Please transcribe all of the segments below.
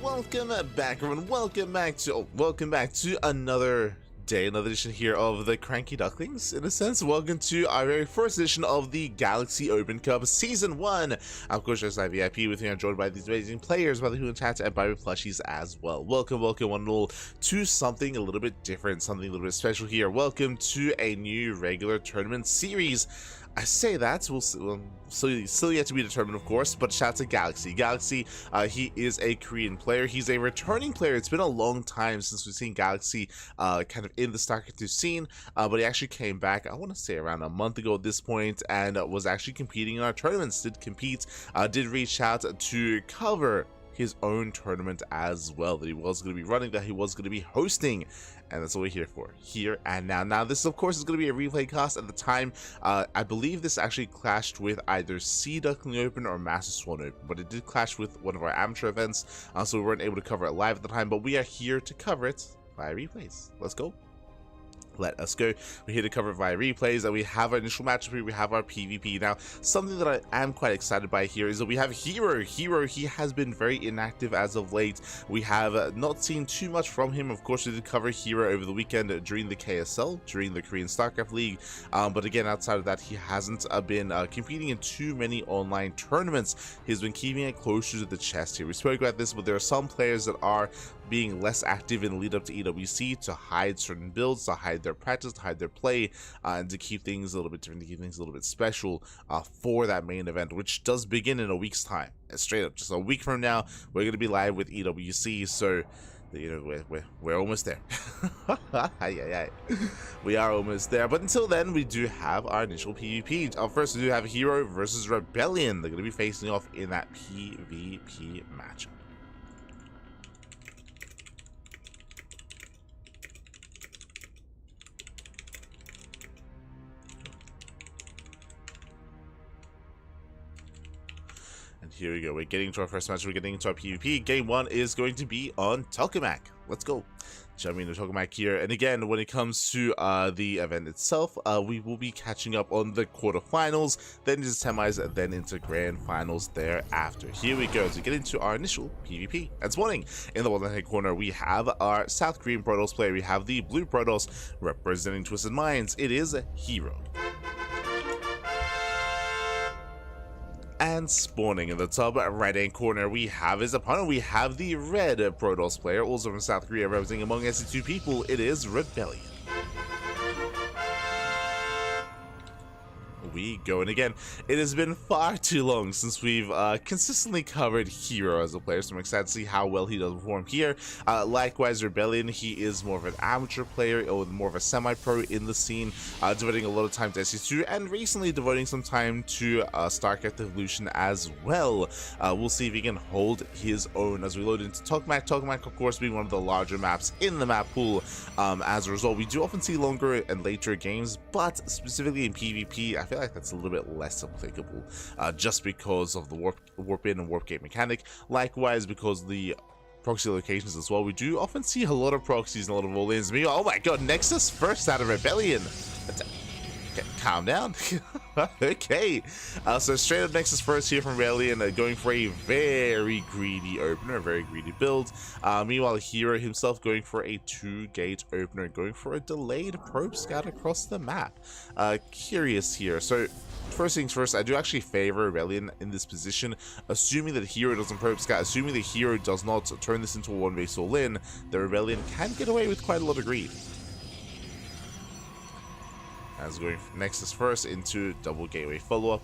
welcome back, everyone. Welcome back to another day, another edition here of the CranKy Ducklings. In a sense, welcome to our very first edition of the Galaxy Open Cup Season 1. I'm of course just VIP with me. I'm joined by these amazing players, by the Who in chat, and by plushies as well. Welcome one and all to something a little bit different, something a little bit special here. Welcome to a new regular tournament series. I say that, we'll still yet to be determined, of course, but shout out to Galaxy. Galaxy, he is a Korean player. He's a returning player. It's been a long time since we've seen Galaxy kind of in the StarCraft 2 scene, but he actually came back, I want to say around a month ago at this point, and was actually competing in our tournaments, did compete, did reach out to cover his own tournament as well, that he was going to be running, that he was going to be hosting, and that's what we're here for, here and now. Now this of course is going to be a replay cast. At the time, I believe this actually clashed with either Duckling Open or Master Swan Open, but it did clash with one of our amateur events, so we weren't able to cover it live at the time, but we are here to cover it via replays. Let's go. Let us go. We're here to cover it via replays, and we have our initial matchup here. We have our PvP. Now, something that I am quite excited by here is that we have herO. herO, he has been very inactive as of late. We have not seen too much from him. Of course, we did cover herO over the weekend during the KSL, during the Korean StarCraft League. But again, outside of that, he hasn't been competing in too many online tournaments. He's been keeping it closer to the chest here. We spoke about this, but there are some players that are being less active in the lead up to EWC to hide certain builds, to hide their practice, to hide their play, and to keep things a little bit different, to keep things a little bit special for that main event, which does begin in a week's time. Straight up, just a week from now, we're going to be live with EWC, so you know we're almost there. We are almost there, but until then, we do have our initial PvP. First, we do have herO versus Rebellion. They're going to be facing off in that PvP matchup. And here we go. We're getting to our first match. We're getting into our PvP. Game 1 is going to be on Tokamak. Let's go. Jumping into Tokamak here. And again, when it comes to the event itself, we will be catching up on the quarterfinals, then into semis, then into grand finals thereafter. Here we go to get into our initial PvP. And this morning, in the bottom right corner, we have our South Korean Protoss player. We have the blue Protoss representing Twisted Minds. It is herO. And spawning in the top right hand corner, we have his opponent. We have the red Protoss player, also from South Korea, representing among SC2 people. It is Rebellion. We go, and again, it has been far too long since we've consistently covered herO as a player, so I'm excited to see how well he does perform here. Likewise, Rebellion, he is more of an amateur player, or more of a semi-pro in the scene, devoting a lot of time to SC2, and recently devoting some time to StarCraft Evolution as well. We'll see if he can hold his own as we load into Tokamak. Tokamak, of course, being one of the larger maps in the map pool. As a result, we do often see longer and later games, but specifically in PvP, I feel like that's a little bit less applicable, just because of the warp in and warp gate mechanic. Likewise, because of the proxy locations as well, we do often see a lot of proxies and a lot of all-ins. Oh my god, Nexus first out of Rebellion. Okay, calm down. Okay, so straight up Nexus first here from Rebellion, going for a very greedy opener, a very greedy build. Meanwhile, herO himself going for a 2-gate opener, going for a delayed probe scout across the map. Curious here. So first things first, I do actually favor Rebellion in this position, assuming that herO doesn't probe scout, assuming that herO does not turn this into a 1-base all-in. The Rebellion can get away with quite a lot of greed. As going Nexus first into double gateway follow-up.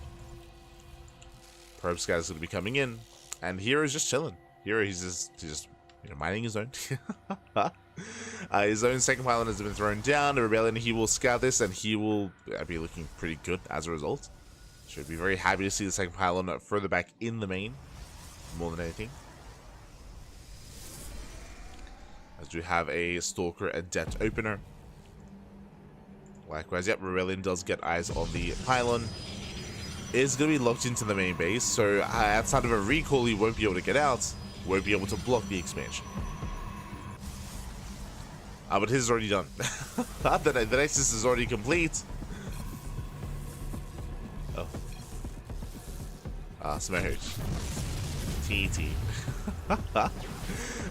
Probe scout is going to be coming in, and herO is just chilling. herO, he's just you know, minding his own. His own second pylon has been thrown down. The Rebellion, he will scout this, and he will be looking pretty good as a result. Should be very happy to see the second pylon further back in the main, more than anything. As we have a Stalker Adept opener. Likewise, yep, Rebellion does get eyes on the pylon. It's going to be locked into the main base, so outside of a recall, he won't be able to get out, won't be able to block the expansion. But his is already done. The Nexus is already complete. Oh. Smash. TT.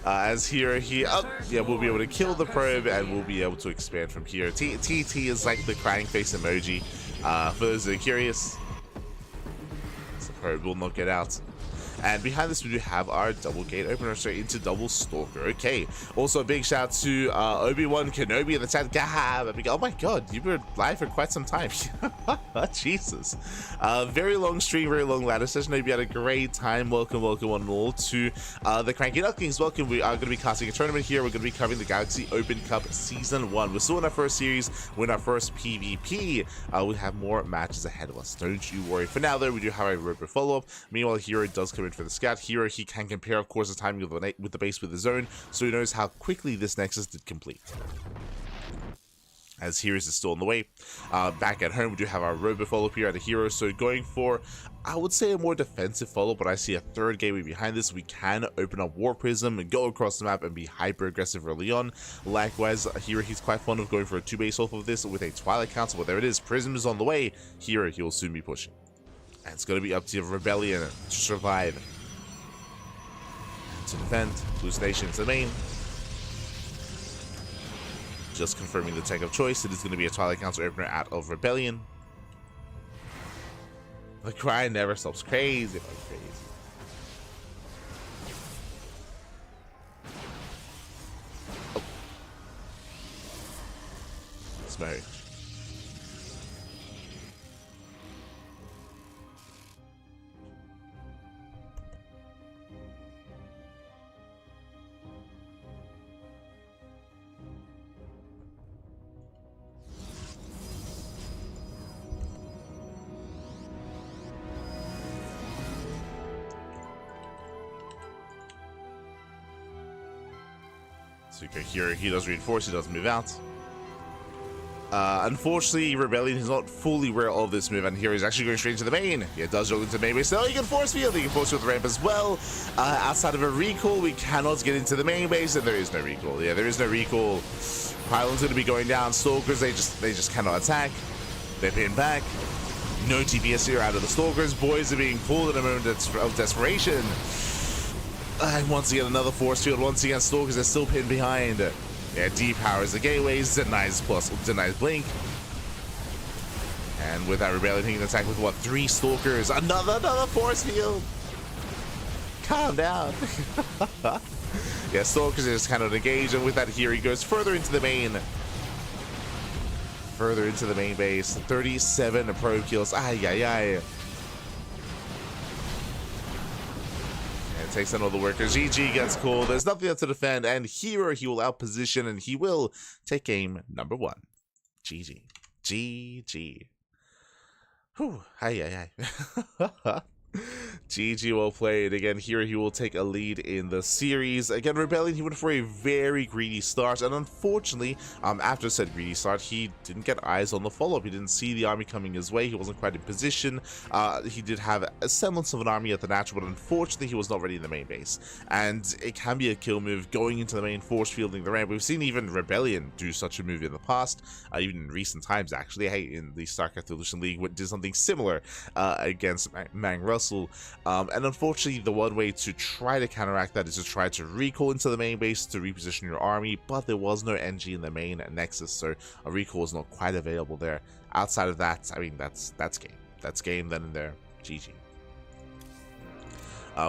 As here, yeah, we'll be able to kill the probe and we'll be able to expand from here. TT is like the crying face emoji. For those that are curious, the probe will not get out. And behind this, we do have our double gate opener straight into double stalker. Okay. Also, a big shout out to Obi-Wan Kenobi in the chat. Oh my god, you've been live for quite some time. Jesus. Very long stream, very long ladder session. Hope you had a great time. Welcome one and all to the CranKy Ducklings. Welcome. We are going to be casting a tournament here. We're going to be covering the Galaxy Open Cup Season 1. We're still in our first series. We're in our first PvP. We have more matches ahead of us. Don't you worry. For now, though, we do have a robot follow-up. Meanwhile, herO does come in for the scout. herO, he can compare, of course, the timing of the base with his own, so he knows how quickly this nexus did complete. As herO is still on the way. Back at home, we do have our robot follow-up here at a herO, so going for, I would say, a more defensive follow, but I see a third gateway behind this. We can open up War Prism and go across the map and be hyper-aggressive early on. Likewise, herO, he's quite fond of going for a 2-base off of this with a Twilight Council, but there it is. Prism is on the way. herO, he will soon be pushing. And it's going to be up to Rebellion to survive. To defend, hallucination to the main. Just confirming the tech of choice, it is going to be a Twilight Council opener out of Rebellion. The cry never stops. Crazy, crazy. Oh. Smoke. Here he does reinforce, he does move out. Unfortunately, Rebellion is not fully aware of this move, and here he's actually going straight into the main. Yeah, it does go into the main base. No, he can force field, he can force field the ramp as well. Outside of a recall, we cannot get into the main base, and there is no recall. Yeah, there is no recall. Pylon's going to be going down. Stalkers, they just cannot attack. They're pinned back. No TPS here out of the Stalkers. Boys are being pulled in a moment of desperation. And once again, another force field. Once again, Stalkers are still pinned behind. Yeah, depowers the gateways, denies blink. And with that, Rebellion taking an attack with what, 3 Stalkers? Another force field. Calm down. Yeah, Stalkers are just kind of engaged, and with that, here he goes further into the main. Further into the main base. 37 probe kills. Ay. Takes on all the workers. GG gets cool. There's nothing left to defend, and herO, he will outposition, and he will take game number 1. GG. Whew. Hi. GG, well played. Again, here he will take a lead in the series. Again, Rebellion, he went for a very greedy start, and unfortunately, after said greedy start, he didn't get eyes on the follow-up. He didn't see the army coming his way. He wasn't quite in position. He did have a semblance of an army at the natural, but unfortunately, he was not ready in the main base. And it can be a kill move going into the main, force fielding the ramp. We've seen even Rebellion do such a move in the past, even in recent times, actually. Hey, in the StarCraft Evolution League, did something similar against Mang Russell. And unfortunately, the one way to try to counteract that is to try to recall into the main base to reposition your army, but there was no NG in the main nexus, so a recall is not quite available there. Outside of that, I mean, that's game. That's game then and there. GG.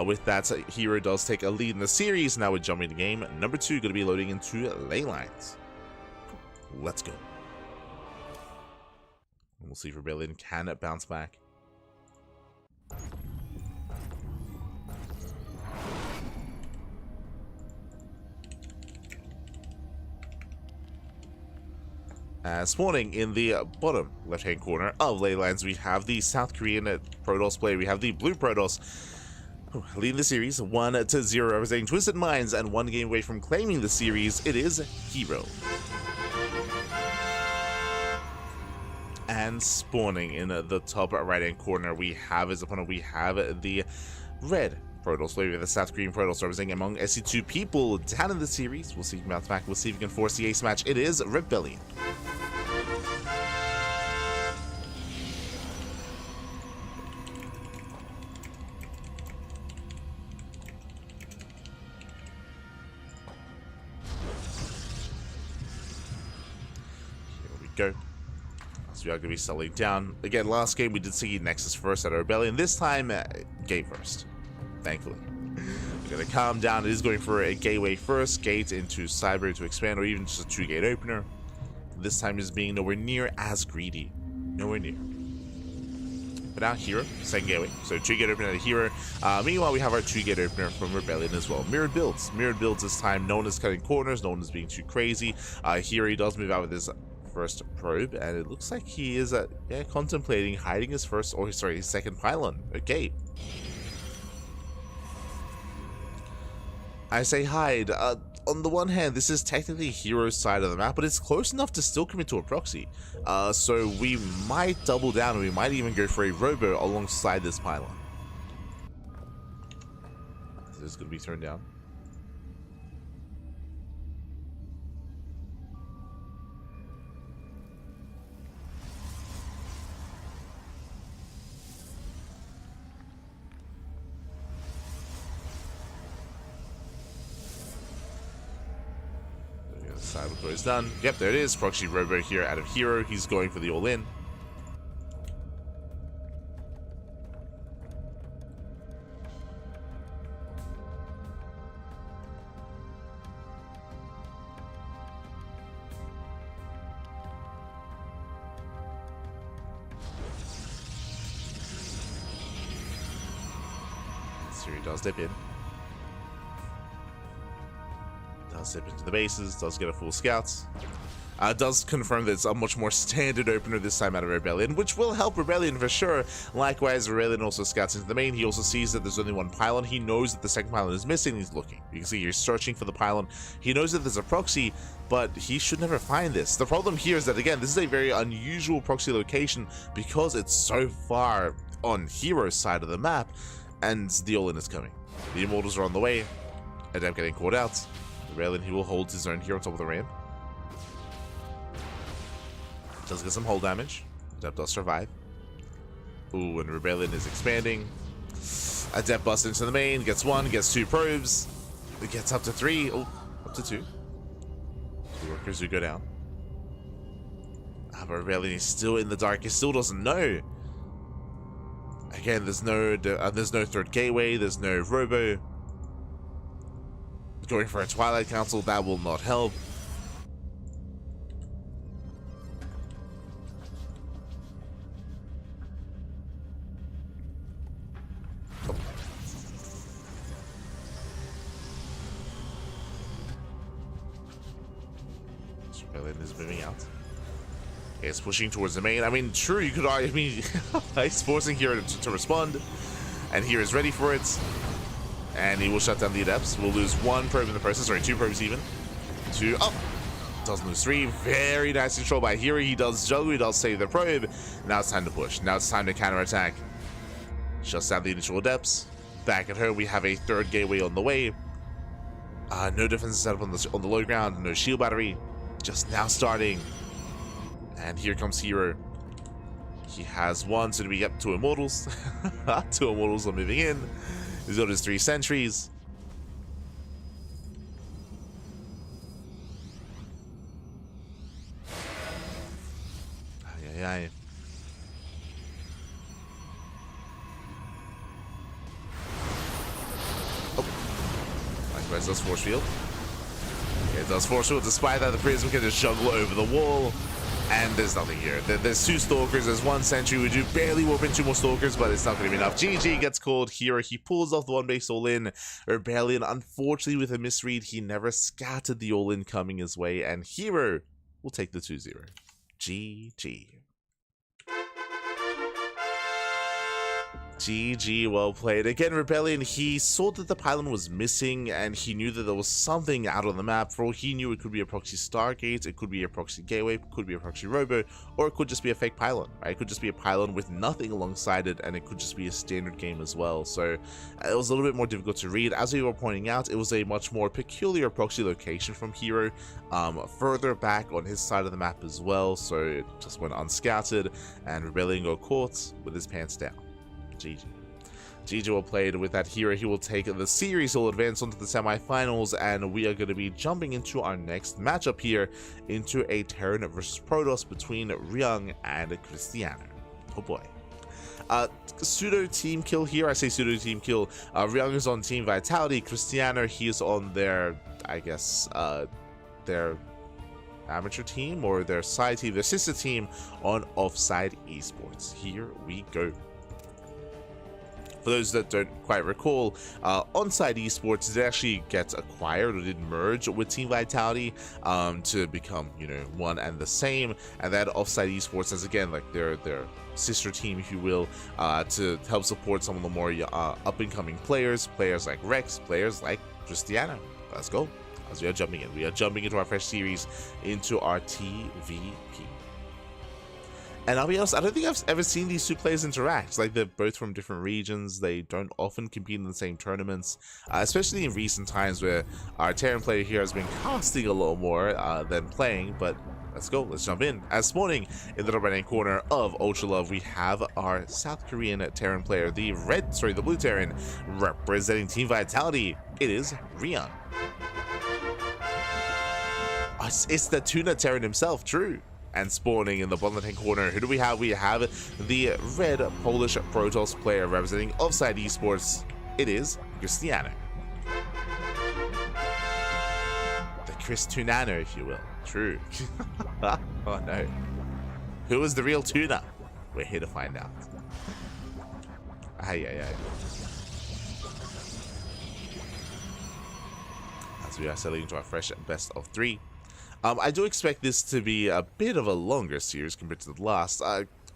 With that, herO does take a lead in the series. Now we're jumping to game number 2, going to be loading into ley lines. Let's go. And we'll see if Rebellion can bounce back. Spawning in the bottom left-hand corner of ley lines, we have the South Korean Protoss player. We have the blue Protoss leading the series 1-0, representing Twisted Minds, and 1 game away from claiming the series. It is herO. And spawning in the top right-hand corner, we have his opponent. We have the red Protoss player, the South Korean Protoss, representing among SC2 people down in the series. We'll see if he can bounce back. We'll see if he can force the ace match. It is Rebellion. go. So we are going to be settling down. Again, last game we did see Nexus first at Rebellion. This time, Gate first. Thankfully. We're going to calm down. It is going for a gateway first. Gate into Cyber to expand, or even just a 2-gate opener. This time is being nowhere near as greedy. Nowhere near. But now herO, second gateway. So 2-gate opener at herO. Meanwhile, we have our 2-gate opener from Rebellion as well. Mirrored builds. Mirrored builds this time. No one is cutting corners. No one is being too crazy. herO does move out with his first probe, and it looks like he is contemplating hiding his his second pylon. Okay. I say hide. On the one hand, this is technically herO's side of the map, but it's close enough to still commit to a proxy. So we might double down, and we might even go for a robo alongside this pylon. This is going to be thrown down. Cyber is done. Yep, there it is. Proxy robo here out of herO. He's going for the all-in. So he does dip in. Does dip into the bases, does get a full scout. Does confirm that it's a much more standard opener this time out of Rebellion, which will help Rebellion for sure. Likewise, Rebellion also scouts into the main. He also sees that there's only one pylon. He knows that the second pylon is missing. He's looking. You can see he's searching for the pylon. He knows that there's a proxy, but he should never find this. The problem here is that, again, this is a very unusual proxy location because it's so far on herO's side of the map, and the all-in is coming. The Immortals are on the way. Adept getting caught out. Rebellion, he will hold his own here on top of the ramp. Does get some hull damage. Adept does survive. Ooh, and Rebellion is expanding. Adept busts into the main, gets 1, gets 2 probes. It gets up to 3. Oh, up to 2. 2 workers who go down. But Rebellion is still in the dark. He still doesn't know. Again, there's no third gateway. There's no robo. Going for a Twilight Council, that will not help. Oh. Rebellion is moving out. Okay, it's pushing towards the main. I mean, true, you could argue, he's forcing herO to respond, and herO is ready for it. And he will shut down the Adepts. We'll lose 1 probe in the process, sorry, 2 probes even. 2, oh! Doesn't lose 3. Very nice control by herO. He does juggle, he does save the probe. Now it's time to push. Now it's time to counterattack. Shuts down the initial Adepts. Back at her, we have a 3rd gateway on the way. No defense set up on the low ground. No shield battery. Just now starting. And here comes herO. He has 1, so to be up 2 Immortals. 2 Immortals are moving in. He's got his 3 sentries. Aye. Oh. Likewise does force field. Okay, it does force field. Despite that, the Prism can just juggle over the wall. And there's nothing here. There's 2 Stalkers, there's 1 Sentry. We do barely warp in 2 more Stalkers, but it's not going to be enough. GG gets called herO. He pulls off the 1 base all-in. Rebellion, unfortunately, with a misread, he never scattered the all-in coming his way, and herO will take the 2-0. GG. GG, well played. Again, Rebellion, he saw that the pylon was missing, and he knew that there was something out on the map. For all he knew, it could be a proxy Stargate, it could be a proxy Gateway, it could be a proxy Robo, or it could just be a fake pylon, right? It could just be a pylon with nothing alongside it, and it could just be a standard game as well. So it was a little bit more difficult to read. As we were pointing out, it was a much more peculiar proxy location from herO, further back on his side of the map as well, so it just went unscouted, and Rebellion got caught with his pants down. GG. GG well played with that herO. He will take the series, he'll advance onto the semifinals, and we are going to be jumping into our next matchup here into a Terran versus Protoss between Ryung and Krystianer. Oh boy. Pseudo team kill here. I say pseudo team kill. Ryung is on Team Vitality. Krystianer, he is on their, I guess, their amateur team or their side team, their sister team on Offside Esports. Here we go. For those that don't quite recall, Onside Esports did actually get acquired or did merge with Team Vitality to become, you know, one and the same. And that Offside Esports is again like their sister team, if you will, to help support some of the more up-and-coming players like Rex, players like Krystianer. Let's go. As we are jumping in, we are jumping into our fresh series, into our TVP. And I'll be honest, I don't think I've ever seen these two players interact. Like, they're both from different regions. They don't often compete in the same tournaments, especially in recent times where our Terran player here has been casting a little more than playing. But let's go, let's jump in. As spawning in the top right-hand corner of Ultra Love, we have our South Korean Terran player, the blue Terran, representing Team Vitality. It is Ryung. It's the Tuna Terran himself, true. And spawning in the bottom left-hand corner, who do we have? We have the red Polish Protoss player representing Offside Esports. It is Krystianer. The Krystianer, if you will. True. Oh no. Who is the real Tuna? We're here to find out. Ay. As we are settling into our fresh best of 3. I do expect this to be a bit of a longer series compared to the last.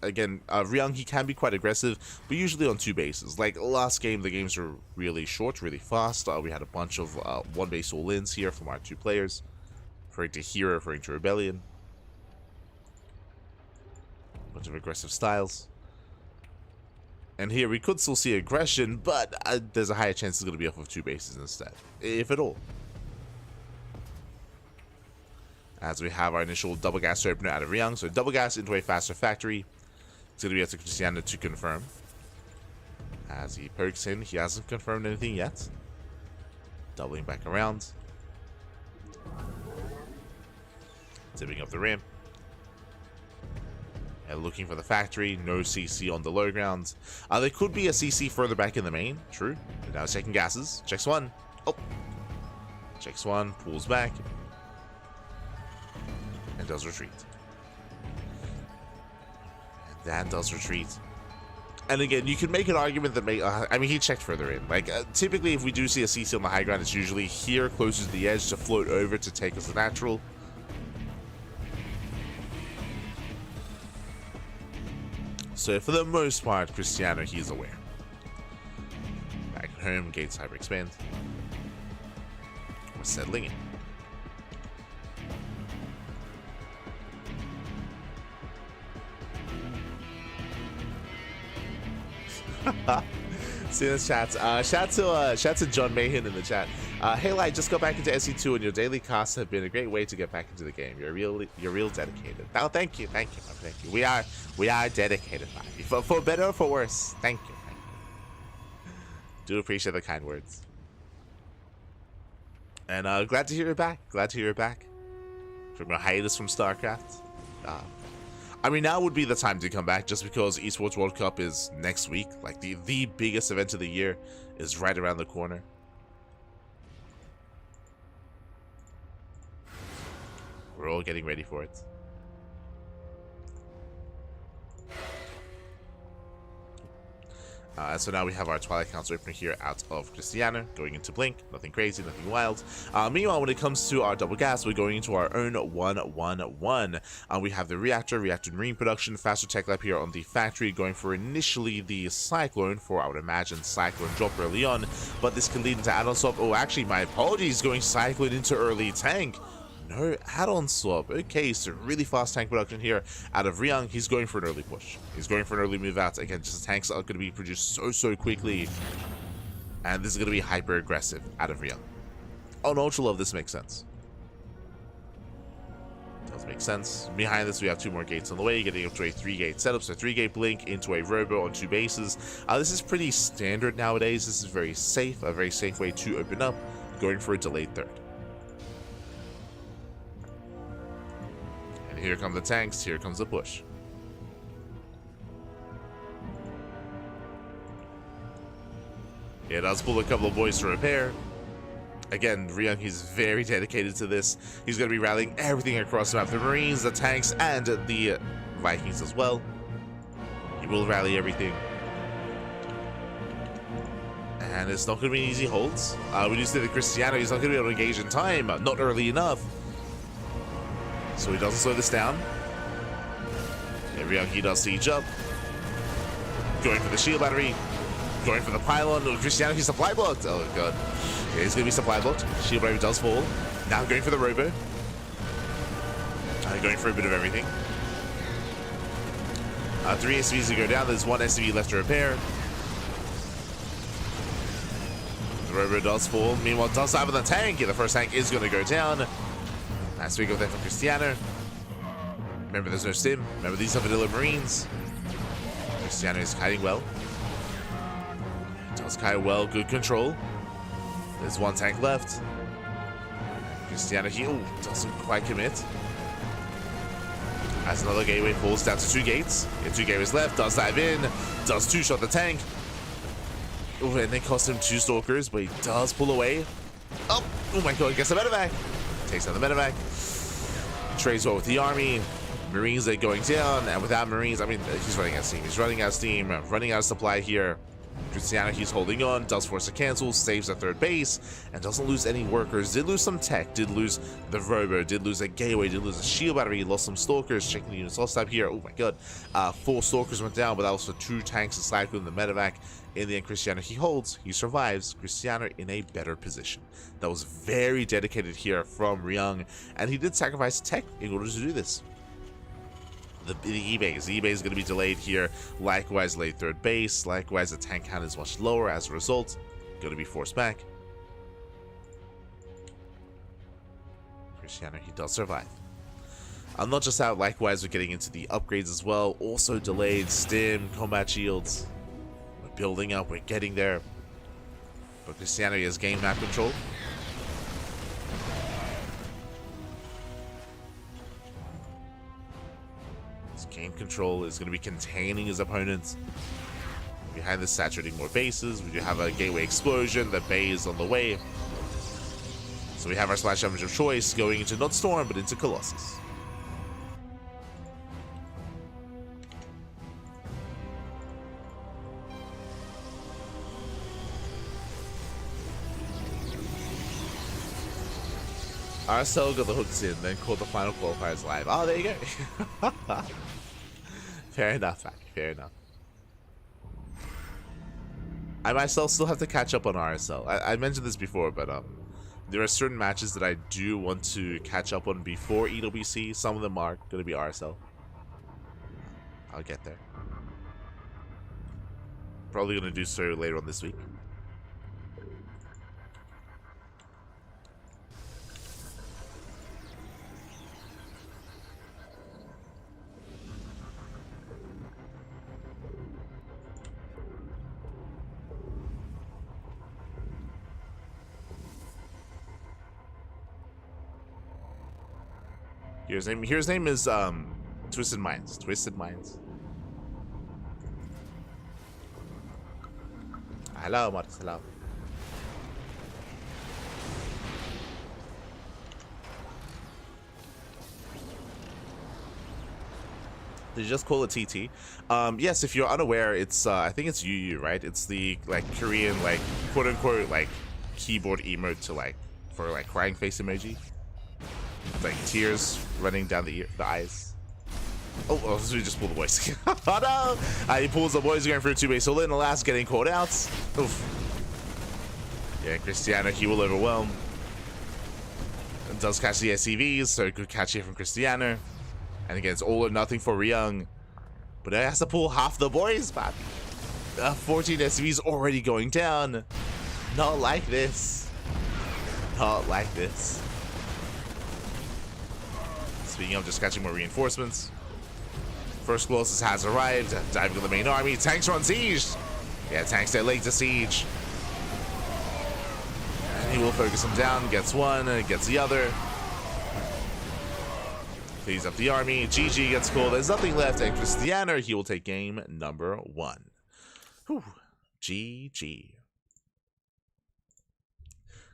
Again, Ryung, he can be quite aggressive, but usually on 2 bases. Like last game, the games were really short, really fast. We had a bunch of 1-base all-ins here from our 2 players. Referring to herO, referring to Rebellion. A bunch of aggressive styles. And here we could still see aggression, but there's a higher chance it's going to be off of 2 bases instead, if at all. As we have our initial double gas opener out of Ryung. So double gas into a faster factory. It's going to be up to Krystianer to confirm. As he pokes in, he hasn't confirmed anything yet. Doubling back around. Tipping up the ramp. And looking for the factory. No CC on the low ground. There could be a CC further back in the main. True. But now he's checking gases. Checks one. Oh. Checks one. Pulls back. And does retreat. And that does retreat. And again, you can make an argument that I mean, he checked further in. Like, typically, if we do see a CC on the high ground, it's usually here, closest to the edge, to float over to take us the natural. So, for the most part, Krystianer, he's aware. Back at home, gates hyper expand. We're settling in. See this chat. Shout to John Mahan in the chat. Hey Light, just go back into SE2 and your daily casts have been a great way to get back into the game. You're real dedicated. Oh, thank you. We are dedicated, for better or for worse. Thank you. Do appreciate the kind words. And glad to hear it back. From a hiatus from StarCraft. I mean, now would be the time to come back, just because Esports World Cup is next week. Like, the biggest event of the year is right around the corner. We're all getting ready for it. So now we have our Twilight Council opener here out of Krystianer, going into Blink. Nothing crazy, nothing wild. Meanwhile, when it comes to our double gas, we're going into our own 1-1-1. We have the Reactor Marine Production, Faster Tech Lab here on the factory, going for initially the Cyclone, for I would imagine Cyclone drop early on, but this can lead into add-on swap. Oh, actually, my apologies, going Cyclone into early tank. No add-on swap. Okay, so really fast tank production here out of Ryung. He's going for an early push. He's going for an early move out. Again, just the tanks are going to be produced so quickly. And this is going to be hyper aggressive out of Ryung. On Ultra Love, this makes sense. Does make sense. Behind this, we have 2 more gates on the way, getting up to a 3-gate setup. So 3-gate blink into a robo on 2 bases. This is pretty standard nowadays. This is very safe, a very safe way to open up, going for a delayed third. And here come the tanks, here comes the push. It does pull a couple of boys to repair. Again, Ryung, he's very dedicated to this. He's going to be rallying everything across the map. The Marines, the tanks, and the Vikings as well. He will rally everything. And it's not going to be easy holds. We do see the Krystianer, he's not going to be able to engage in time. Not early enough. So he doesn't slow this down. And Ryung, he does siege up. Going for the shield battery. Going for the pylon. Krystianer, he's supply blocked. Oh, God. Okay, he's going to be supply blocked. Shield battery does fall. Now going for the robo. Going for a bit of everything. 3 SCVs to go down. There's 1 SCV left to repair. The robo does fall. Meanwhile, does have the tank. Yeah, the first tank is going to go down. Nice big up there for Krystianer. Remember, there's no stim. Remember, these are vanilla Marines. Krystianer is kiting well. Does kite well. Good control. There's 1 tank left. Krystianer heal. Doesn't quite commit. As another gateway falls down to 2 gates. Yeah, 2 gateways left. Does dive in. Does 2-shot the tank. Oh, and they cost him 2 stalkers, but he does pull away. Oh my God. Gets the medevac. Takes out the medevac. Trades well with the army. Marines are going down. And without Marines, I mean, he's running out of steam. He's running out of steam. Running out of supply here. Krystianer, he's holding on, does force a cancel, saves a 3rd base, and doesn't lose any workers. Did lose some tech, did lose the robo, did lose a gateway, did lose a shield battery, lost some stalkers. Checking the units lost type here. Oh my God. 4 stalkers went down, but that was for 2 tanks and slack with the medevac. In the end, Krystianer, he holds, he survives. Krystianer in a better position. That was very dedicated here from Ryung, and he did sacrifice tech in order to do this. The E-base. The E-base is going to be delayed here. Likewise, late 3rd base. Likewise, the tank count is much lower as a result. Going to be forced back. Krystianer, he does survive. Not just that, likewise, we're getting into the upgrades as well. Also delayed stim, combat shields. We're building up, we're getting there. But Krystianer has gained map control. Game control is going to be containing his opponents. Behind this, saturating more bases. We do have a gateway explosion. The bay is on the way. So we have our splash damage of choice going into not Storm, but into Colossus. RSL got the hooks in, then called the final qualifiers live. Oh, there you go. Fair enough, Mac. Fair enough. I myself still have to catch up on RSL. I mentioned this before, but there are certain matches that I do want to catch up on before EWC. Some of them are going to be RSL. I'll get there. Probably going to do so later on this week. Here's name is Twisted Minds. Twisted Minds. Hello, Marcus. Hello. Did you just call it TT? Yes, if you're unaware, it's I think it's UU, right? It's the like Korean like quote unquote like keyboard emote to like for like crying face emoji. It's like tears running down the eyes. Oh, so we just pulled the boys. Oh no! He pulls the boys going for a 2-base solo in the last, getting caught out. Oof. Yeah, Krystianer, he will overwhelm. And does catch the SCVs, so good catch here from Krystianer. And again, it's all or nothing for Ryung. But it has to pull half the boys back. 14 SCVs already going down. Not like this. Not like this. Speaking of, just catching more reinforcements. First Colossus has arrived, diving on the main army. Tanks are on siege. Yeah, tanks that late to siege. And he will focus them down. Gets one, gets the other. Cleans up the army. GG gets called. There's nothing left. And Krystianer, he will take game number 1. Whew. GG.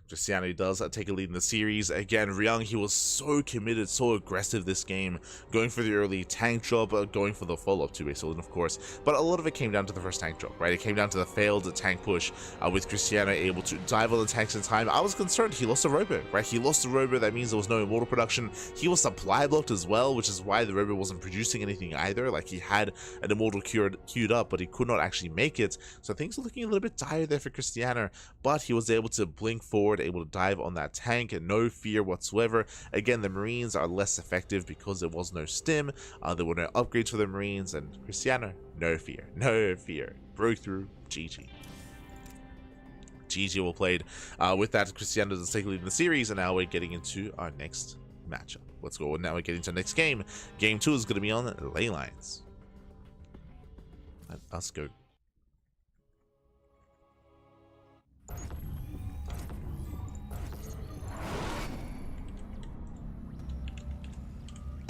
Krystianer does take a lead in the series. Again, Ryung, he was so committed, so aggressive this game, going for the early tank drop, going for the follow-up to Basil, of course. But a lot of it came down to the first tank drop, right? It came down to the failed tank push, with Krystianer able to dive on the tanks in time. I was concerned he lost a robo, right? He lost the robo. That means there was no immortal production. He was supply blocked as well, which is why the robo wasn't producing anything either. Like, he had an immortal queued up, but he could not actually make it. So things are looking a little bit dire there for Krystianer, but he was able to blink forward, able to dive on that tank and no fear whatsoever. Again, the Marines are less effective because there was no stim, there were no upgrades for the Marines, and Krystianer, no fear, broke through. GG. GG well played. With that, Krystianer does take the lead in the series, and now we're getting into our next matchup. Let's go. Now we're getting to the next game. Game 2 is going to be on ley lines. Let us go.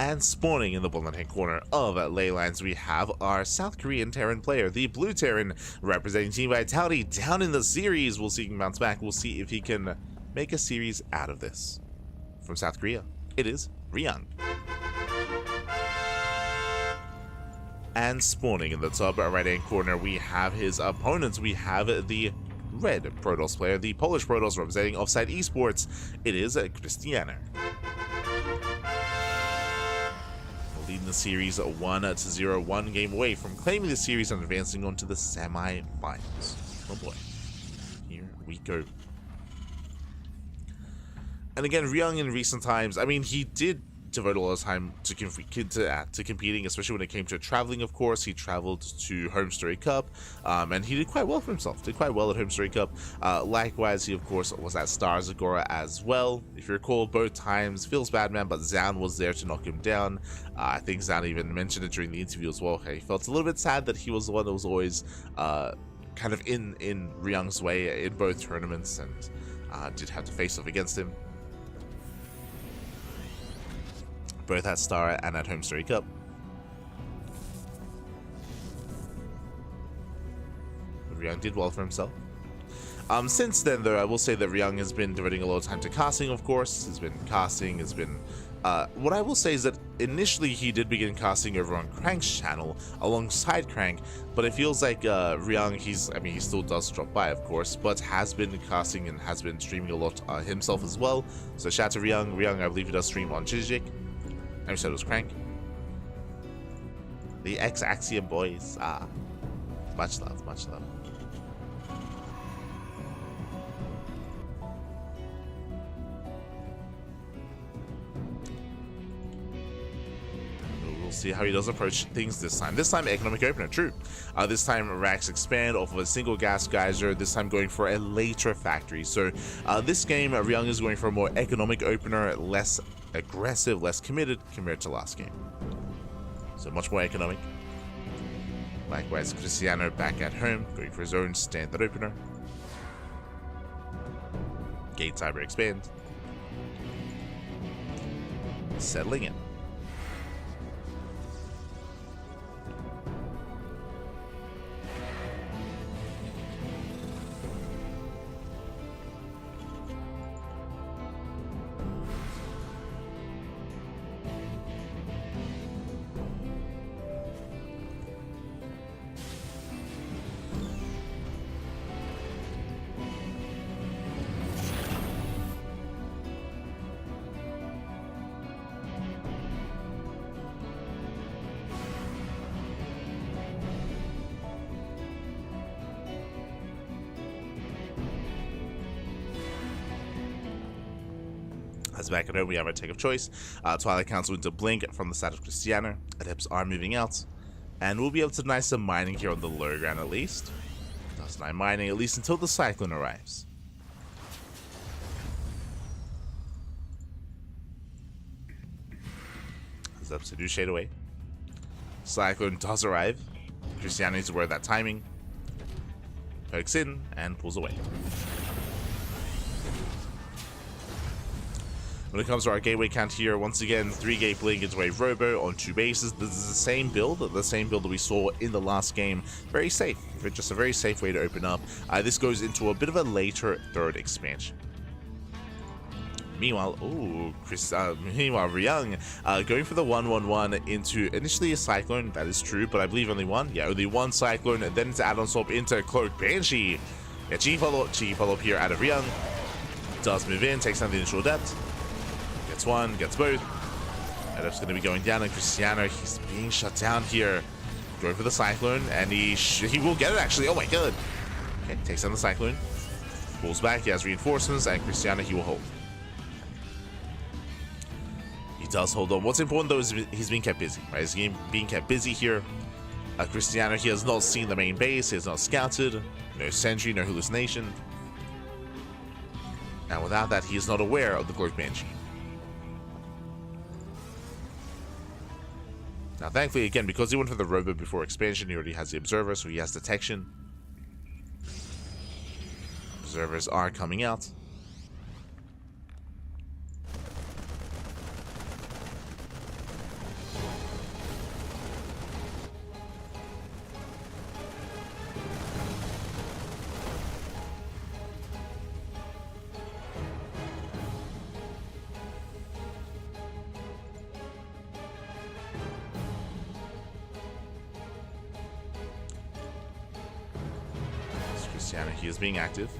And spawning in the bottom hand corner of ley lines, we have our South Korean Terran player, the Blue Terran, representing Team Vitality down in the series. We'll see if he can bounce back. We'll see if he can make a series out of this. From South Korea, it is Ryung. And spawning in the top right hand corner, we have his opponents. We have the red Protoss player, the Polish Protoss representing Offside Esports. It is Krystianer. Leading the series 1-0, 1 game away from claiming the series and advancing on to the semi-finals. Oh boy, here we go. And again, Ryung in recent times, I mean, he did devote a lot of time to competing, especially when it came to traveling, of course. He traveled to Home Story Cup, and he did quite well for himself, did quite well at Home Story Cup. Likewise, he, of course, was at Stars Agora as well. If you recall, both times, feels bad, man, but Zan was there to knock him down. I think Zan even mentioned it during the interview as well. He felt a little bit sad that he was the one that was always kind of in Ryung's way in both tournaments, and did have to face off against him. Both at Star and at Home Story Cup. Ryung did well for himself. Since then, though, I will say that Ryung has been devoting a lot of time to casting, of course. He's been casting, has been... what I will say is that initially he did begin casting over on Crank's channel alongside Crank, but it feels like Ryung, he still does drop by, of course, but has been casting and has been streaming a lot himself as well. So shout out to Ryung. Ryung, I believe he does stream on Chijik. I said it was Crank. The X-Axiom boys. Much love, much love. We'll see how he does approach things this time. This time, economic opener, true. This time, racks expand off of a single gas geyser, this time going for a later factory. So this game, Ryung is going for a more economic opener, less aggressive, less committed compared to last game. So much more economic. Likewise, Krystianer back at home, going for his own standard opener. Gate Cyber expand. Settling in. As back at home, we have our take of choice. Twilight Council into Blink from the side of Krystianer. Adepts are moving out. And we'll be able to deny some mining here on the low ground at least. Does deny mining at least until the Cyclone arrives. up to do shade away. Cyclone does arrive. Krystianer needs to aware of that timing. Pokes in and pulls away. When it comes to our gateway count here, once again, 3-gate blink into a robo on 2 bases. This is the same build that we saw in the last game. Very safe, just a very safe way to open up. This goes into a bit of a later 3rd expansion. Meanwhile, Ryung going for the 1/1/1 into initially a Cyclone. That is true, but I believe only one. Yeah, only one Cyclone, and then into add-on swap into Cloak Banshee. Yeah, cheeky follow-up here out of Ryung. Does move in, takes down the initial depth. Gets one, gets both. Edup's going to be going down, and Krystianer, he's being shut down here. Going for the Cyclone, and he will get it actually. Oh my god. Okay, takes down the Cyclone. Pulls back, he has reinforcements, and Krystianer, he will hold. He does hold on. What's important though is he's being kept busy, right? He's being kept busy here. Krystianer, he has not seen the main base, he has not scouted, no sentry, no hallucination. And without that, he is not aware of the Cloak Banshee. Now thankfully, again, because he went for the robo before expansion, he already has the Observer, so he has detection. Observers are coming out. Krystianer, he is being active.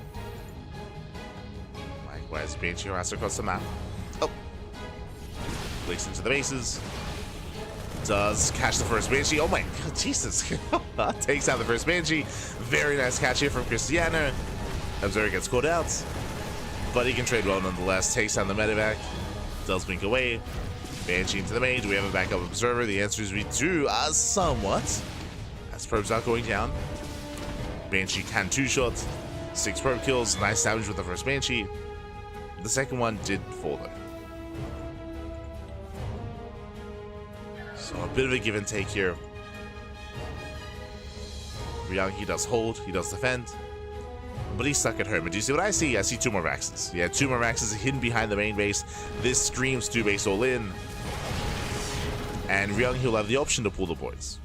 Likewise, Banshee harass across the map. Oh! Blinks into the bases. Does catch the first Banshee. Oh my god, Jesus! Takes out the first Banshee. Very nice catch here from Krystianer. Observer gets caught out, but he can trade well nonetheless. Takes down the medevac. Does blink away. Banshee into the main. Do we have a backup Observer? The answer is we do, somewhat. As probes are going down. Banshee can 2-shot, 6 probe kills, nice damage with the first Banshee. The second one did fall though. So a bit of a give and take here. Ryung, he does hold, he does defend, but he's stuck at home. And do you see what I see? I see 2 more Raxes. Yeah, 2 more Raxes hidden behind the main base. This screams 2 base all in. And Ryung, he'll have the option to pull the boys.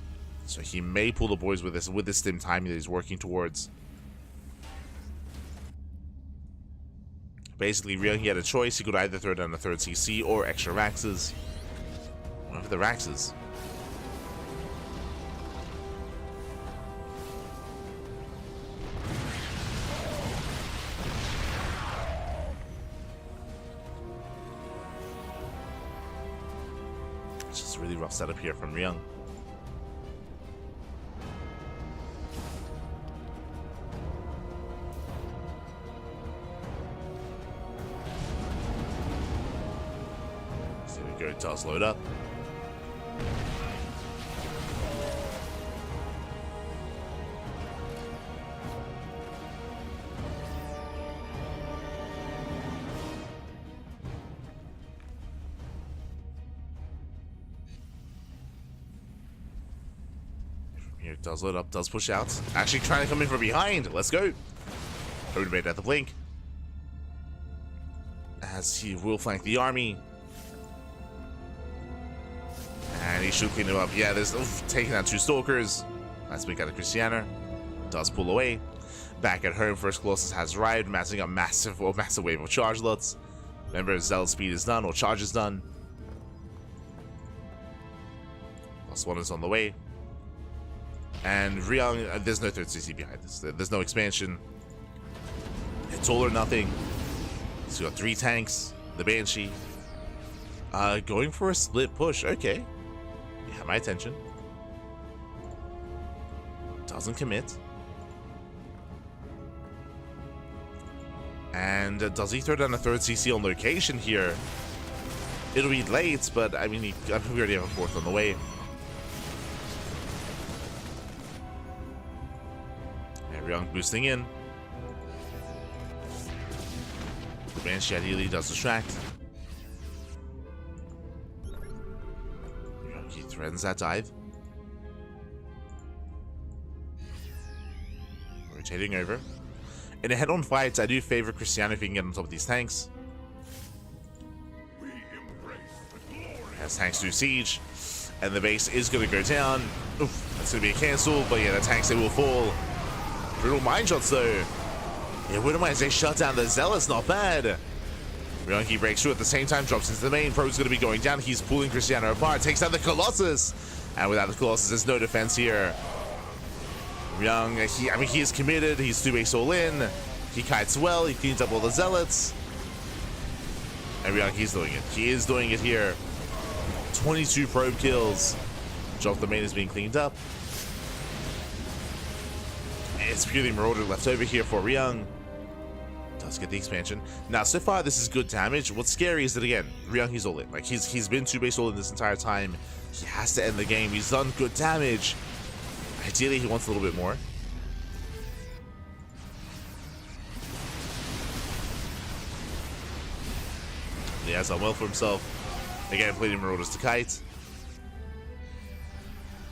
So he may pull the boys with this stim timing that he's working towards. Basically, Ryung, he had a choice. He could either throw down a 3rd CC or extra Raxes. One for the Raxes. It's just a really rough setup here from Ryung. It does load up. Here it does load up, does push out. Actually trying to come in from behind. Let's go. Odin at the blink. As he will flank the army. And he should clean it up. Yeah, there's taking out 2 Stalkers. Nice blink out of Krystianer. Does pull away. Back at home, first Colossus has arrived, massing up massive wave of charge lots. Remember, Zealot speed is done, or charge is done. +1 is on the way. And Ryung, there's no 3rd CC behind this. There's no expansion. It's all or nothing. He's got 3 tanks, the Banshee. Going for a split push, okay. You have my attention. Doesn't commit. And does he throw down a 3rd CC on location here? It'll be late, but I mean, we already have a 4th on the way. And Ryung boosting in. The Banshee ideally does distract. threatens that dive. Rotating over. In a head-on fight, I do favor Krystianer if he can get on top of these tanks. As tanks do siege, and the base is going to go down. Oof, that's going to be a cancel, but yeah, the tanks, they will fall. Brutal mine shots, though. Yeah, wouldn't mind they shut down the Zealots, not bad. Ryung breaks through at the same time, drops into the main. Pro's going to be going down. He's pulling Krystianer apart, takes down the Colossus. And without the Colossus, there's no defense here. Ryung, he is committed. He's 2-base all in. He kites well. He cleans up all the Zealots. And Ryung, he's doing it. He is doing it here. 22 probe kills. Job the main is being cleaned up. It's purely Marauder left over here for Ryung. Does get the expansion. Now, so far, this is good damage. What's scary is that, again, Ryung, he's all in. Like, he's been 2-base all in this entire time. He has to end the game. He's done good damage. Ideally, he wants a little bit more. He has done well for himself. Again, playing Marauders to kite.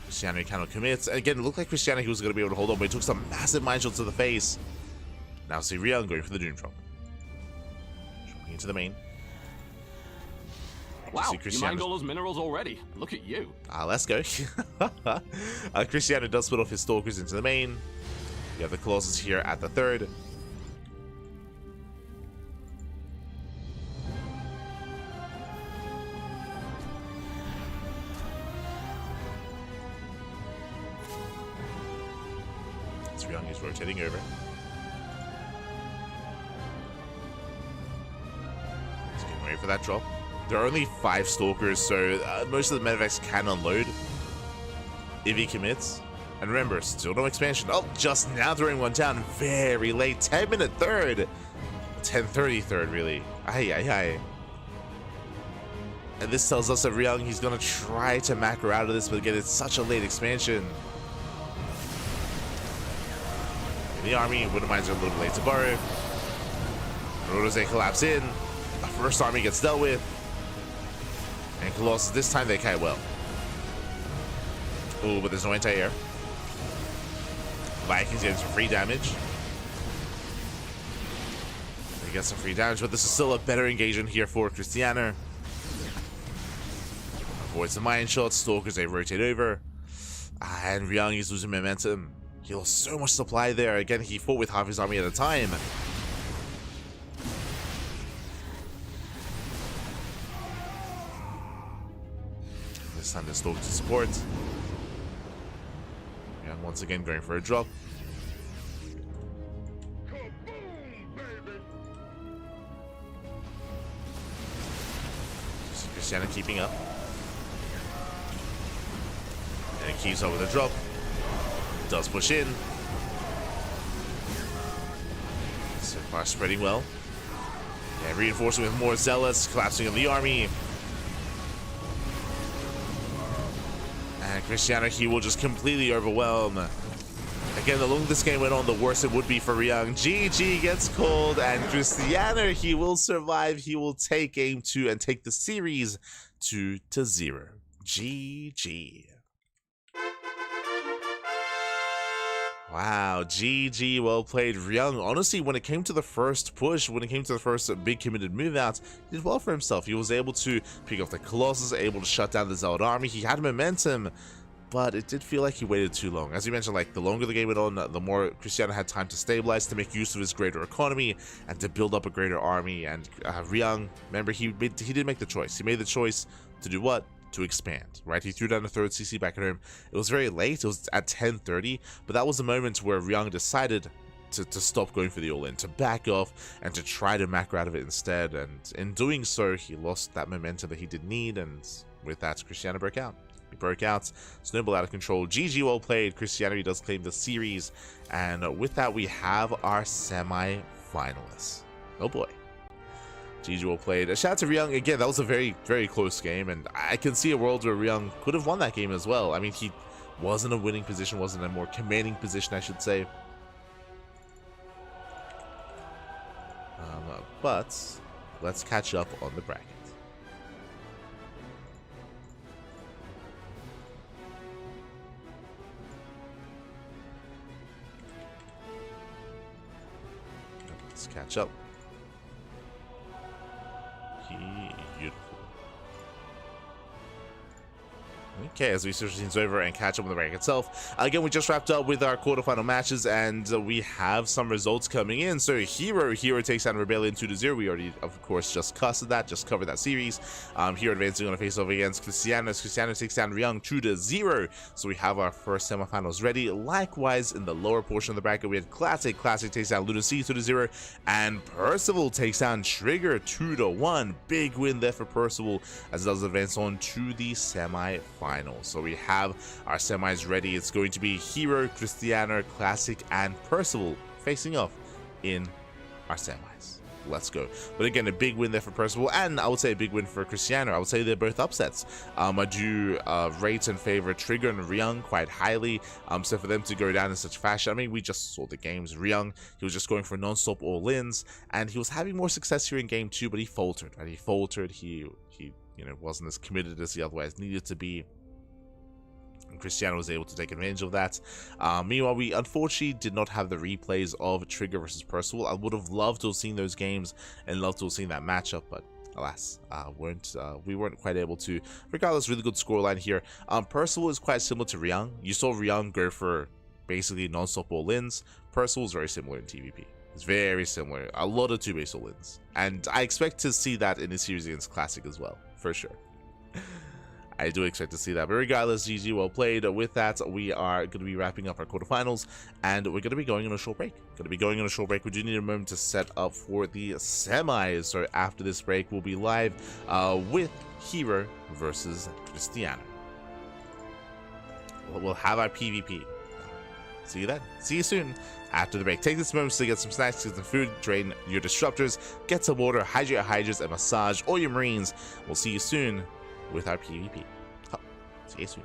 Krystianer cannot commit. Again, it looked like Krystianer he was going to be able to hold on, but he took some massive mine shots to the face. Now see Ryung going for the Doom Drop. Dropping into the main. Wow, you mined all those minerals already. Look at you. Let's go. Krystianer does split off his Stalkers into the main. You have the Colossus here at the third. Ryung is rotating over. He's getting ready for that drop. There are only 5 Stalkers, so most of the medevacs can unload if he commits. And remember, still no expansion. Oh, just now throwing one down very late. 10-minute third. 10:30 third, really. Aye. And this tells us that Ryung, he's going to try to macro out of this, but again, it's such a late expansion. The army, wouldn't mind a little bit late to borrow. Marauders, they collapse in. The first army gets dealt with. And Colossus, this time they kite well. Oh, but there's no anti-air. Vikings getting some free damage. They get some free damage, but this is still a better engagement here for Krystianer. Avoids the mine shots. Stalkers, they rotate over. And Ryung is losing momentum. He lost so much supply there. Again, he fought with half his army at a time. This time, there's Stalkers to support. And once again, going for a drop. Krystianer keeping up. And it keeps up with a drop. Does push in. So far spreading well. And reinforcing with more Zealots, collapsing of the army. And Krystianer, he will just completely overwhelm. Again, the longer this game went on, the worse it would be for Ryung. GG gets called, and Krystianer, he will survive. He will take game 2 and take the series 2-0. GG. Wow, GG, well played, Ryung. Honestly, when it came to the first push, when it came to the first big committed move out, he did well for himself. He was able to pick off the Colossus, able to shut down the Zealot army. He had momentum, but it did feel like he waited too long. As you mentioned, like, the longer the game went on, the more Krystianer had time to stabilize, to make use of his greater economy, and to build up a greater army. And Ryung, remember, he did make the choice. He made the choice to do what? To expand, right? He threw down a third CC back at home. It was very late. It was at 10:30, but that was the moment where Ryung decided to stop going for the all-in, to back off, and to try to macro out of it instead. And in doing so, he lost that momentum that he did need, and with that, Krystianer broke out. He broke out, snowball out of control. GG, well played. Krystianer, he does claim the series, and with that, we have our semi-finalists. Oh boy. GG, well played. A shout out to Ryung. Again, that was a very, very close game, and I can see a world where Ryung could have won that game as well. I mean, he was in a winning position, was in a more commanding position, I should say. But let's catch up on the bracket. Let's catch up. Beautiful. Okay, as we switch things over and catch up on the rank itself. Again, we just wrapped up with our quarterfinal matches, and we have some results coming in. So herO takes down Rebellion 2-0. We already, of course, just covered that series. herO advancing on a face-off against Krystianer. Krystianer takes down Ryung 2-0. So we have our first semifinals ready. Likewise, in the lower portion of the bracket, we had Classic takes down Lunacy 2-0, and Percival takes down Trigger 2-1. Big win there for Percival, as it does advance on to the semifinals. So we have our semis ready. It's going to be herO, Krystianer, Classic, and Percival facing off in our semis. Let's go. But again, a big win there for Percival, and I would say a big win for Krystianer. I would say they're both upsets. I do rate and favor Trigger and Ryung quite highly. So for them to go down in such fashion, I mean, we just saw the games. Ryung, he was just going for non-stop all-ins, and he was having more success here in game 2, but he faltered. Right? He faltered. He wasn't as committed as he otherwise needed to be. And Krystianer was able to take advantage of that. Meanwhile, we unfortunately did not have the replays of Trigger versus Percival. I would have loved to have seen those games and loved to have seen that matchup, but alas, we weren't quite able to. Regardless, really good scoreline here. Percival is quite similar to Ryung. You saw Ryung go for basically non-stop all-ins. Percival is very similar in TVP. It's very similar. A lot of 2-base all-ins. And I expect to see that in the series against Classic as well, for sure. I do expect to see that. But regardless, GG, well played. With that, we are going to be wrapping up our quarterfinals, and we're going to be going on a short break. We do need a moment to set up for the semis. So after this break, we'll be live with herO versus Krystianer. We'll have our PvP. See you then. See you soon. After the break, take this moment to get some snacks, get some food, drain your disruptors, get some water, hydrate your Hydras, and massage all your Marines. We'll see you soon with our PvP. See you soon.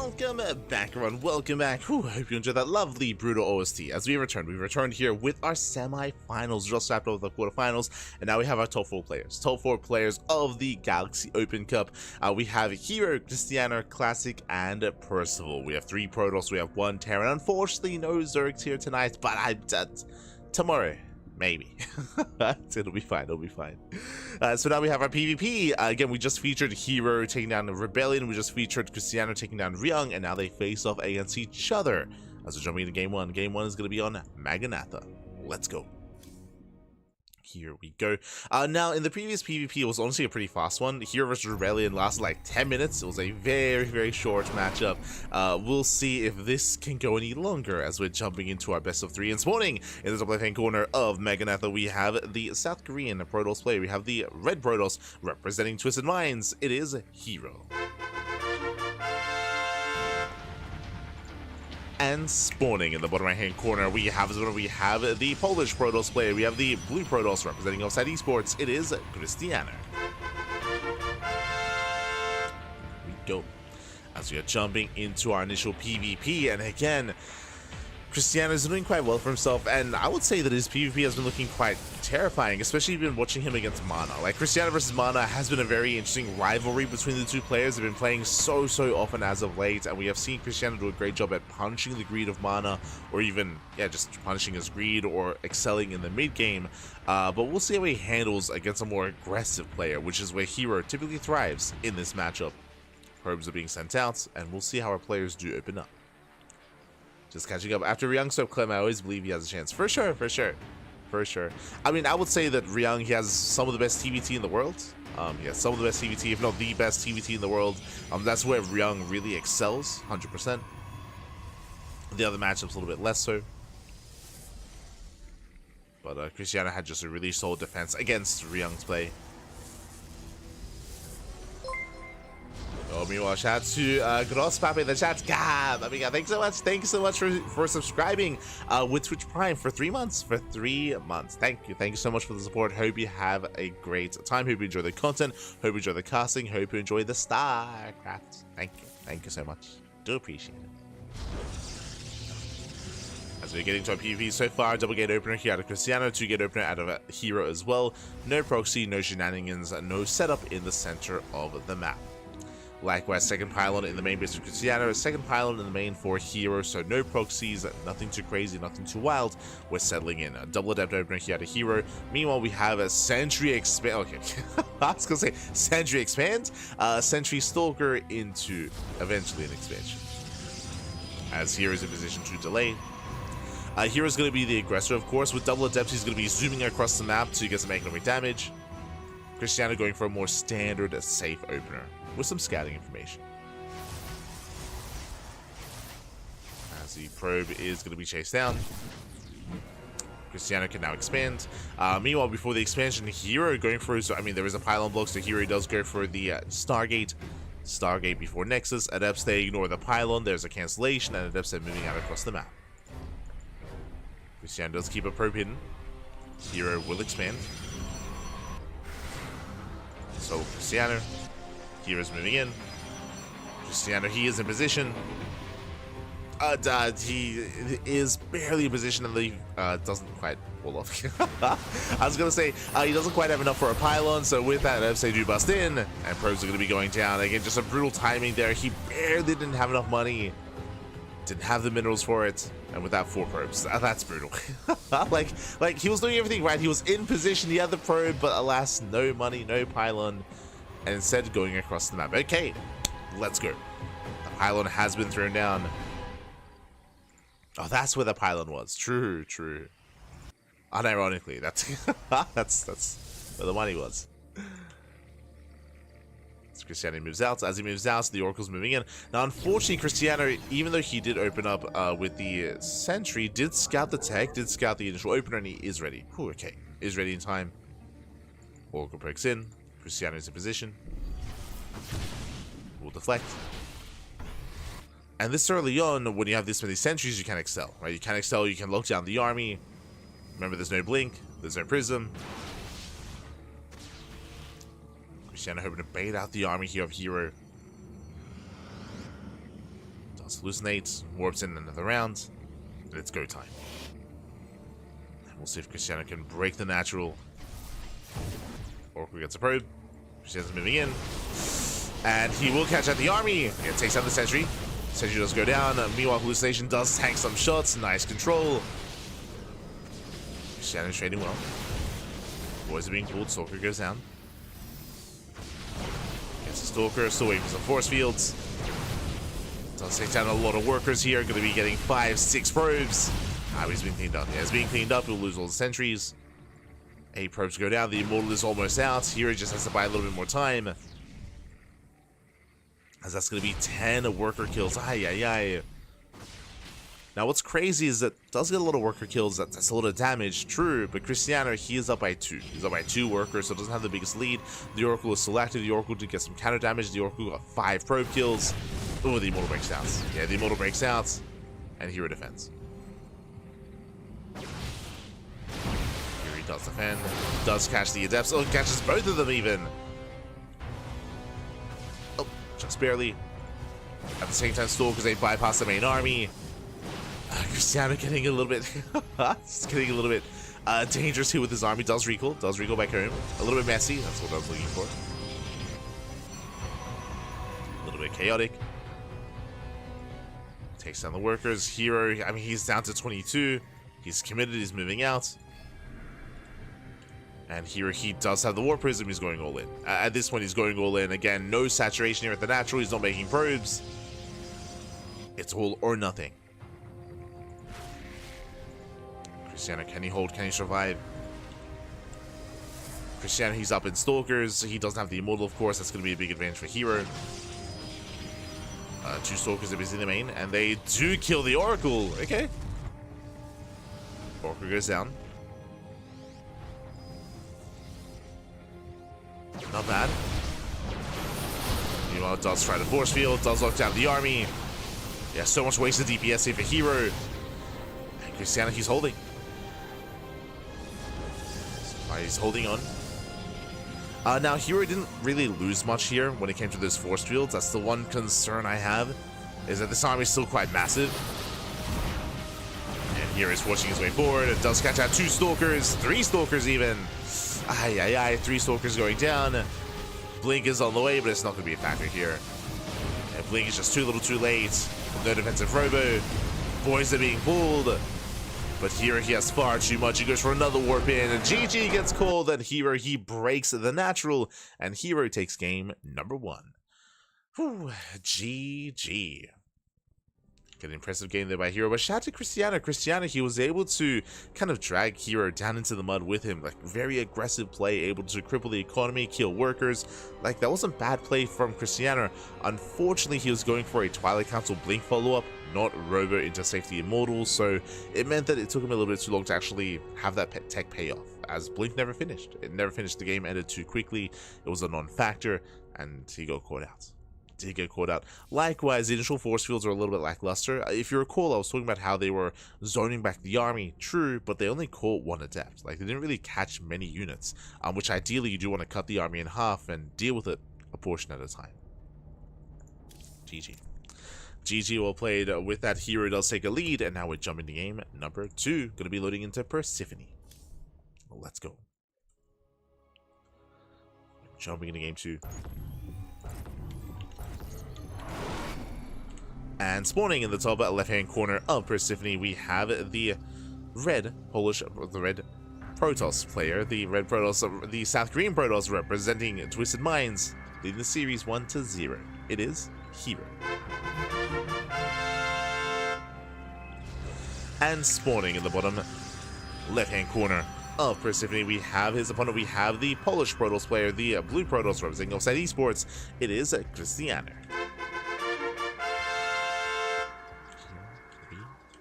welcome back, everyone. Welcome back. Whew, I hope you enjoyed that lovely brutal OST. As we returned here with our semi-finals. Just wrapped up the quarterfinals, and now we have our top 4 players. Top 4 players of the Galaxy Open Cup. We have herO, Krystianer, Classic, and Percival. We have 3 Protoss. We have 1 Terran. Unfortunately, no Zergs here tonight, but tomorrow. Maybe. It'll be fine. It'll be fine. So now we have our PvP. Again, we just featured herO taking down the Rebellion. We just featured Krystianer taking down Ryung. And now they face off against each other. As we're jumping into Game 1. Game 1 is going to be on Maganatha. Let's go. Here we go. Now, in the previous PvP, it was honestly a pretty fast one. herO versus Rebellion lasted like 10 minutes. It was a very, very short matchup. We'll see if this can go any longer as we're jumping into our best of 3. And this morning, in the top left-hand corner of Maganatha, we have the South Korean Protoss player. We have the Red Protoss representing Twisted Minds. It is herO. And spawning in the bottom right hand corner, we have the Polish Protoss player. We have the Blue Protoss representing Offside Esports. It is Krystianer. We go as we are jumping into our initial PvP, and again, Krystianer is doing quite well for himself, and I would say that his PvP has been looking quite terrifying, especially even watching him against Mana. Like, Krystianer versus Mana has been a very interesting rivalry between the two players. They've been playing so often as of late, and we have seen Krystianer do a great job at punishing the greed of Mana, or even, just punishing his greed or excelling in the mid game. But we'll see how he handles against a more aggressive player, which is where herO typically thrives in this matchup. Probes are being sent out, and we'll see how our players do open up. Just catching up after Ryung so Clem. I always believe he has a chance. For sure. I mean, I would say that Ryung, he has some of the best TVT in the world. He has some of the best TVT, if not the best TVT in the world. That's where Ryung really excels, 100%. The other matchups a little bit less so. But Krystianer had just a really solid defense against Ryung's play. Oh, meanwhile, shout out to Gross Pape in the chat. God, amiga, thanks so much. Thank you so much for subscribing with Twitch Prime for 3 months. Thank you so much for the support. Hope you have a great time. Hope you enjoy the content. Hope you enjoy the casting. Hope you enjoy the StarCraft. Thank you so much. Do appreciate it. As we're getting to our PvP so far, double gate opener here out of Krystianer, 2 gate opener out of herO as well. No proxy, no shenanigans, no setup in the center of the map. Likewise, second pylon in the main base of Krystianer, second pylon in the main for herO, so no proxies, nothing too crazy, nothing too wild. We're settling in. A double adept opener here to herO. Meanwhile, we have a Sentry Expand. Okay, I was gonna say Sentry Expand, Sentry Stalker into eventually an expansion. As herO's in position to delay. herO's going to be the aggressor, of course. With double adept, he's going to be zooming across the map to get some economic damage. Krystianer going for a more standard, safe opener with some scouting information. As the probe is going to be chased down, Krystianer can now expand. Meanwhile, before the expansion, herO going for, so I mean, there is a pylon block, so herO does go for the Stargate. Stargate before Nexus. Adepts, they ignore the pylon. There's a cancellation, and Adepts are moving out across the map. Krystianer does keep a probe hidden. herO will expand. So Krystianer, herO's moving in. Krystianer, he is in position. He is barely in position, and he doesn't quite pull off. I was gonna say he doesn't quite have enough for a pylon, so with that, they do bust in, and probes are gonna be going down again. Just a brutal timing there. He barely didn't have enough money, didn't have the minerals for it, and with that 4 probes, that's brutal. like he was doing everything right. He was in position. He had the probe, but alas, no money, no pylon, and instead going across the map. Okay, let's go. The pylon has been thrown down. Oh, that's where the pylon was. True. Unironically, that's where the money was. So Krystianer moves out. As he moves out, the Oracle's moving in. Now, unfortunately, Krystianer, even though he did open up with the Sentry, did scout the tech, did scout the initial opener, and he is ready. Ooh, okay. Is ready in time. Oracle breaks in. Krystianer's in position. Will deflect. And this early on, when you have this many sentries, you can excel, right? You can excel, you can lock down the army. Remember, there's no blink, there's no prism. Krystianer hoping to bait out the army here of herO. Does hallucinate, warps in another round. It's go time. And we'll see if Krystianer can break the natural. herO gets a probe. Krystianer's moving in. And he will catch out the army. It takes out the sentry. Sentry does go down. Meanwhile, hallucination does tank some shots. Nice control. Krystianer's trading well. Boys are being pulled. Stalker goes down. Gets a Stalker. Still waiting for some force fields. Does take down a lot of workers here. Going to be getting 5-6 probes. He's being cleaned up. Yeah, it's being cleaned up. He'll lose all the sentries. 8 probes go down. The Immortal is almost out. Here he just has to buy a little bit more time. As that's going to be 10 worker kills. Ay. Now what's crazy is that does get a lot of worker kills. That's a lot of damage. True, but Krystianer, he is up by 2. He's up by 2 workers, so doesn't have the biggest lead. The Oracle is selected. The Oracle did get some counter damage. The Oracle got 5 probe kills. Oh, the Immortal breaks out. Yeah, the Immortal breaks out. And herO defends. Here he does defend. Does catch the Adepts. Oh, catches both of them even. Oh, just barely. At the same time, Stalkers, they bypass the main army. Krystianer getting a little bit, dangerous here with his army. Does recall back home. A little bit messy. That's what I was looking for. A little bit chaotic. Takes down the workers. herO, I mean, he's down to 22. He's committed. He's moving out. And here he does have the War Prism. He's going all in. At this point, he's going all in. Again, no saturation here at the natural. He's not making probes. It's all or nothing. Krystianer, can he hold? Can he survive? Krystianer, he's up in Stalkers. He doesn't have the Immortal, of course. That's going to be a big advantage for herO. 2 Stalkers are busy in the main, and they do kill the Oracle. Okay. Oracle goes down. Not bad. Meanwhile, does try to force field. Does lock down the army. Yeah, so much wasted DPS here for herO. And Krystianer, he's holding. He's holding on. Now, herO didn't really lose much here when it came to those force fields. That's the one concern I have, is that this army is still quite massive. And herO is forcing his way forward. It does catch out 2 Stalkers, 3 Stalkers even. 3 Stalkers going down. Blink is on the way, but it's not going to be a factor here. And Blink is just too little too late. No defensive robo. Boys are being pulled. But here he has far too much. He goes for another warp in. And GG gets called. And herO, he breaks the natural. And herO takes game number 1. Whew, GG. Good impressive game there by herO. But shout out to Krystianer. Krystianer, he was able to kind of drag herO down into the mud with him. Like, very aggressive play. Able to cripple the economy, kill workers. Like, that wasn't bad play from Krystianer. Unfortunately, he was going for a Twilight Council Blink follow-up, not robo into safety Immortal, so it meant that it took him a little bit too long to actually have that tech pay off, as Blink never finished. It never finished. The game ended too quickly. It was a non-factor, and he got caught out. Did get caught out. Likewise, the initial force fields are a little bit lackluster. If you recall, I was talking about how they were zoning back the army. True, but they only caught 1 adept. Like, they didn't really catch many units, which ideally you do want to cut the army in half and deal with it a portion at a time. GG. GG, well played. With that, herO does take a lead, and now we're jumping to game number 2. Going to be loading into Persephone. Let's go. Jumping into game 2. And spawning in the top left-hand corner of Persephone, we have the red Protoss player, the red Protoss, the South Korean Protoss representing Twisted Minds, leading the series 1-0. It is herO. And spawning in the bottom left-hand corner of Persephone, we have his opponent. We have the Polish Protoss player, the blue Protoss representing Offside Esports. It is Krystianer.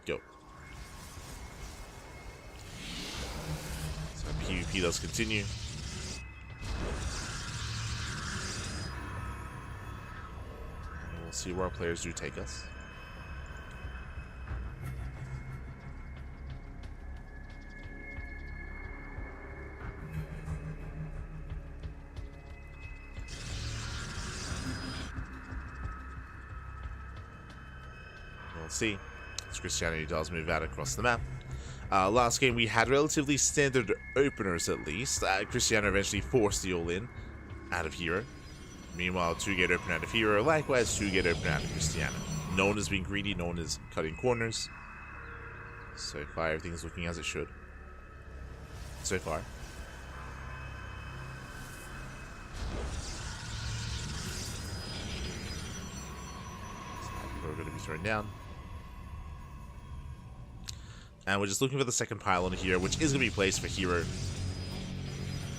Go. So PvP does continue. And we'll see where our players do take us. see. As Krystianer does move out across the map. Last game we had relatively standard openers at least. Krystianer eventually forced the all-in out of herO. Meanwhile, 2-gate opener out of herO. Likewise, 2-gate opener out of Krystianer. No one is being greedy, no one is cutting corners. So far, everything's looking as it should. So far. We're going to be thrown down. And we're just looking for the second pylon here, which is going to be placed for herO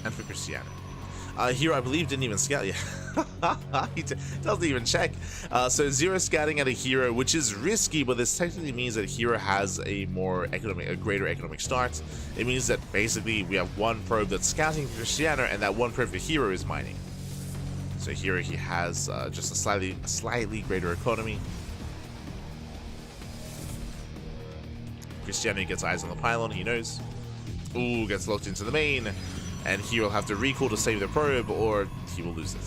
and for Krystianer. herO, I believe, didn't even scout yet. He doesn't even check. So 0 scouting at a herO, which is risky, but this technically means that herO has a greater economic start. It means that basically we have one probe that's scouting for Krystianer, and that one probe for herO is mining. So herO, he has just a slightly greater economy. Krystianer gets eyes on the pylon, he knows. Ooh, gets locked into the main. And he will have to recall to save the probe, or he will lose it.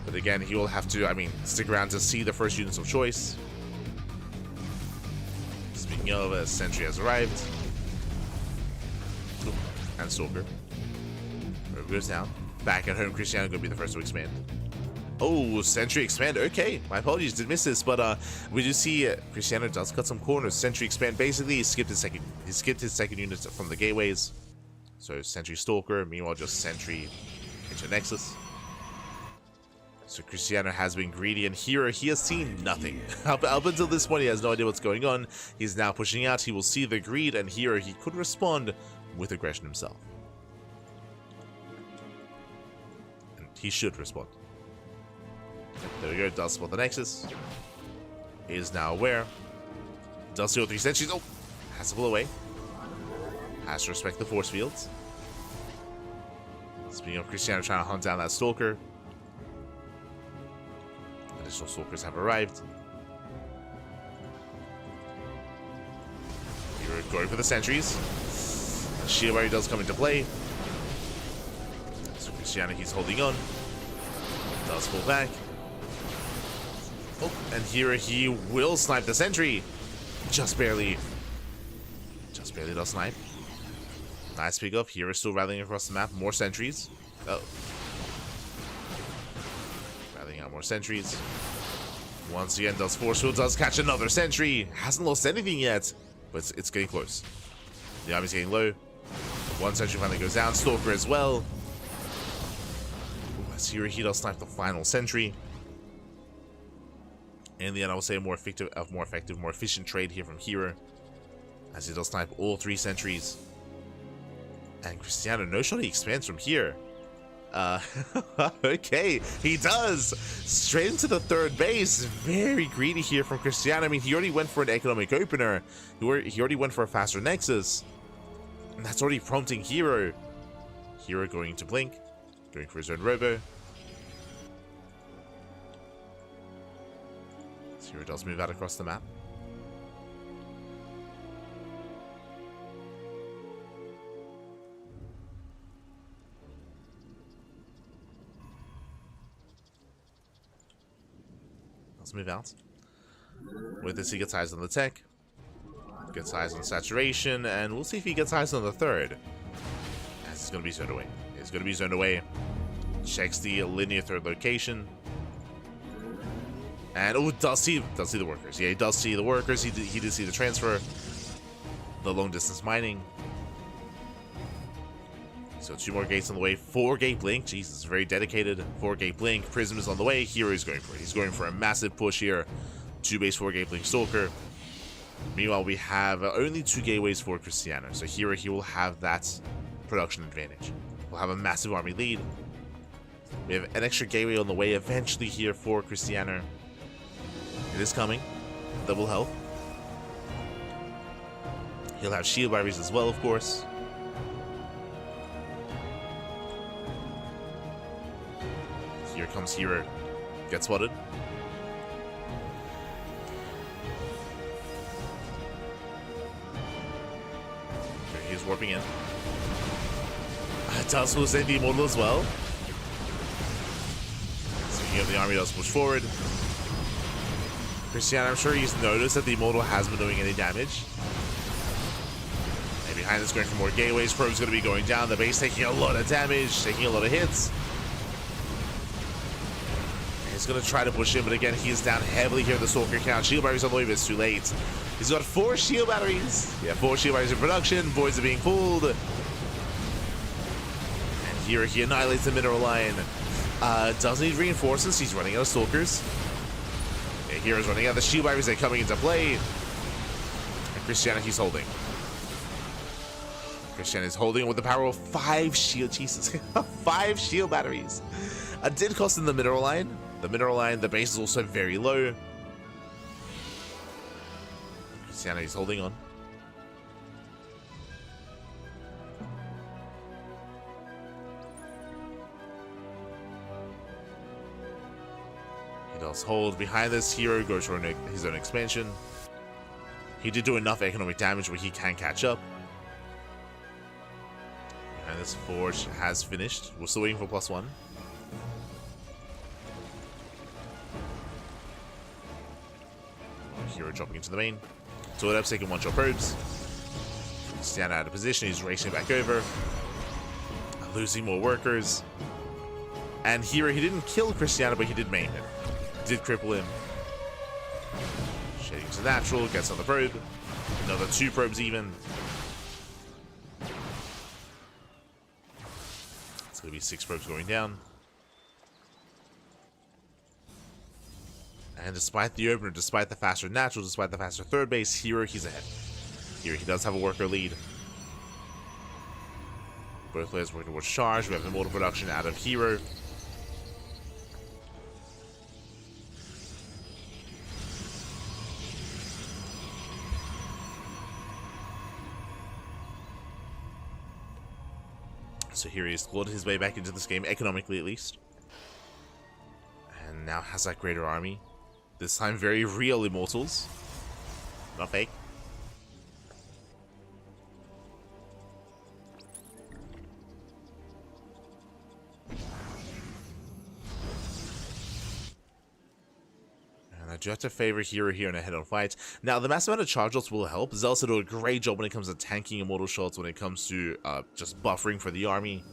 But again, he will have to, stick around to see the first units of choice. Speaking of, a sentry has arrived. Ooh, and Stalker. Probe goes down. Back at home, Krystianer going to be the first to expand. Oh, Sentry expand. Okay, my apologies, did miss this, but we do see Krystianer does cut some corners. Sentry expand. Basically, he skipped his second unit from the gateways. So Sentry Stalker. Meanwhile, just Sentry into Nexus. So Krystianer has been greedy, and here he has seen nothing. Up until this point, he has no idea what's going on. He's now pushing out. He will see the greed, and here he could respond with aggression himself. And he should respond. There we go, does spot the Nexus. Is now aware. Does see all 3 sentries. Oh! Has to pull away. Has to respect the force fields. Speaking of Krystianer trying to hunt down that Stalker. Additional Stalkers have arrived. Here we're going for the sentries. Shield Barrier does come into play. So Krystianer, he's holding on. Does pull back. Oh, and here he will snipe the sentry. Just barely. Just barely does snipe. Nice pick up. Here is still rallying across the map. More sentries. Oh. Rallying out more sentries. Once again, does force field, does catch another sentry. Hasn't lost anything yet, but it's getting close. The army's getting low. One sentry finally goes down. Stalker as well. Ooh, as here he does snipe the final sentry. In the end, I would say a more effective, more efficient trade here from herO, as he does snipe all 3 sentries. And Krystianer, no shot, he expands from here. Okay, he does! Straight into the 3rd base. Very greedy here from Krystianer. He already went for an economic opener. He already went for a faster Nexus. And that's already prompting herO. herO going to blink, going for his own robo. herO does move out across the map. Let's move out. With this, he gets eyes on the tech. Gets eyes on saturation, and we'll see if he gets eyes on the 3rd. As he's going to be zoned away. He's going to be zoned away. Checks the linear 3rd location. And oh, does see the workers. Yeah, he does see the workers. He did see the transfer. The long distance mining. So 2 more gates on the way. 4-gate blink. Jesus, very dedicated. 4-gate blink. Prism is on the way. herO is going for it. He's going for a massive push here. 2 base 4-gate blink Stalker. Meanwhile, we have only 2 gateways for Krystianer. So herO, he will have that production advantage. We'll have a massive army lead. We have an extra gateway on the way eventually here for Krystianer. It is coming. Double health. He'll have shield barriers as well, of course. Here comes herO. Gets spotted. Here he is warping in. does hallucinate the Immortal as well. Speaking of, the army does push forward. Krystianer, I'm sure he's noticed that the Immortal hasn't been doing any damage. And behind this, going for more gateways. Probe's going to be going down. The base taking a lot of damage, taking a lot of hits. And he's going to try to push in, but again, he's down heavily here in the Stalker count. Shield batteries on the way, but it's too late. He's got 4 shield batteries. Yeah, 4 shield batteries in production. Voids are being pulled. And here he annihilates the mineral line. Does need reinforcements. He's running out of Stalkers. Yeah, hero's running out. The shield batteries are coming into play. And Krystianer, he's holding. Krystianer is holding with the power of 5 shield. Jesus. 5 shield batteries. Did cost him the mineral line. The mineral line, the base is also very low. Krystianer, he's holding on. He does hold. Behind this, hero goes for his own expansion. He did do enough economic damage where he can catch up. Behind this, Forge has finished. We're still waiting for +1. Hero dropping into the main. So it up, taking 1-shot probes. Stand out of position. He's racing back over. Losing more workers. And here he didn't kill Krystianer, but he did maim him. Did cripple him. Shading to natural. Gets on the probe. Another 2 probes even. It's going to be 6 probes going down. And despite the opener, despite the faster natural, despite the faster third base, hero, he's ahead. Here he does have a worker lead. Both players working towards charge. We have the Immortal production out of hero. So here he has clawed his way back into this game, economically at least. And now has that greater army. This time very real Immortals. Not fake. And I do have to favor hero here in a head-on fight. Now, the massive amount of charge shots will help. Zealous do a great job when it comes to tanking Immortal shots, when it comes to just buffering for the army.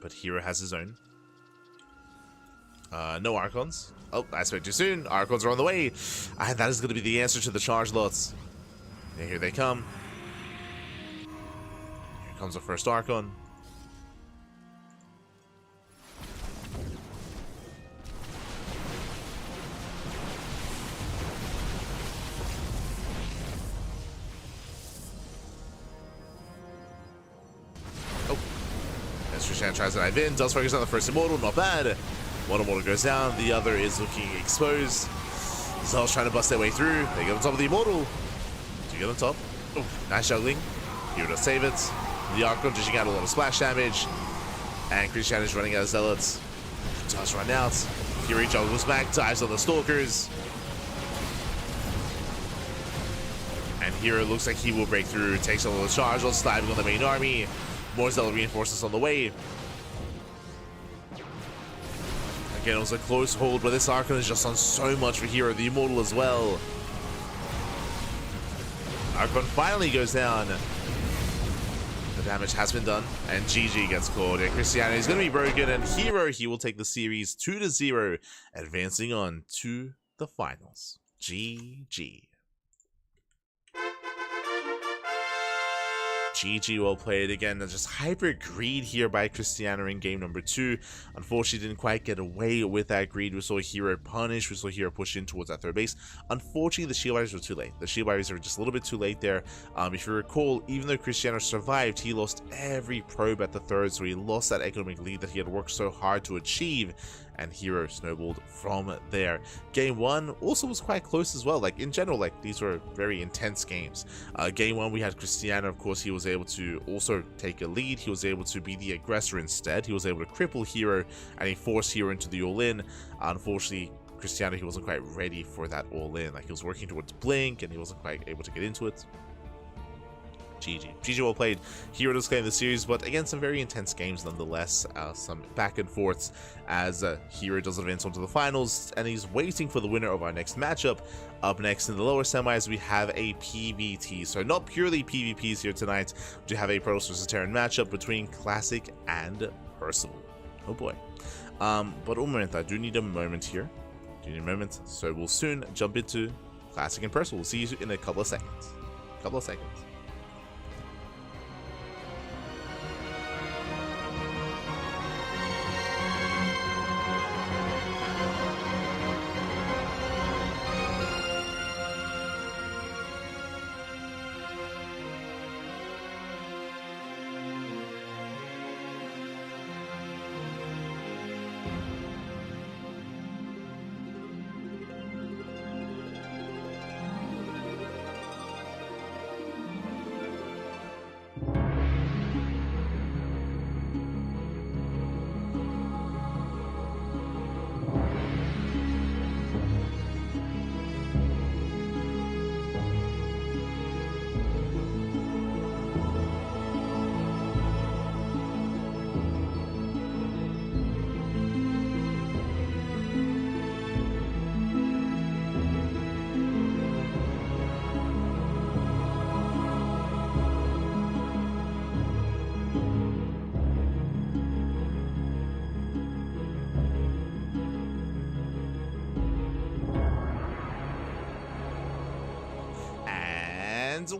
But hero has his own. No Archons. Oh, I spoke too soon. Archons are on the way. And that is going to be the answer to the charge lots. And here they come. Here comes the first Archon. Oh. As Krystianer tries to dive in, does focus on the first Immortal. Not bad. One Immortal goes down, the other is looking exposed. Zealous trying to bust their way through. They get on top of the Immortal. Do you get on top? Oh, nice juggling. Hero does save it. The Archon dishing out a lot of splash damage. And Krystianer is running out of Zealots. Does run out. Fury juggles back, dives on the Stalkers. And Hero looks like he will break through. Takes a little charge, sliding on the main army. More Zealot reinforcements on the way. Again, it was a close hold, but this Archon is just on so much for hero. The Immortal as well. Archon finally goes down. The damage has been done, and GG gets called. And Krystianer is going to be broken, and hero, he will take the series 2-0, advancing on to the finals. GG. GG, well played. Again, just hyper greed here by Krystianer in game number 2. Unfortunately, didn't quite get away with that greed. We saw hero punish. We saw hero push in towards that third base. Unfortunately, the shield barriers were too late. The shield barriers were just a little bit too late there. If you recall, even though Krystianer survived, he lost every probe at the third, so he lost that economic lead that he had worked so hard to achieve. And hero snowballed from there. Game 1 also was quite close as well. Like, in general, like, these were very intense games. Game 1, we had Krystianer. Of course, he was able to also take a lead. He was able to be the aggressor instead. He was able to cripple hero, and he forced hero into the all-in. Unfortunately, Krystianer, he wasn't quite ready for that all-in. Like, he was working towards Blink, and he wasn't quite able to get into it. GG well played. herO does claim the series, but again, some very intense games nonetheless. Some back and forths as herO does advance onto the finals, and he's waiting for the winner of our next matchup. Up next in the lower semis, we have a PvT. So not purely PvPs here tonight. We do have a Protoss vs Terran matchup between Classic and percival. Oh boy. But un moment, I do need a moment here. So we'll soon jump into Classic and percival. We'll see you in a couple of seconds.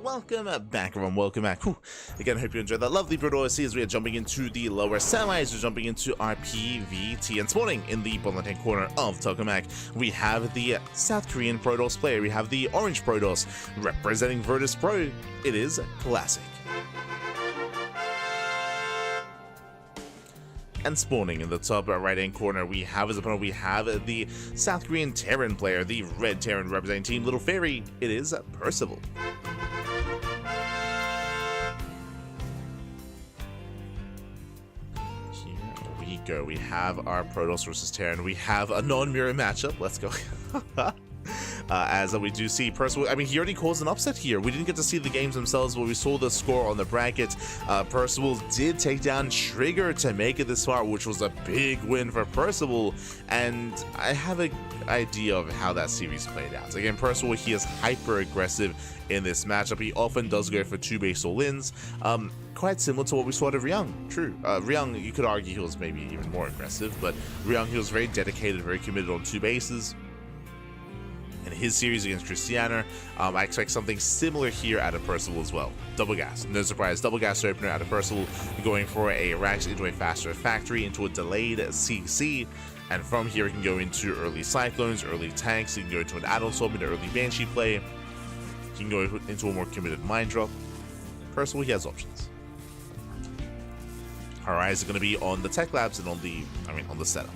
Welcome back, everyone. Welcome back. Whew. Again, I hope you enjoyed that lovely Brutal OC as we are jumping into the lower semis. We're jumping into our PvT. And spawning in the bottom left-hand corner of tokamak, we have the South Korean Protoss player. We have the Orange Protoss representing Virtus Pro. It is Classic. And spawning in the top right-hand corner, we have as opponent, we have the South Korean Terran player, the Red Terran representing Team Little Fairy. It is percival. We have our Protoss versus Terran. We have a non-mirror matchup. Let's go. As we do see percival, I mean, he already caused an upset here. We didn't get to see the games themselves, but we saw the score on the bracket. Percival did take down Trigger to make it this far, which was a big win for Percival. And I have an idea of how that series played out. Again, Percival, he is hyper aggressive in this matchup. He often does go for 2 base all-ins. Quite similar to what we saw to Ryung. True. Ryung, you could argue he was maybe even more aggressive, but Ryung, he was very dedicated, very committed on 2 bases. In his series against Krystianer, I expect something similar here out of Percival as well. Double gas. No surprise, double gas opener out of Percival, going for a Rax into a faster factory, into a delayed CC. And from here, it can go into early Cyclones, early tanks, it can go into an add-on swap, into early Banshee play. It can go into a more committed Mind Drop. Percival, he has options. Our eyes are going to be on the Tech Labs and on the setup.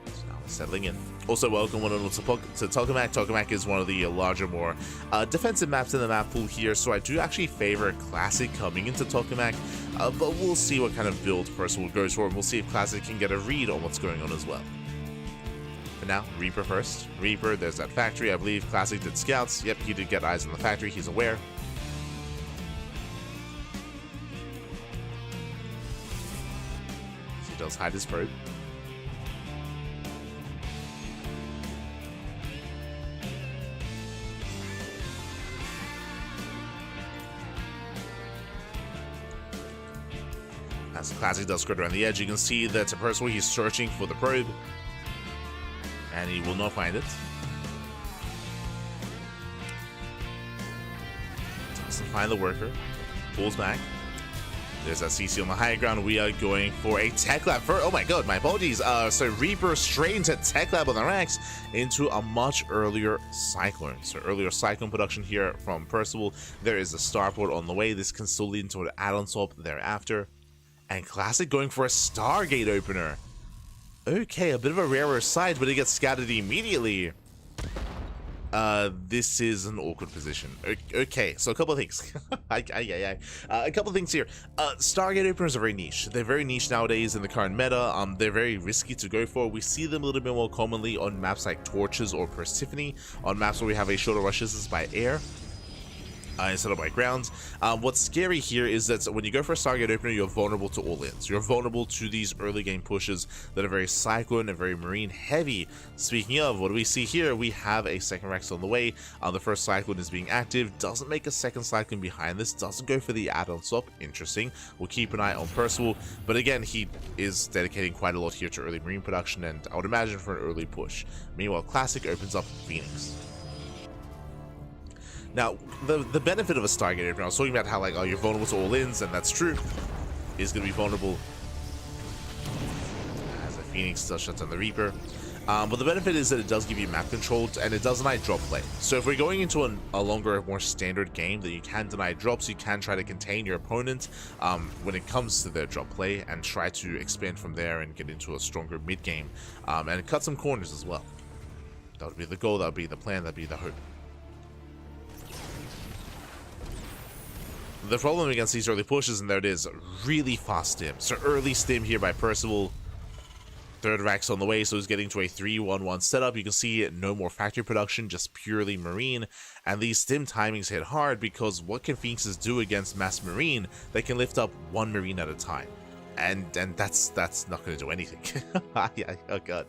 So now we're settling in. Also, welcome one to tokamak. Tokamak is one of the larger, more defensive maps in the map pool here, so I do actually favor Classic coming into tokamak, but we'll see what kind of build Percival goes for, and we'll see if Classic can get a read on what's going on as well. But now, Reaper first. Reaper, there's that factory. I believe Classic did scouts. Yep, he did get eyes on the factory. He's aware. He does hide his probe. As Classic does skirt around the edge, you can see that Percival, he's searching for the probe. And he will not find it. Doesn't find the worker. Pulls back. There's that CC on the high ground. We are going for a Tech Lab. Oh my god, my apologies. So Reaper straight into Tech Lab on the Rax into a much earlier Cyclone. So earlier Cyclone production here from Percival. There is a Starport on the way. This can still lead into an add-on swap thereafter. And Classic going for a Stargate opener. Okay, a bit of a rarer sight, but it gets scattered immediately. This is an awkward position. Okay, so a couple of things. A couple of things here. Stargate openers are very niche. They're very niche nowadays in the current meta. They're very risky to go for. We see them a little bit more commonly on maps like Torches or Persephone, on maps where we have a shorter rush distance by air. Instead of by ground. What's scary here is that when you go for a Stargate opener, you're vulnerable to all-ins. You're vulnerable to these early game pushes that are very Cyclone and very Marine heavy. Speaking of, what do we see here? We have a second Rex on the way. The first Cyclone is being active. Doesn't make a second Cyclone behind this. Doesn't go for the add-on swap. Interesting. We'll keep an eye on Percival. But again, he is dedicating quite a lot here to early Marine production, and I would imagine for an early push. Meanwhile, Classic opens up Phoenix. Now, the benefit of a Stargate opener, I was talking about how, like, oh, you're vulnerable to all-ins, and that's true. Is going to be vulnerable as a Phoenix does shut down the Reaper. But the benefit is that it does give you map control, and it does deny drop play. So if we're going into a longer, more standard game, that you can deny drops, you can try to contain your opponent when it comes to their drop play, and try to expand from there and get into a stronger mid-game, and cut some corners as well. That would be the goal, that would be the plan, that would be the hope. The problem against these early pushes, and there it is, really fast stim. So early stim here by Percival. Third Rax on the way, so he's getting to a 3-1-1 setup. You can see no more factory production, just purely Marine. And these stim timings hit hard because what can Phoenixes do against mass Marine? They can lift up one Marine at a time. And that's not going to do anything. Yeah, oh god.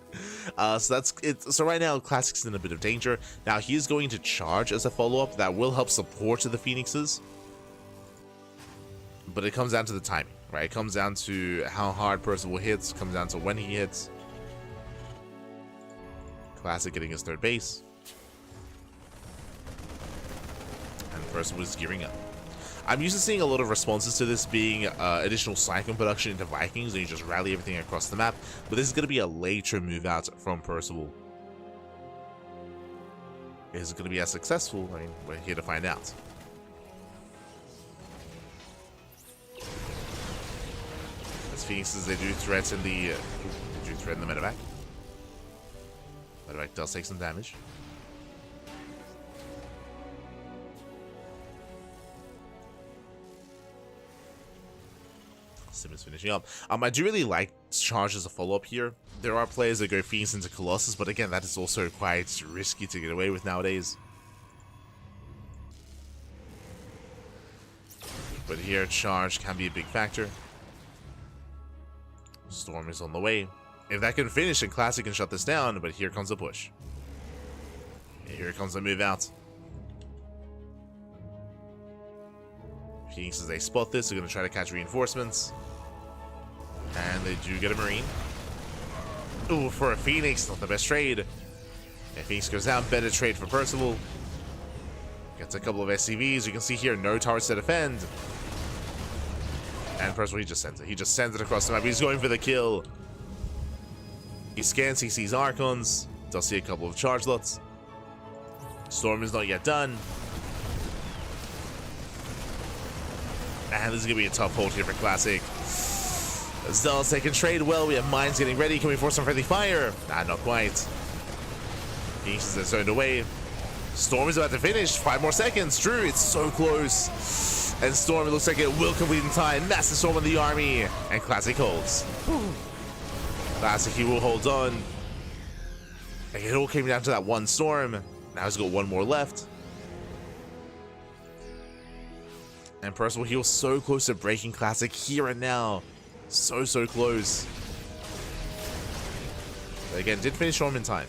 So that's it. So right now, Classic's in a bit of danger. Now he's going to charge as a follow-up. That will help support the Phoenixes. But it comes down to the timing, right? It comes down to how hard Percival hits, comes down to when he hits. Classic getting his third base. And Percival is gearing up. I'm used to seeing a lot of responses to this being additional Cyclone production into Vikings, and you just rally everything across the map. But this is going to be a later move out from Percival. Is it going to be as successful? I mean, we're here to find out. Phoenixes, they do threaten the medevac. Medevac does take some damage. Sim is finishing up. I do really like charge as a follow-up here. There are players that go Phoenix into Colossus, but again, that is also quite risky to get away with nowadays. But here, charge can be a big factor. Storm is on the way. If that can finish, then Classic can shut this down, but here comes the push. Here comes the move out. Phoenix, as they spot this, they're going to try to catch reinforcements. And they do get a Marine. Ooh, for a Phoenix, not the best trade. If Phoenix goes down, better trade for Percival. Gets a couple of SCVs. You can see here, no turrets to defend. And Percival, he just sends it. He just sends it across the map. He's going for the kill. He scans, he sees Archons. Does see a couple of charge lots. Storm is not yet done. And this is going to be a tough hold here for Classic. Zealots, they can trade well. We have Mines getting ready. Can we force some friendly fire? Nah, not quite. Phoenix is zoned away. Storm is about to finish. 5 more seconds. True, it's so close. And Storm, it looks like it will complete in time. Massive Storm on the army. And Classic holds. Classic, he will hold on. And it all came down to that one Storm. Now he's got one more left. And Percival, he was so close to breaking Classic here and now. So close. But again, did finish Storm in time.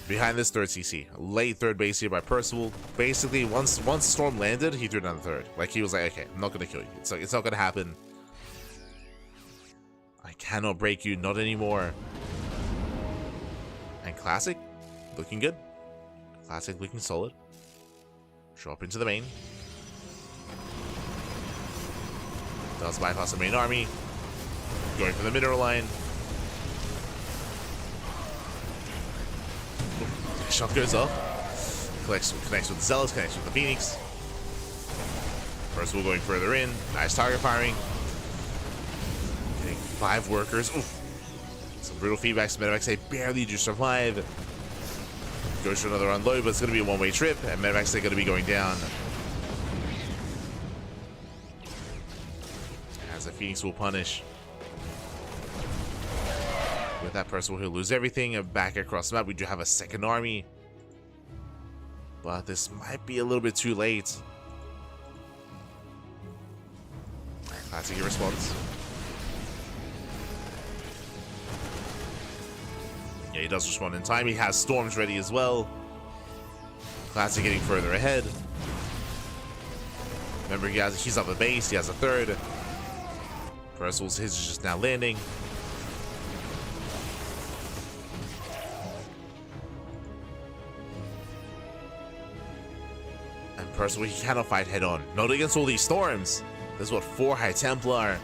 Behind this third CC. Late third base here by Percival. Basically, once Storm landed, he threw down the third. Like, he was like, okay, I'm not going to kill you. It's not going to happen. I cannot break you, not anymore. And Classic, looking good. Classic looking solid. Show up into the main. Does bypass the main army. Going for the mineral line. Shot goes off. Connects with Zealous, connects with the Phoenix. Percival going further in. Nice target firing. Getting 5 workers. Oof. Some brutal feedbacks. Medevacs, they barely do survive. Goes for another unload, but it's going to be a one-way trip, and Medivacs are going to be going down. As the Phoenix will punish. With that Percival, he'll lose everything. And back across the map, we do have a second army. But this might be a little bit too late. Classic response. Yeah, he does respond in time. He has storms ready as well. Classic getting further ahead. Remember, he's up a base. He has a third. Percival's his is just now landing. And Percival, he cannot fight head on. Not against all these storms. There's what, 4 High Templar.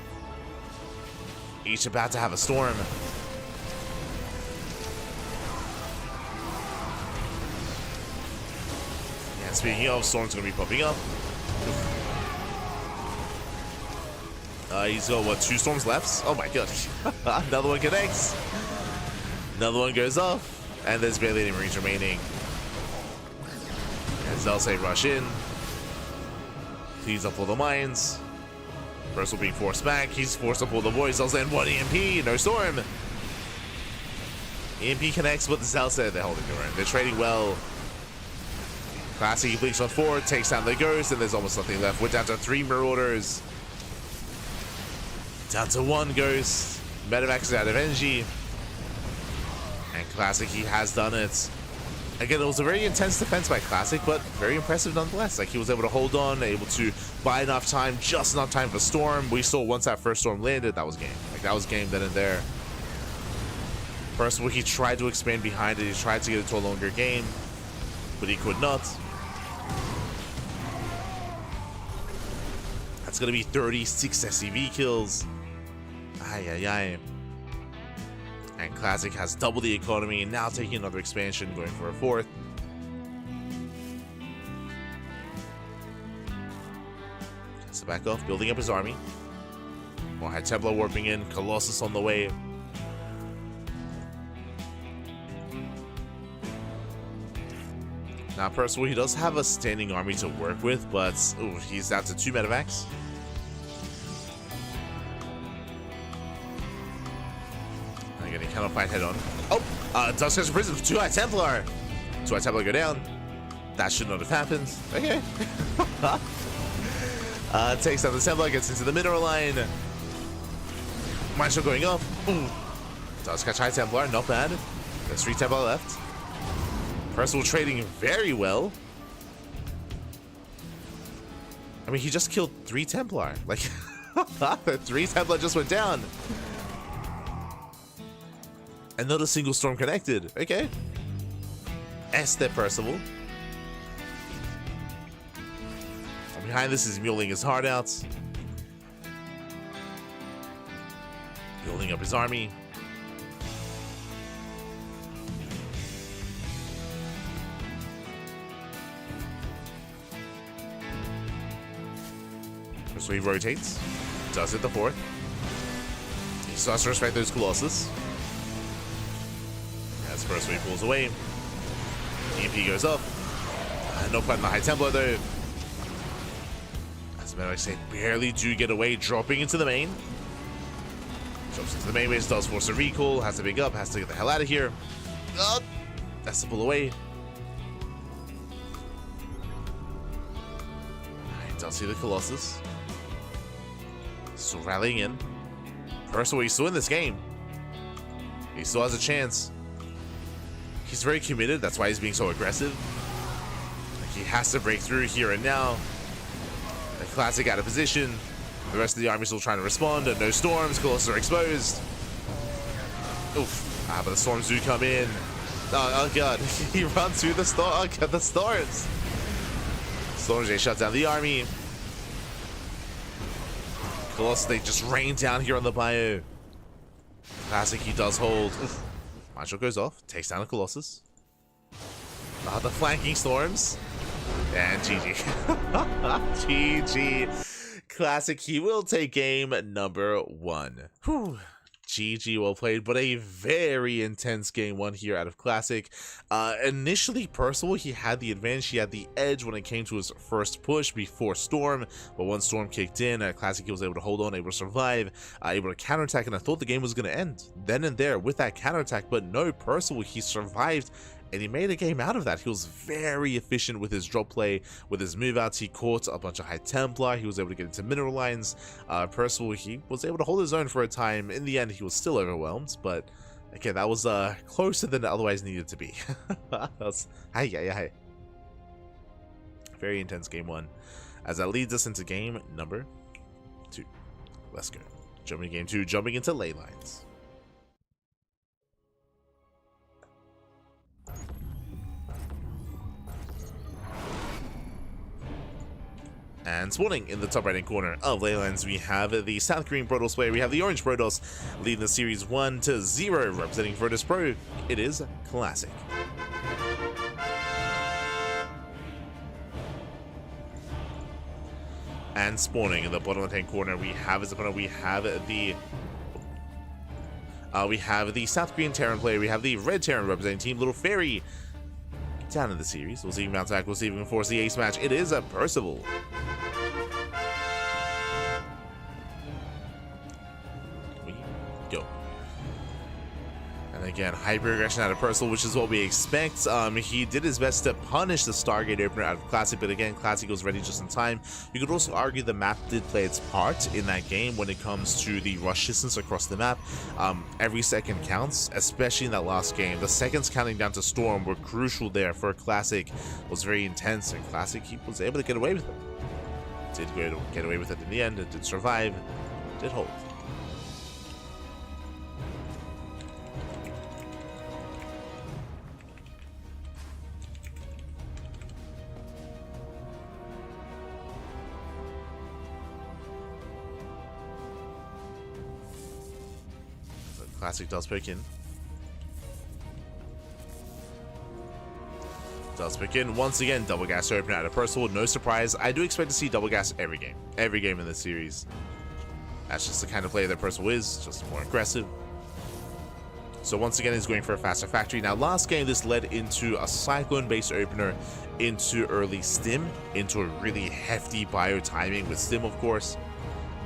Each about to have a storm. Yeah, speaking of, storms gonna be popping up. He's got what, 2 storms left? Oh my god. Another one connects. Another one goes off. And there's barely any Marines remaining. As they'll say rush in. Cleans up all the mines. Percival being forced back. He's forced up all the voids. They'll land 1 EMP. No storm. EMP connects, but the Zelsa, they're holding their own. They're trading well. Classic, he blinks on 4, takes down the Ghost, and there's almost nothing left. We're down to 3 Marauders. Down to 1 Ghost. Medivac is out of energy. And Classic, he has done it. Again, it was a very intense defense by Classic, but very impressive nonetheless. Like, he was able to hold on, able to buy enough time, just enough time for Storm. We saw once that first Storm landed, that was game. Like, that was game then and there. First of all, he tried to expand behind it. He tried to get it to a longer game, but he could not. That's going to be 36 SCV kills. Ay, ay, ay. And Classic has double the economy and now taking another expansion, going for a 4th. So back off, building up his army. More High Templar warping in, Colossus on the way. Now, Percival, he does have a standing army to work with, but ooh, he's down to 2 Medivacs. Again, he cannot fight head on. Oh, does catch a prison for 2 High Templar. 2 High Templar go down. That should not have happened. Okay. Takes down the Templar, gets into the mineral line. Mine show going up. Ooh. Does catch High Templar, not bad. There's 3 Templar left. Percival trading very well. I mean, he just killed 3 Templar. Like, 3 Templar just went down. And not a single storm connected. Okay. Esther Percival. And behind this is muling his heart out. Building up his army. So he rotates, does hit the 4th. He starts to respect those Colossus. As first he pulls away. EMP goes up. No fight in the High Templar though. As a matter of fact, they barely do get away, dropping into the main. Drops into the main base, does force a recall, has to pick up, has to get the hell out of here. That's to pull away. He does see the Colossus. Still rallying in. Percival, he's still in this game. He still has a chance. He's very committed. That's why he's being so aggressive. Like, he has to break through here and now. The Classic out of position. The rest of the army still trying to respond. And no storms. Colossus are exposed. Oof. But the storms do come in. Oh god. He runs through the storm. Oh god, the storms. Storms, they shut down the army. Colossus, they just rain down here on the bio. Classic, he does hold. Marshall goes off, takes down a Colossus. The flanking storms. And GG. GG. Classic, he will take game number 1. Whew. GG, well played, but a very intense game one here out of Classic. Initially, Percival, he had the advantage, he had the edge when it came to his first push before Storm, but once Storm kicked in, Classic, he was able to hold on, able to survive, able to counterattack, and I thought the game was going to end then and there with that counterattack, but no, Percival, he survived, and he made a game out of that. He was very efficient with his drop play, with his move outs. He caught a bunch of High Templar. He was able to get into mineral lines. Percival, he was able to hold his own for a time. In the end, he was still overwhelmed, but again, that was closer than it otherwise needed to be. Hi. Very intense game one, as that leads us into game number 2. Let's go. Jumping to game 2, jumping into ley lines. And spawning in the top right hand corner of ley lines, we have the South Green Protoss player, we have the Orange Protoss leading the series 1-0, representing Virtus Pro, it is Classic. And spawning in the bottom left hand corner, we have as opponent, we have the South Green Terran player, we have the Red Terran representing Team Little Fairy. Down in the series, we'll see if Mount Attack, we'll see if we can force the ace match. It is a Percival. We go. And again, hyper aggression out of Percival, which is what we expect. He did his best to punish the Stargate opener out of Classic, but again, Classic was ready just in time. You could also argue the map did play its part in that game when it comes to the rush distance across the map. Every second counts, especially in that last game. The seconds counting down to Storm were crucial there for Classic. It was very intense, and Classic, he was able to get away with it. Did get away with it in the end, it did survive, did hold. Classic does pick in. Does pick in. Once again, double gas open out of Percival. No surprise. I do expect to see double gas every game. Every game in this series. That's just the kind of player that Percival is. Just more aggressive. So once again, he's going for a faster factory. Now, last game, this led into a Cyclone-based opener into early stim. Into a really hefty bio timing with stim, of course.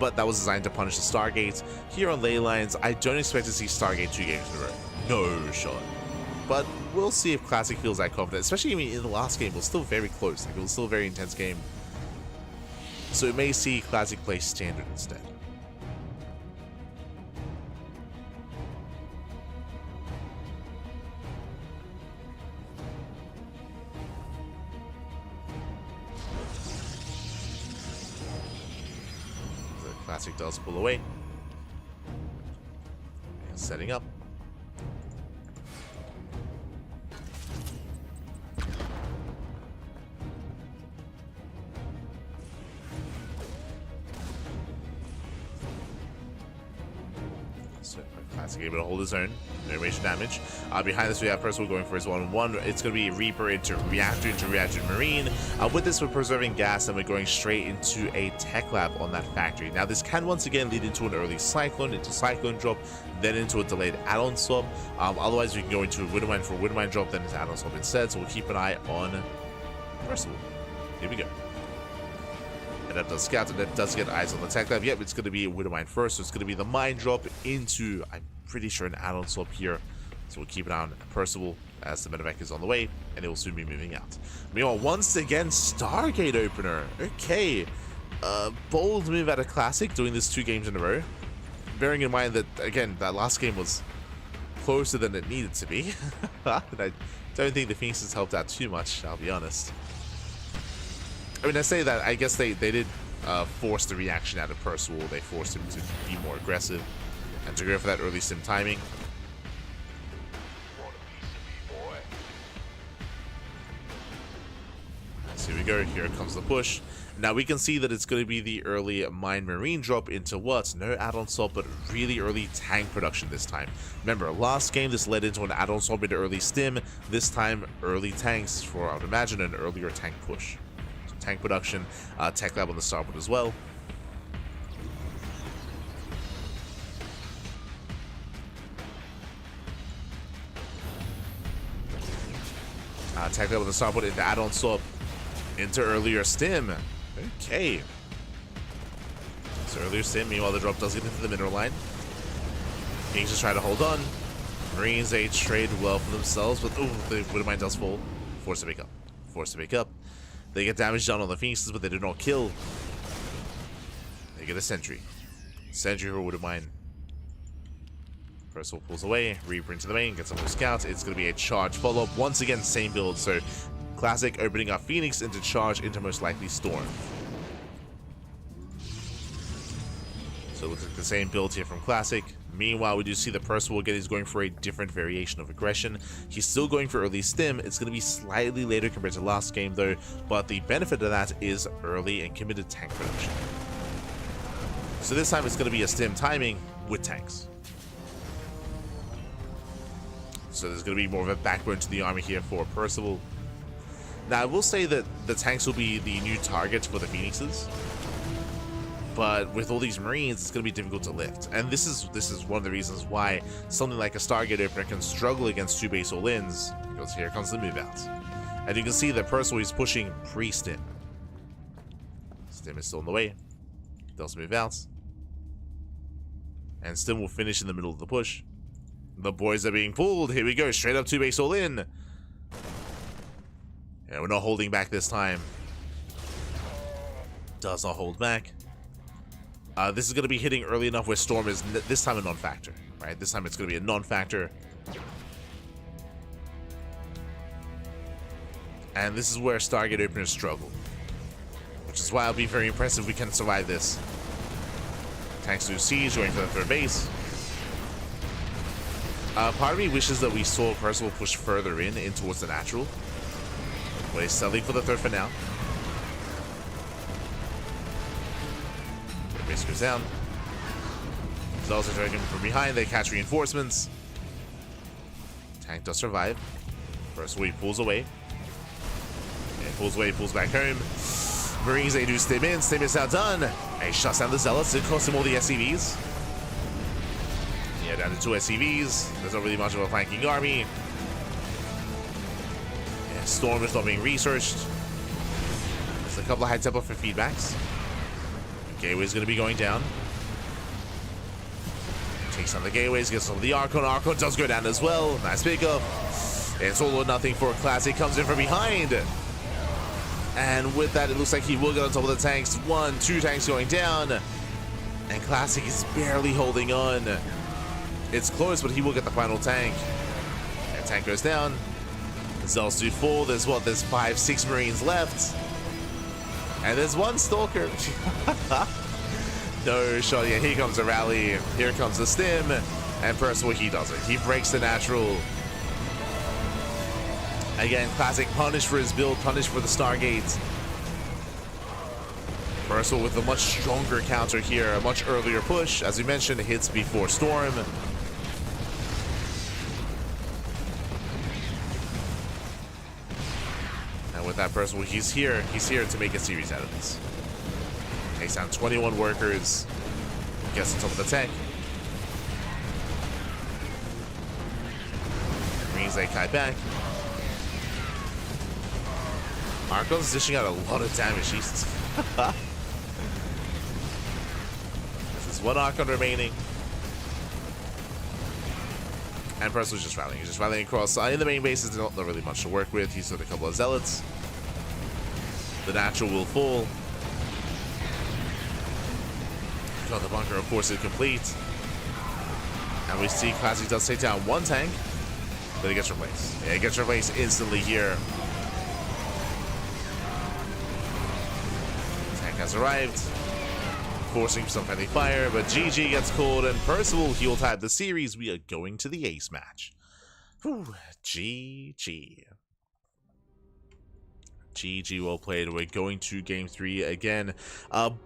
But that was designed to punish the Stargates. Here on ley lines, I don't expect to see Stargate 2 games in a row. No shot. But we'll see if Classic feels that confident. Especially, I mean, in the last game, it was still very close. Like, it was still a very intense game. So it may see Classic play standard instead. Classic does pull away. And setting up. So Classic able to hold his own. No major damage. Behind this, we have Percival going for his 1-1. It's going to be Reaper into Reactor Marine. With this, we're preserving gas, and we're going straight into a tech lab on that factory. Now, this can once again lead into an early Cyclone, into Cyclone drop, then into a delayed add-on swap. Otherwise, we can go into a Widowmine for a Widowmine drop, then into add-on swap instead. So we'll keep an eye on Percival. Here we go. And that does scout, and that does get eyes on the tech lab. Yep, it's going to be a Widowmine first, so it's going to be the mine drop into, I'm pretty sure, an add-on swap here. So we'll keep an eye on Percival as the medevac is on the way, and it will soon be moving out. Meanwhile, once again, Stargate opener. Okay. Bold move out of Classic, doing this 2 games in a row. Bearing in mind that, again, that last game was closer than it needed to be. And I don't think the Phoenixes helped out too much, I'll be honest. I mean, I say that, I guess they did force the reaction out of Percival. They forced him to be more aggressive and to go for that early sim timing. So here we go, here comes the push. Now we can see that it's going to be the early Mine Marine drop into what? No add-on swap, but really early tank production this time. Remember, last game this led into an add-on swap into early stim. This time, early tanks for, I would imagine, an earlier tank push. So tank production, tech lab on the starboard as well. Tech level to start put into add-on swap into earlier stim. Okay. So earlier stim, meanwhile the drop does get into the mineral line. Kings just try to hold on. Marines, they trade well for themselves, but ooh, the Widowmine does fall. Forced to pick up. Forced to pick up. They get damage done on the Phoenixes, but they do not kill. They get a sentry. Sentry for Widowmine. Percival pulls away, Reaper into the main, gets some more scouts. It's going to be a charge follow-up. Once again, same build. So, Classic opening up Phoenix into charge into most likely Storm. So it looks like the same build here from Classic. Meanwhile, we do see the Percival again is going for a different variation of aggression. He's still going for early stim. It's going to be slightly later compared to last game though, but the benefit of that is early and committed tank production. So this time it's going to be a stim timing with tanks. So there's going to be more of a backbone to the army here for Percival. Now I will say that the tanks will be the new target for the Phoenixes. But with all these Marines, it's going to be difficult to lift. And this is one of the reasons why something like a Stargate opener can struggle against 2 base all-ins, because here comes the move out. And you can see that Percival is pushing pre-stim. Stim is still in the way. Does move out. And Stim will finish in the middle of the push. The boys are being pulled. Here we go. Straight up 2 base all-in. Yeah, we're not holding back this time. Does not hold back. This is going to be hitting early enough where Storm is this time a non-factor, right? This time it's going to be a non-factor. And this is where Stargate openers struggle. Which is why it'll be very impressive if we can survive this. Tanks lose siege, going for the 3rd base. Part of me wishes that we saw Percival push further in towards the natural. But he's settling for the 3rd for now. Base goes down. Zealots are dragging from behind. They catch reinforcements. Tank does survive. First he pulls away. And pulls away, pulls back home. Marines, they do stim in. Stim is now done. And he shuts down the Zealots. It costs him all the SCVs. Yeah, down to 2 SCVs. There's not really much of a flanking army. Yeah, Storm is not being researched. There's a couple of high tempo for feedbacks. Gateway's going to be going down. Takes on the gateways, gets on the Archon. Archon does go down as well. Nice pickup. It's all or nothing for Classic. Comes in from behind. And with that, it looks like he will get on top of the tanks. 1, 2 tanks going down. And Classic is barely holding on. It's close, but he will get the final tank. And tank goes down. Zealots do fall. There's 5, 6 Marines left. And there's 1 Stalker. No shot. Yeah, here comes a rally. Here comes the stim. And Percival, he does it. He breaks the natural. Again, Classic punished for his build, punished for the Stargate. Percival with a much stronger counter here. A much earlier push. As we mentioned, hits before Storm. With that Percival, he's here to make a series out of this. Takes down 21 workers, gets on top of the tank. Marines they kite back. Archon's dishing out a lot of damage. Jesus. This is 1 Archon remaining. And Percival's just rallying. He's just rallying across. In the main base, there's not really much to work with. He's got a couple of Zealots. The natural will fall. Got the bunker, of course, is complete. And we see Classic does take down 1 tank, but he gets replaced. Yeah, he gets replaced instantly here. Tank has arrived, forcing some friendly fire, but GG gets called, and Percival he'll type the series. We are going to the ace match. Whew, GG. GG, well played. We're going to game 3 again.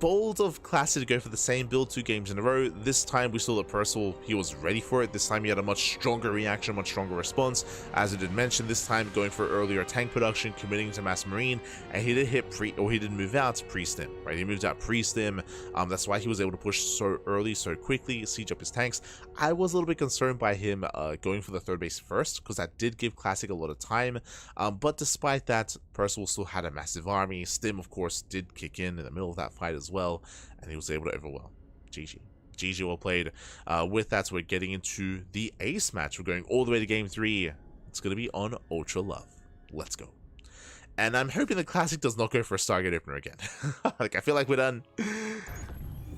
Bold of Classy to go for the same build 2 games in a row. This time we saw that Percival, he was ready for it. This time he had a much stronger reaction, much stronger response. As I did mention, this time going for earlier tank production, committing to Mass Marine, and he did hit he did move out pre-stim, right? He moved out pre-stim. That's why he was able to push so early, so quickly, siege up his tanks. I was a little bit concerned by him going for the third base first, because that did give Classic a lot of time. But despite that, Percival still had a massive army. Stim, of course, did kick in the middle of that fight as well, and he was able to overwhelm. GG. GG, well played. With that, we're getting into the ace match. We're going all the way to game 3. It's going to be on Ultra Love. Let's go. And I'm hoping the Classic does not go for a Stargate opener again. Like, I feel like we're done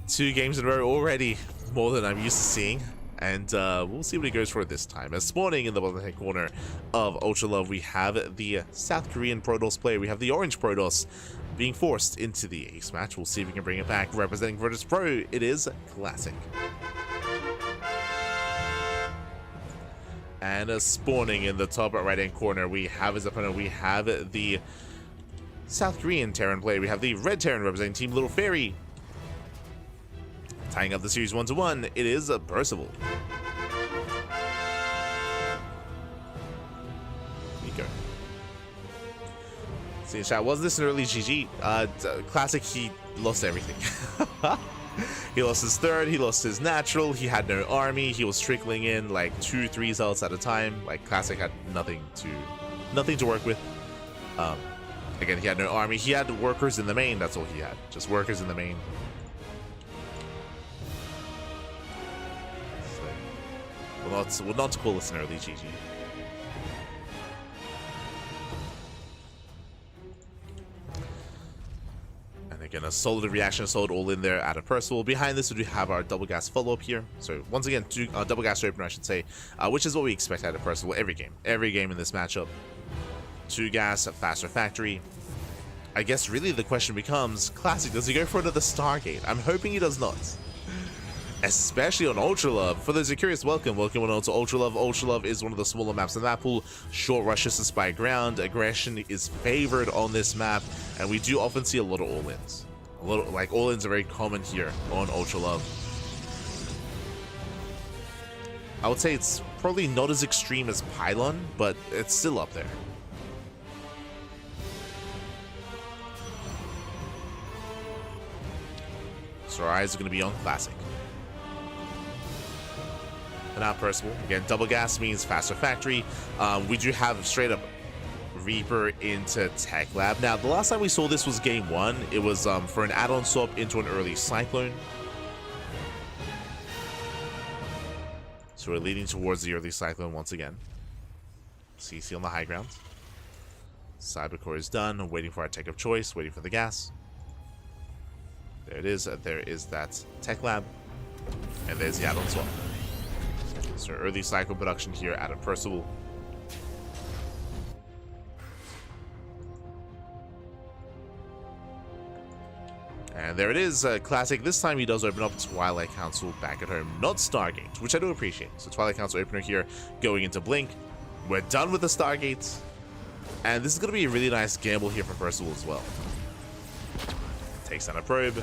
2 games in a row already, more than I'm used to seeing. And we'll see what he goes for this time. As spawning in the bottom right corner of Ultra Love, we have the South Korean Protoss player. We have the Orange Protoss being forced into the ace match. We'll see if we can bring it back. Representing Virtus Pro, it is Classic. And spawning in the top right-hand corner, we have his opponent. We have the South Korean Terran player. We have the Red Terran representing Team Little Fairy. Tying up the series 1-1, it is Percival. Here you go. See in chat, was this an early GG? Classic, he lost everything. He lost his third, he lost his natural, he had no army, he was trickling in like 2-3 zelts at a time. Like, Classic had nothing to work with. Again, he had no army, he had workers in the main, that's all he had. Just workers in the main. We'll not call this an early GG. And again, a solid reaction, solid all in there out of Percival. Behind this, we do have our double gas follow-up here. So once again, double gas opener, I should say, which is what we expect out of Percival every game. Every game in this matchup. 2 gas, a faster factory. I guess really the question becomes, Classic, does he go for another Stargate? I'm hoping he does not. Especially on Ultra Love. For those who are curious, welcome on to Ultra Love. Ultra Love is one of the smaller maps in the map pool. Short rushes to spy ground. Aggression is favored on this map, and we do often see a lot of all-ins. All-ins are very common here on Ultra Love. I would say it's probably not as extreme as Pylon, but it's still up there. So our eyes are going to be on Classic. And now Percival. Again, double gas means faster factory. We do have straight up Reaper into Tech Lab. Now, the last time we saw this was game 1. It was for an add-on swap into an early Cyclone. So we're leading towards the early Cyclone once again. CC on the high ground. Cybercore is done. Waiting for our tech of choice. Waiting for the gas. There it is. There is that Tech Lab. And there's the add-on swap. So early cycle production here out of Percival. And there it is, Classic. This time he does open up Twilight Council back at home, not Stargate, which I do appreciate. So Twilight Council opener here going into Blink. We're done with the Stargates. And this is going to be a really nice gamble here for Percival as well. Takes down a probe,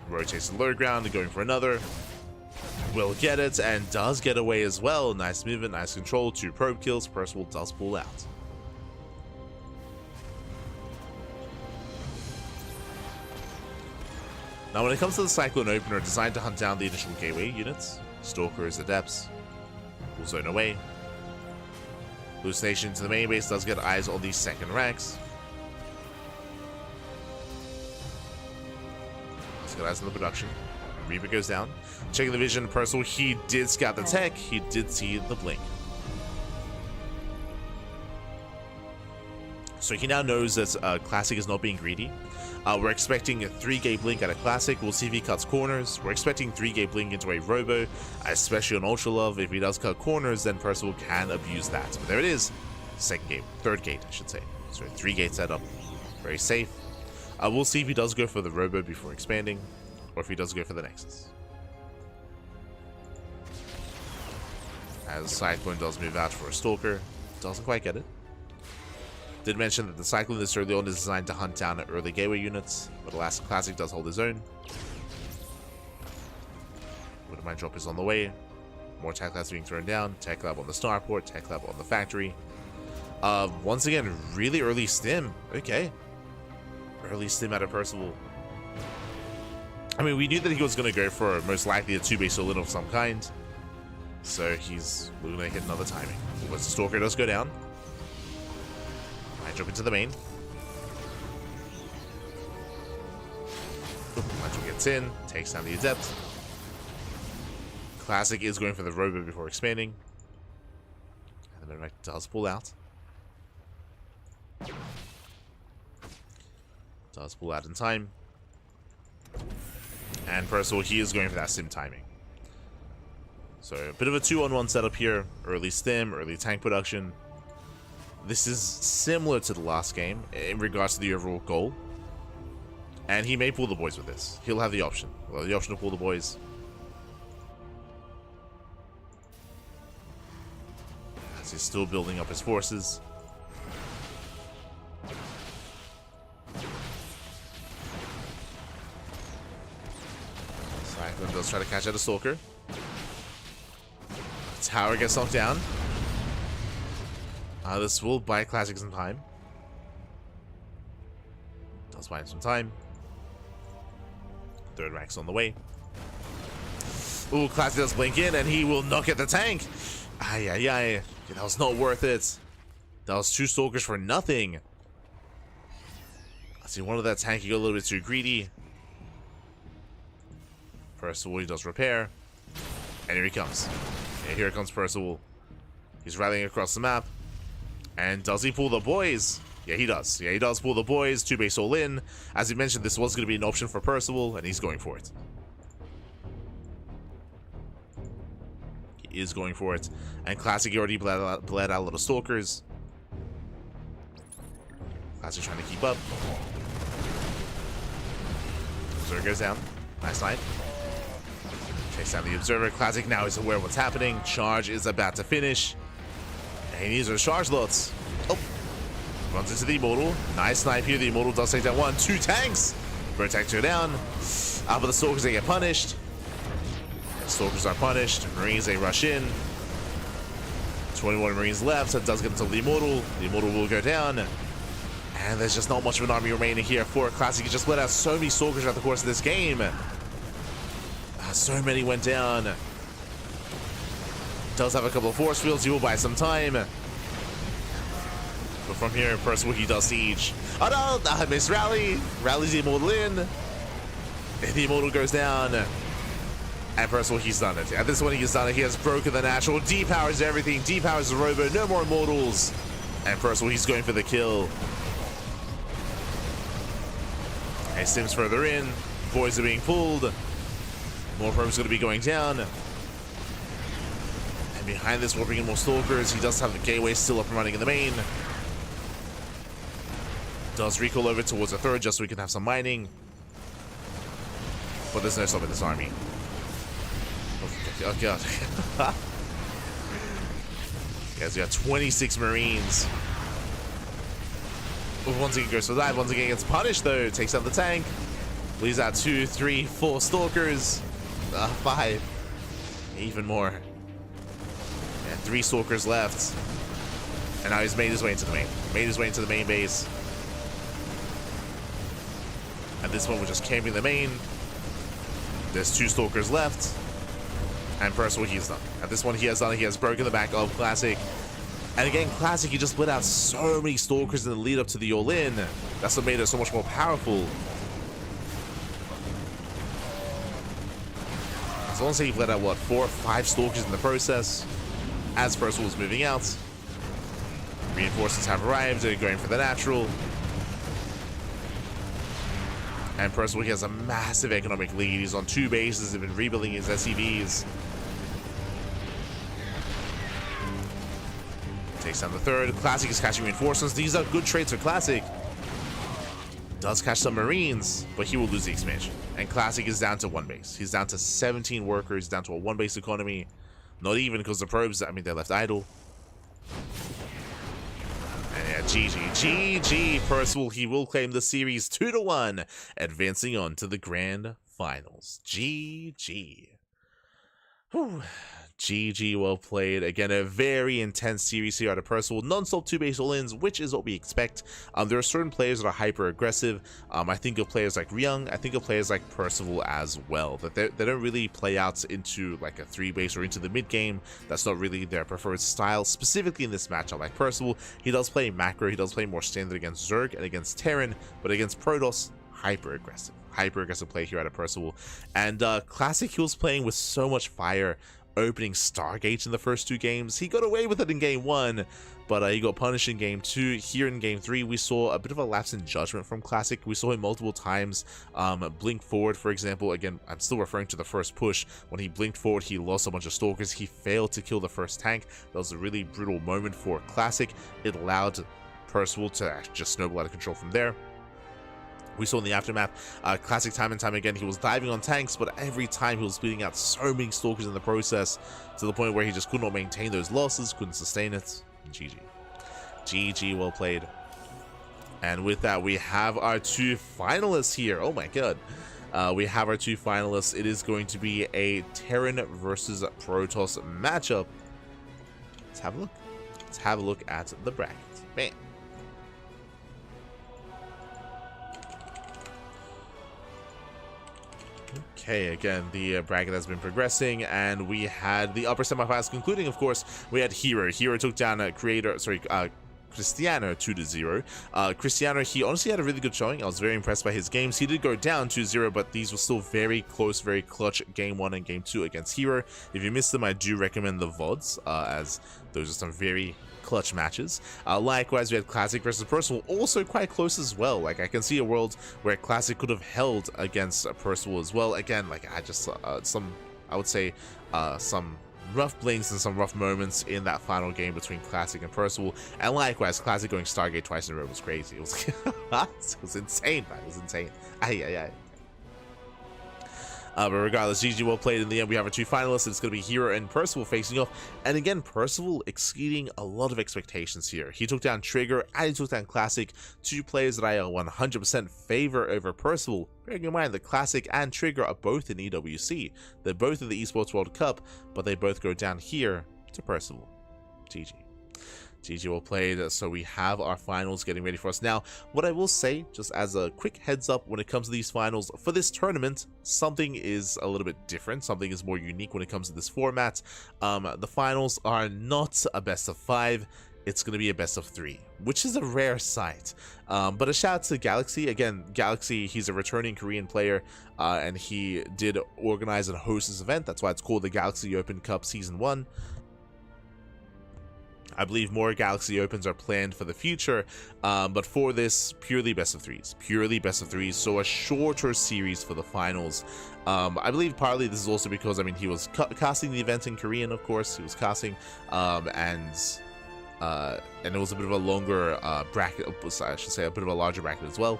rotates to low ground, going for another. Will get it, and does get away as well. Nice movement, nice control. 2 probe kills. Percival does pull out. Now, when it comes to the Cyclone opener, designed to hunt down the initial gateway units, Stalkers, Adepts, will zone away. Hallucination to the main base does get eyes on the second ranks. Let's get eyes on the production. Reaper goes down. Checking the vision, Percival, he did scout the tech. He did see the blink. So he now knows that Classic is not being greedy. We're expecting a 3-gate blink at a Classic. We'll see if he cuts corners. We're expecting 3-gate blink into a Robo, especially on Ultra Love. If he does cut corners, then Percival can abuse that. But there it is. Second gate. Third gate, I should say. So 3-gate setup. Very safe. We'll see if he does go for the Robo before expanding, or if he does go for the Nexus. As Cyclone does move out for a Stalker. Doesn't quite get it. Did mention that the cycling this early on is designed to hunt down early gateway units, but alas, Classic does hold his own. Wouldn't mind drop is on the way. More tech labs being thrown down. Tech lab on the starport, tech lab on the factory. Once again, really early stim. Okay. Early stim out of Percival. I mean, we knew that he was going to go for most likely a 2-base all-in of some kind. So we're going to hit another timing. Once the Stalker does go down. Might jump into the main. Nigel gets in, takes down the Adept. Classic is going for the Robo before expanding. And the Medivac does pull out. Does pull out in time. And Percival, he is going for that sim timing. So a bit of a 2-on-1 setup here. Early stim, early tank production. This is similar to the last game in regards to the overall goal. And he may pull the boys with this. He'll have the option. Well, the option to pull the boys. As he's still building up his forces. Cyclone does try to catch out a Stalker. Tower gets knocked down. This will buy Classic some time. Does buy him some time. Third rank's on the way. Ooh, Classic does blink in, and he will knock at the tank. Ay, ay, ay. That was not worth it. That was 2 Stalkers for nothing. I see one of that tank, he got a little bit too greedy. Percival, he does repair. And here he comes. And here comes Percival. He's rallying across the map. And does he pull the boys? Yeah, he does. Yeah, he does pull the boys. 2-base all in. As he mentioned, this was going to be an option for Percival, and he's going for it. He is going for it. And Classic already bled out a lot of Stalkers. Classic trying to keep up. Observer goes down. Nice line. Chase down the Observer. Classic now is aware of what's happening. Charge is about to finish. And he needs those charge lots. Oh. Runs into the Immortal. Nice snipe here. The Immortal does take down 1. 2 tanks. Bird tanks go down. But the Stalkers, they get punished. The Stalkers are punished. Marines, they rush in. 21 Marines left. So it does get into the Immortal. The Immortal will go down. And there's just not much of an army remaining here for Classic. He just let out so many Stalkers throughout the course of this game. So many went down. Does have a couple of force fields. He will buy some time. But from here, Percival, he does siege. Oh no! I missed rally. Rallies the Immortal in. And the Immortal goes down. And Percival, he's done it. At this one, he's done it. He has broken the natural. Depowers everything. Depowers the Robo. No more Immortals. And Percival, he's going for the kill. And Sims further in. Boys are being pulled. More probes going to be going down. And behind this, we'll bring in more Stalkers. He does have the gateway still up and running in the main. Does recall over towards a third just so we can have some mining. But there's no stopping this army. Oh god. Guys, we got 26 Marines. Once again goes for that. Once again gets punished though. Takes out the tank. Leaves out 2, 3, 4 Stalkers. 5. Even more. And 3 Stalkers left. And now he's made his way into the main. Made his way into the main base. At this one, we're just camping the main. There's 2 Stalkers left. And Percival, he's done. At this one, he has done it. He has broken the back of Classic. And again, Classic, he just split out so many Stalkers in the lead up to the all-in. That's what made it so much more powerful. As long as he let out, what, 4 or 5 Stalkers in the process, as Percival was moving out. Reinforcements have arrived, they're going for the natural. And Percival, he has a massive economic lead. He's on 2 bases, he's been rebuilding his SCVs. Takes down the third. Classic is catching reinforcements. These are good trades for Classic. Does catch some Marines, but he will lose the expansion. And Classic is down to 1 base. He's down to 17 workers, down to a 1 base economy. Not even because the probes, I mean, they're left idle. And yeah, GG. Percival, he will claim the series 2-1, advancing on to the grand finals. GG. Whew. GG, well played. Again, a very intense series here out of Percival. Non-stop 2-base all-ins, which is what we expect. There are certain players that are hyper-aggressive. I think of players like Ryung. I think of players like Percival as well. That they don't really play out into like a 3-base or into the mid-game. That's not really their preferred style. Specifically in this matchup, like Percival, he does play macro. He does play more standard against Zerg and against Terran, but against Protoss, hyper-aggressive play here out of Percival. And Classic, he was playing with so much fire, opening Stargate in the first 2 games. He got away with it in game 1, but he got punished in game 2. Here in game 3, we saw a bit of a lapse in judgment from Classic. We saw him multiple times blink forward, for example. Again, I'm still referring to the first push. When he blinked forward, he lost a bunch of stalkers. He failed to kill the first tank. That was a really brutal moment for Classic. It allowed Percival to just snowball out of control from there. We saw in the aftermath, Classic time and time again, he was diving on tanks, but every time he was bleeding out so many stalkers in the process, to the point where he just could not maintain those losses, couldn't sustain it. GG, well played. And with that, we have our 2 finalists here. Oh my god. We have our 2 finalists. It is going to be a Terran versus Protoss matchup. Let's have a look. Let's have a look at the brackets. Bam. Okay, again, the bracket has been progressing, and we had the upper semifinals concluding, of course. We had herO. herO took down Krystianer 2-0. Krystianer, he honestly had a really good showing. I was very impressed by his games. He did go down 2-0, but these were still very close, very clutch game 1 and game 2 against herO. If you missed them, I do recommend the VODs, as those are some very clutch matches. Likewise, we had Classic versus Percival, also quite close as well. Like, I can see a world where Classic could have held against Percival as well. Again, like, I just I would say some rough blinks and some rough moments in that final game between Classic and Percival. And likewise, Classic going Stargate twice in a row was crazy. It was it was insane, man. It was insane. But regardless, GG, well played. In the end, we have our 2 finalists. It's going to be herO and Percival facing off. And again, Percival exceeding a lot of expectations here. He took down Trigger and he took down Classic, 2 players that I 100% favor over Percival. Bearing in mind that Classic and Trigger are both in EWC. They're both in the Esports World Cup, but they both go down here to Percival. GG. GG, well played. So we have our finals getting ready for us. Now, what I will say, just as a quick heads up, when it comes to these finals, for this tournament, something is a little bit different. Something is more unique when it comes to this format. The finals are not a best of 5. It's going to be a best of 3, which is a rare sight. But a shout out to Galaxy. Again, Galaxy, he's a returning Korean player, and he did organize and host this event. That's why it's called the Galaxy Open Cup Season 1. I believe more Galaxy Opens are planned for the future, but for this, purely best of 3s, so a shorter series for the finals. I believe partly this is also because, I mean, he was casting the event in Korean, of course, he was casting, and it was a bit of a longer bracket, I should say a bit of a larger bracket as well.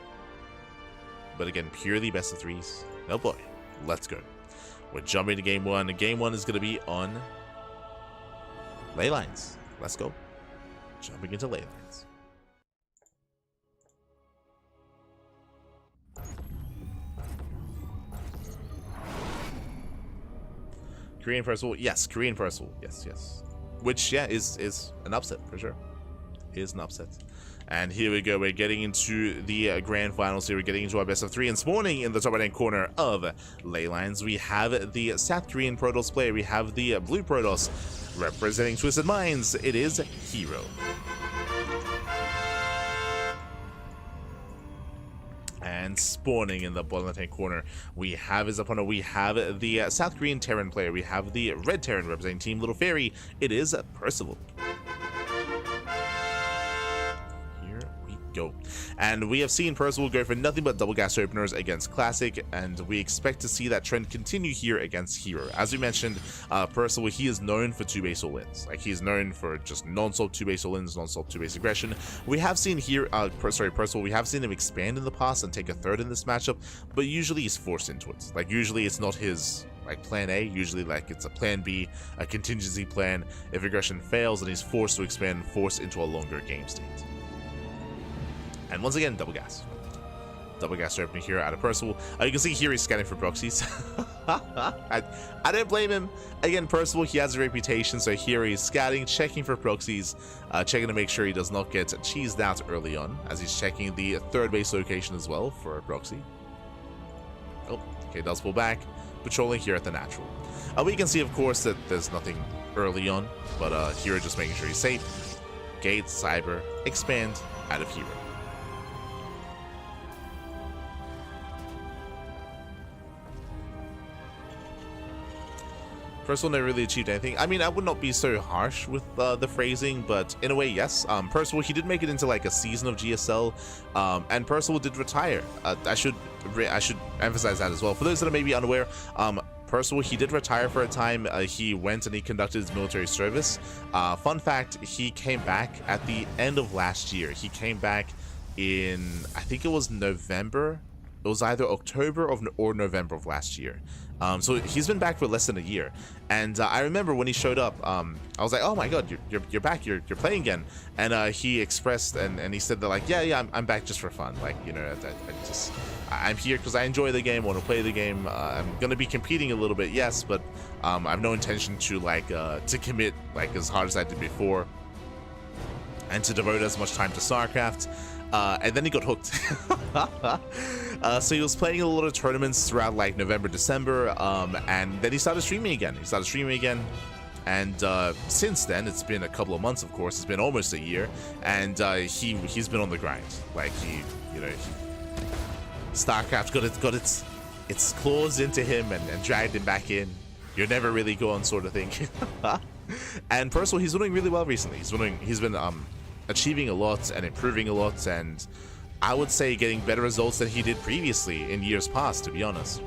But again, purely best of 3s. Oh boy, let's go. We're jumping to game 1. Game 1 is going to be on ley lines. Let's go. Jumping into ley lines. Korean Percival. Yes, Korean Percival. Yes. Which, yeah, is an upset for sure. Is an upset. And here we go. We're getting into the grand finals here. We're getting into our best of 3. And spawning in the top right-hand corner of ley lines, we have the South Korean Protoss player. We have the blue Protoss representing Twisted Minds. It is herO. And spawning in the bottom left-hand corner, we have his opponent. We have the South Korean Terran player. We have the red Terran representing Team Little Fairy. It is Percival. Go. And we have seen Percival go for nothing but double gas openers against Classic, and we expect to see that trend continue here against herO. As we mentioned, Percival, he is known for 2-base all-ins. Like, he's known for just non-stop 2-base all-ins, non-stop 2-base aggression. We have seen here, Percival, we have seen him expand in the past and take a third in this matchup, but usually he's forced into it. Like, usually it's not his like plan A, usually like it's a plan B, a contingency plan. If aggression fails, then he's forced to expand, forced into a longer game state. And once again, double gas. Double gas opening here out of Percival. You can see here he's scanning for proxies. I don't blame him. Again, Percival, he has a reputation, so here he's scouting, checking for proxies, checking to make sure he does not get cheesed out early on, as he's checking the third base location as well for a proxy. Oh, okay, does pull back, patrolling here at the natural. We can see, of course, that there's nothing early on, but here just making sure he's safe. Gate, cyber, expand out of hero. Percival never really achieved anything. I mean, I would not be so harsh with the phrasing, but in a way, yes. Percival, he did make it into like a season of GSL, and Percival did retire. I should emphasize that as well. For those that are maybe unaware, Percival, he did retire for a time. He went and he conducted his military service. Fun fact, he came back at the end of last year. He came back in, I think it was November. It was either October or November of last year. So he's been back for less than a year, and I remember when he showed up, I was like, oh my god, you're back, you're playing again. And he expressed and he said that, like, yeah, I'm back just for fun, like, you know, I'm here because I enjoy the game, want to play the game. I'm gonna be competing a little bit, yes, but I have no intention to like to commit like as hard as I did before, and to devote as much time to StarCraft. And then he got hooked. So he was playing a lot of tournaments throughout like November, December, and then he started streaming again. And since then, it's been a couple of months, of course. It's been almost a year, and he's been on the grind. Like StarCraft got its claws into him and dragged him back in. You're never really gone, sort of thing. And Percival, he's doing really well recently. He's been achieving a lot and improving a lot, and I would say getting better results than he did previously in years past, to be honest.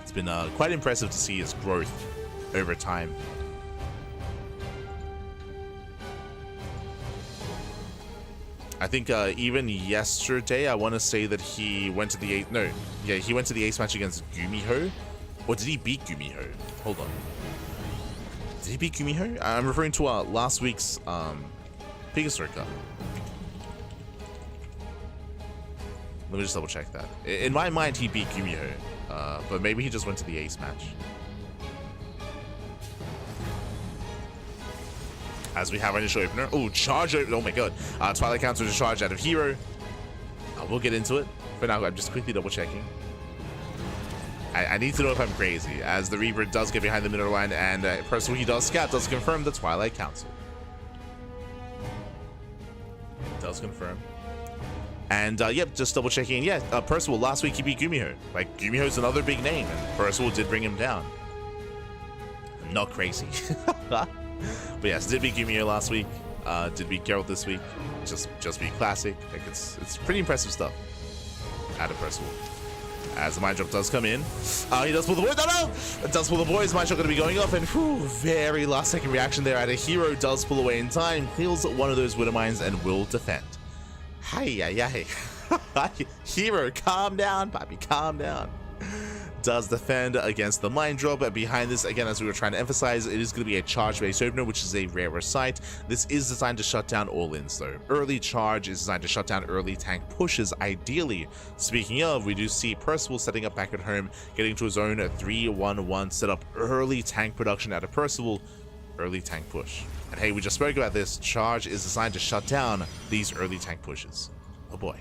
It's been quite impressive to see his growth over time. I think even yesterday, I want to say that he went to the he went to the ace match against Gumiho. Or did he beat Gumiho? Hold on. Did he beat Gumiho? I'm referring to last week's Pegasus Cup. Let me just double check that. In my mind, he beat Gumiho, but maybe he just went to the ace match. As we have our initial opener. Oh, charge! Oh my god. Twilight counter to charge out of hero. We'll get into it. For now, I'm just quickly double checking. I need to know if I'm crazy, as the Reaper does get behind the middle line, and Percival, he does scout, does confirm the Twilight Council. Does confirm. And yep, just double checking. Yeah, Percival, last week he beat Gumiho. Like, Gumiho's another big name, and Percival did bring him down. Not crazy. But yes, did beat Gumiho last week. Did beat Geralt this week. Just beat classic. Like, it's pretty impressive stuff out of Percival. As the mind drop does come in, he does pull the void. No! It does pull the void. His mind drop going to be going off, and whew, very last second reaction there. At a hero does pull away in time, clears one of those Widow Mines, and will defend. Hi. Hero, calm down, Poppy, calm down. Does defend against the mind drop. Behind this, again, as we were trying to emphasize, it is going to be a charge-based opener, which is a rarer sight. This is designed to shut down all-ins, though. Early charge is designed to shut down early tank pushes, ideally. Speaking of, we do see Percival setting up back at home, getting to his own 3-1-1 setup. Early tank production out of Percival. Early tank push. And hey, we just spoke about this. Charge is designed to shut down these early tank pushes. Oh boy.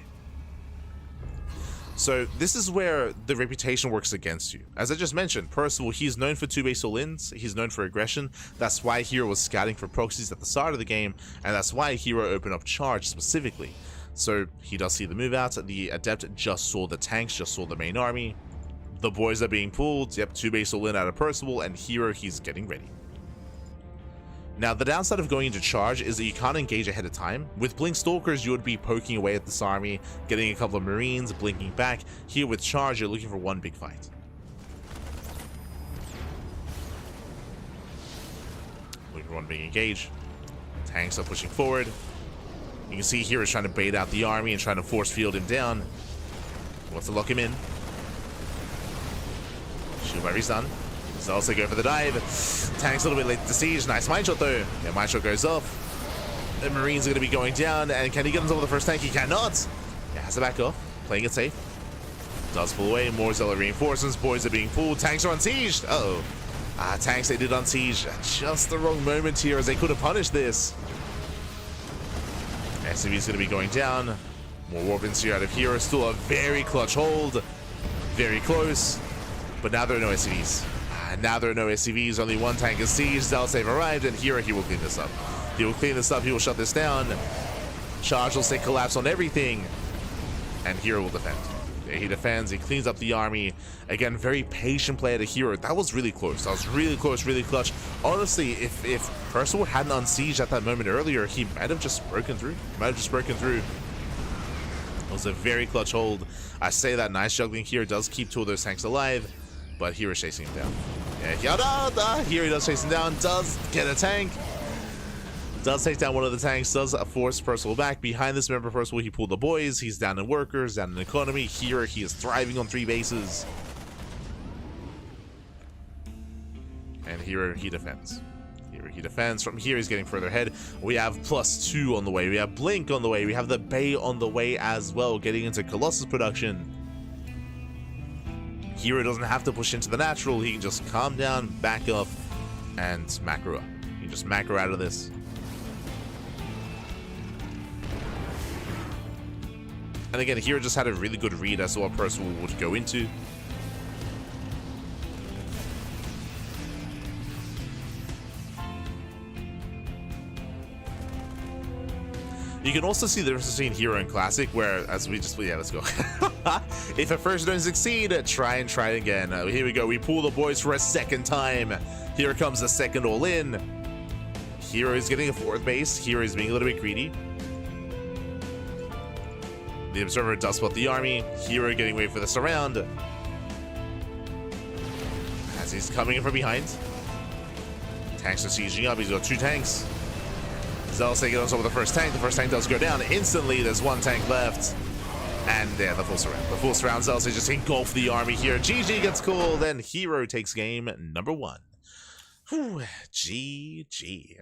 So this is where the reputation works against you. As I just mentioned, Percival, he's known for 2-base all-ins, he's known for aggression. That's why hero was scouting for proxies at the start of the game, and that's why hero opened up charge specifically. So he does see the move out, the adept just saw the tanks, just saw the main army. The boys are being pulled, yep, 2-base all-in out of Percival, and hero, he's getting ready. Now, the downside of going into charge is that you can't engage ahead of time. With Blink Stalkers, you would be poking away at this army, getting a couple of Marines, blinking back. Here with charge, you're looking for one big fight. Looking for one big engage. Tanks are pushing forward. You can see here is trying to bait out the army and trying to force field him down. Wants to lock him in. Shield by Rezan. So also go for the dive. Tank's a little bit late to siege. Nice mine shot though. Yeah, mine shot goes off. The Marines are going to be going down, and can he get himself the first tank? He cannot. He has to back off, playing it safe. Does pull away. More Zealot reinforcements. Boys are being pulled. Tanks are unsieged. Uh-oh. Tanks they did unsiege at just the wrong moment here, as they could have punished this. SCV is going to be going down. More weapons here out of here. Still a very clutch hold. Very close. But now there are no SCVs. Now there are no SCVs. Only one tank is sieged. Zealots have arrived, and here he will clean this up. He will clean this up. He will shut this down. Charge will say collapse on everything. And here will defend. He defends, he cleans up the army. Again, very patient play at a herO. That was really close. That was really close, really clutch. Honestly, if Percival hadn't unsieged at that moment earlier, he might have just broken through. It was a very clutch hold. I say that nice juggling here does keep two of those tanks alive, but here is chasing him down. Yeah, here he does chase him down, does get a tank. Does take down one of the tanks, does force Percival back. Behind this member Percival, he pulled the boys. He's down in workers, down in economy. Here, he is thriving on 3 bases. And here he defends. Here he defends. From here, he's getting further ahead. We have +2 on the way. We have Blink on the way. We have the Bay on the way as well, getting into Colossus production. herO doesn't have to push into the natural. He can just calm down, back up, and macro up. He can just macro out of this. And again, here just had a really good read as to what Percival would go into. You can also see the difference between herO and Classic, where, as we just, yeah, let's go. If at first don't succeed, try it again. Here we go, we pull the boys for a second time. Here comes the second all-in. herO is getting a 4th base. herO is being a little bit greedy. The Observer does spot the army. herO getting away for the surround. As he's coming in from behind. Tanks are sieging up. He's got 2 tanks. Zealots taking on top of the first tank. The first tank does go down instantly. There's 1 tank left. And yeah, the full surround. The full surround. Zealots just engulf the army here. GG gets called. Then herO takes game number 1. Whew, GG.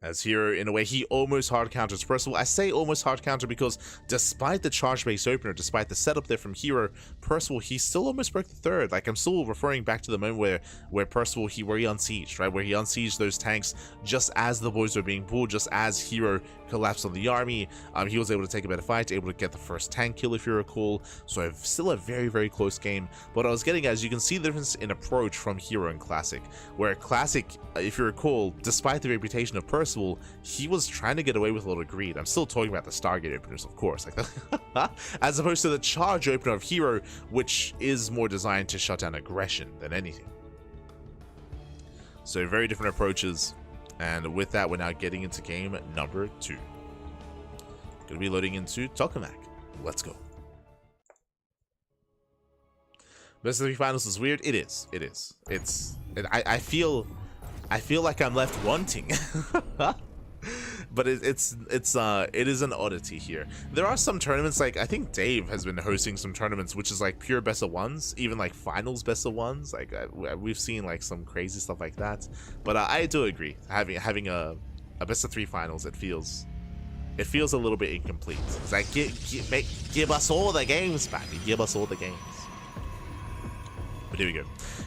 As here, in a way, he almost hard counters Percival. I say almost hard counter because despite the charge base opener, despite the setup there from herO, Percival, he still almost broke the 3rd. Like, I'm still referring back to the moment where Percival, where he unsieged, right? Where he unsieged those tanks just as the boys were being pulled, just as herO collapsed on the army. He was able to take a better fight, able to get the first tank kill, if you recall. So still a very, very close game. But what I was getting at is you can see the difference in approach from herO and Classic. Where Classic, if you recall, despite the reputation of Percival, he was trying to get away with a little greed. I'm still talking about the Stargate openers, of course, like as opposed to the charge opener of herO, which is more designed to shut down aggression than anything. So very different approaches, and with that, we're now getting into game number 2. Gonna be loading into Tokamak. Let's go. Best of 3 finals is weird. It is. I feel like I'm left wanting. But it is an oddity here. There are some tournaments, like I think Dave has been hosting some tournaments which is like pure best of 1s, even like finals best of 1s. Like we've seen like some crazy stuff like that. But I do agree, having a best of 3 finals, it feels a little bit incomplete. It's like give us all the games, baby. Give us all the games. But here we go.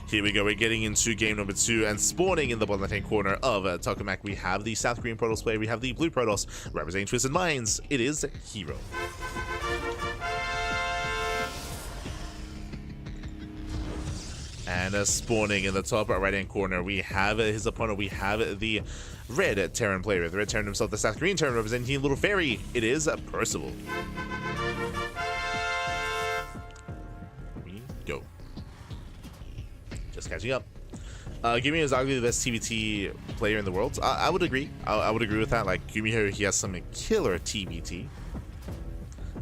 Here we go. We're getting into game number 2, and spawning in the bottom left-hand corner of Tokamak, we have the South Korean Protoss player. We have the Blue Protoss representing Twisted Minds. It is herO. And spawning in the top right-hand corner, we have his opponent. We have the Red Terran player. The Red Terran himself, the South Korean Terran representing Little Fairy. It is Percival. We go. Just catching up. Gumiho is arguably the best TBT player in the world. I would agree. I would agree with that. Like, Gumiho, he has some killer TBT.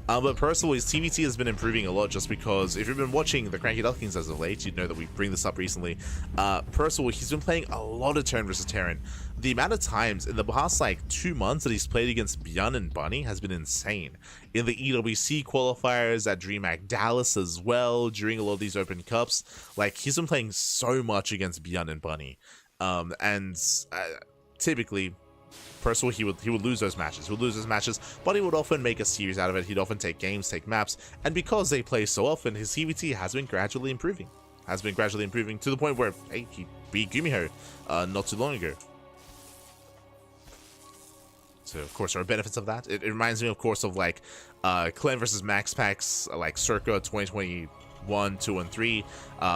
But Percival, his TBT has been improving a lot just because if you've been watching the CranKy Ducklings as of late, you'd know that we bring this up recently. Percival, he's been playing a lot of turn versus Terran. The amount of times in the past like 2 months that he's played against Byun and Bunny has been insane. In the EWC qualifiers, at DreamHack Dallas as well, during a lot of these open cups, like he's been playing so much against Byun and Bunny. Typically, Percival, he would lose those matches. He would lose those matches, but he would often make a series out of it. He'd often take games, take maps, and because they play so often, his CVT has been gradually improving. To the point where, hey, he beat Gumiho not too long ago. So, of course, there are benefits of that. It reminds me, of course, of, like, Clan versus Max Packs, like, circa 2021, 2, and 3,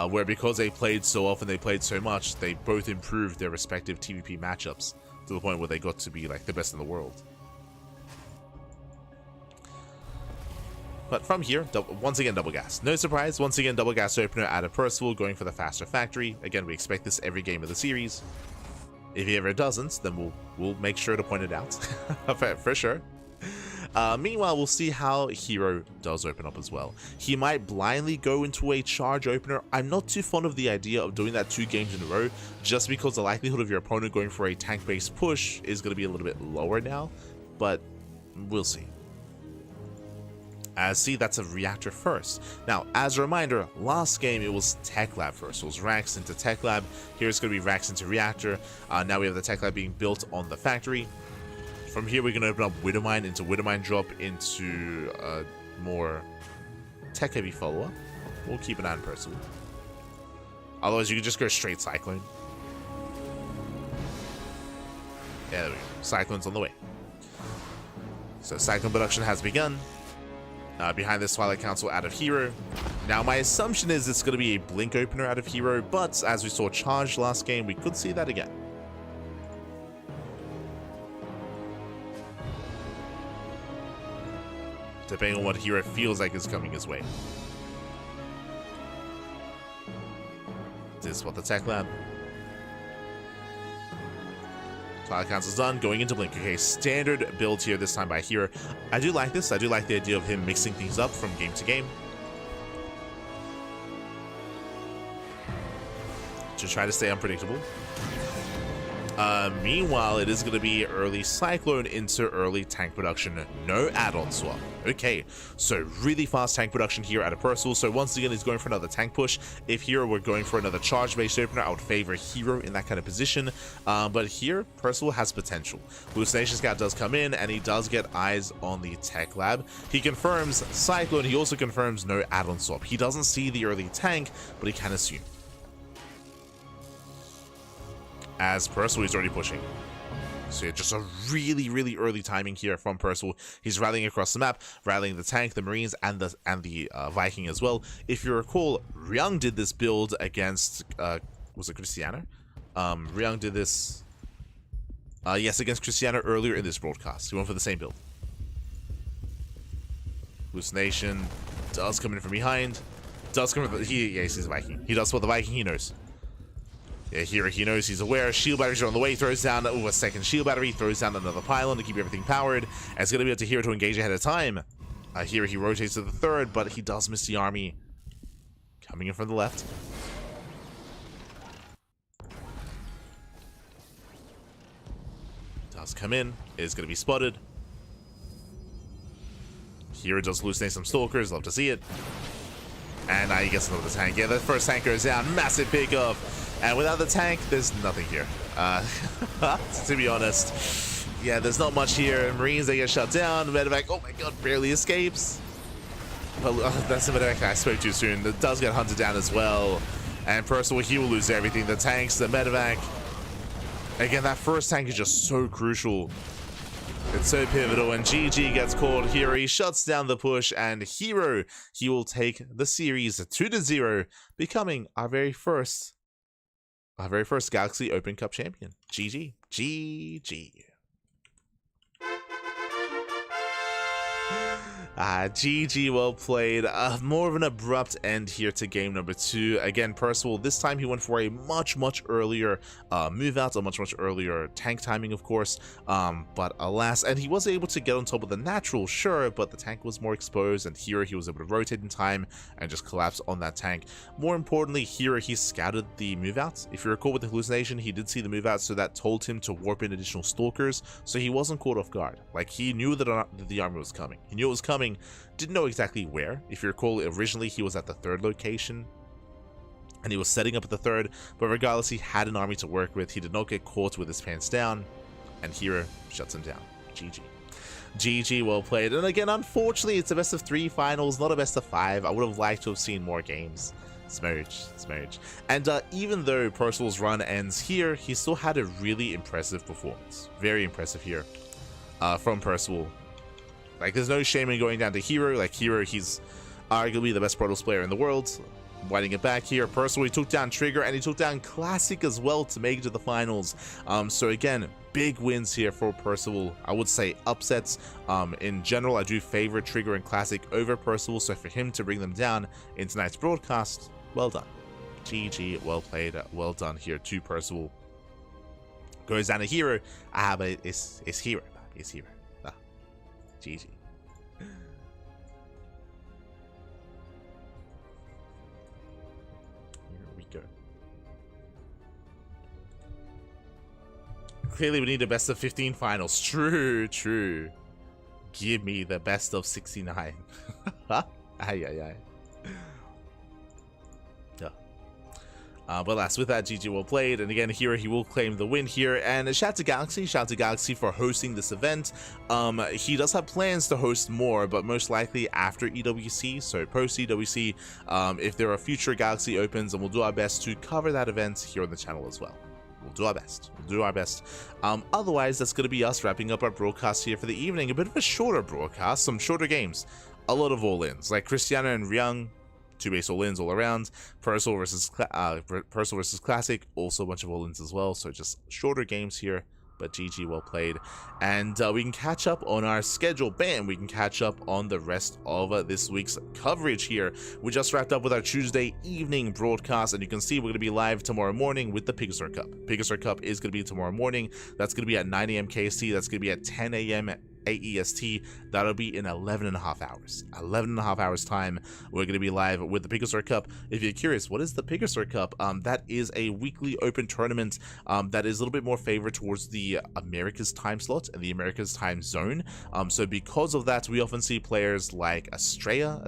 where because they played so often, they played so much, they both improved their respective TVP matchups to the point where they got to be, like, the best in the world. But from here, once again, double gas. No surprise, once again, double gas opener out of Percival, going for the faster factory. Again, we expect this every game of the series. If he ever doesn't, then we'll make sure to point it out, for sure. Meanwhile, we'll see how herO does open up as well. He might blindly go into a charge opener. I'm not too fond of the idea of doing that 2 games in a row, just because the likelihood of your opponent going for a tank-based push is going to be a little bit lower now, but we'll see. See, that's a reactor first. Now, as a reminder, last game it was Tech Lab first. So it was racks into Tech Lab. Here it's going to be racks into reactor. Now we have the Tech Lab being built on the factory. From here, we're going to open up Widowmine into Widowmine drop into a more tech-heavy follow-up. We'll keep an eye on Percival. Otherwise, you can just go straight Cyclone. Yeah, there we go. Cyclone's on the way. So Cyclone production has begun. Behind this Twilight Council out of herO. Now my assumption is it's going to be a Blink opener out of herO, but as we saw Charge last game, we could see that again. Depending on what herO feels like is coming his way. This is what the Tech Lab. Twilight Council's done, going into Blink. Okay, standard build here this time by herO. I do like this. I do like the idea of him mixing things up from game to game. To try to stay unpredictable. Meanwhile, it is going to be early Cyclone into early tank production. No add-on swap. Okay, so really fast tank production here out of Percival. So once again, he's going for another tank push. If here we're going for another charge-based opener, I would favor herO in that kind of position. But here, Percival has potential. Hallucination Scout does come in, and he does get eyes on the Tech Lab. He confirms Cyclone. He also confirms no add-on swap. He doesn't see the early tank, but he can assume. As Percival is already pushing. So yeah, just a really, really early timing here from Percival. He's rallying across the map, rallying the tank, the Marines, and the Viking as well. If you recall, Ryung did this build against, was it Krystianer? Ryung did this, yes, against Krystianer earlier in this broadcast. He went for the same build. Hallucination does come in from behind. Does come in, yeah, he sees the Viking. He does spot the Viking, he knows. Yeah, here he knows, he's aware. Shield batteries are on the way, throws down a second shield battery, throws down another pylon to keep everything powered. And it's going to be up to herO to engage ahead of time. Here he rotates to the third, but he does miss the army. Coming in from the left. Does come in, is going to be spotted. Here does hallucinate some stalkers, love to see it. And now he gets another tank. Yeah, the first tank goes down, massive pickoff. And without the tank, there's nothing here. To be honest. Yeah, there's not much here. Marines, they get shut down. Medevac, oh my god, barely escapes. But that's the Medevac I spoke too soon. That does get hunted down as well. And Percival, he will lose everything. The tanks, the Medevac. Again, that first tank is just so crucial. It's so pivotal, and GG gets called here. He shuts down the push, and herO, he will take the series 2-0, becoming our very first Galaxy Open Cup champion. GG. GG. GG, well played. More of an abrupt end here to game number 2. Again, Percival, this time he went for a much earlier move out, a much earlier tank timing, of course. But alas, and he was able to get on top of the natural, sure, but the tank was more exposed, and here he was able to rotate in time and just collapse on that tank. More importantly, here he scouted the move out. If you recall with the hallucination, he did see the move out, so that told him to warp in additional stalkers, so he wasn't caught off guard. Like, he knew that the army was coming. He knew it was coming. Didn't know exactly where. If you recall, originally he was at the third location and he was setting up at the third, but regardless, he had an army to work with. He did not get caught with his pants down. and herO shuts him down. GG. GG, well played. And again, unfortunately, it's a best of 3 finals, not a best of 5. I would have liked to have seen more games. Smerge. And even though Percival's run ends here, he still had a really impressive performance. Very impressive here from Percival. Like, there's no shame in going down to herO. Like, herO, he's arguably the best Protoss player in the world. Winding it back here, Percival, he took down Trigger, and he took down Classic as well to make it to the finals. So again, big wins here for Percival. I would say upsets. In general, I do favor Trigger and Classic over Percival, so for him to bring them down in tonight's broadcast, well done. GG, well played, well done here to Percival. Goes down to herO. But it's herO. It's herO. GG. Clearly, we need a best of 15 finals. True. Give me the best of 69. Ay. But last, with that, GG well played. And again, here he will claim the win here. And shout out to Galaxy for hosting this event. He does have plans to host more, but most likely after EWC, so post EWC, if there are future Galaxy Opens, and we'll do our best to cover that event here on the channel as well. We'll do our best. Otherwise, that's going to be us wrapping up our broadcast here for the evening. A bit of a shorter broadcast, some shorter games, a lot of all-ins, like Krystianer and Ryung, 2 base all-ins all around. Percival versus Classic, also a bunch of all-ins as well. So just shorter games here, but GG, well played. And we can catch up on our schedule. Bam, we can catch up on the rest of this week's coverage here. We just wrapped up with our Tuesday evening broadcast, and you can see we're going to be live tomorrow morning with the Pegasus Cup. Pegasus Cup is going to be tomorrow morning. That's going to be at 9 AM KST. That's going to be at 10 AM AEST. That'll be in 11.5 hours. 11.5 hours time, we're going to be live with the Pegasus Cup. If you're curious, what is the Pegasus Cup? That is a weekly open tournament that is a little bit more favored towards the America's time slot and the America's time zone. So because of that, we often see players like Estrella,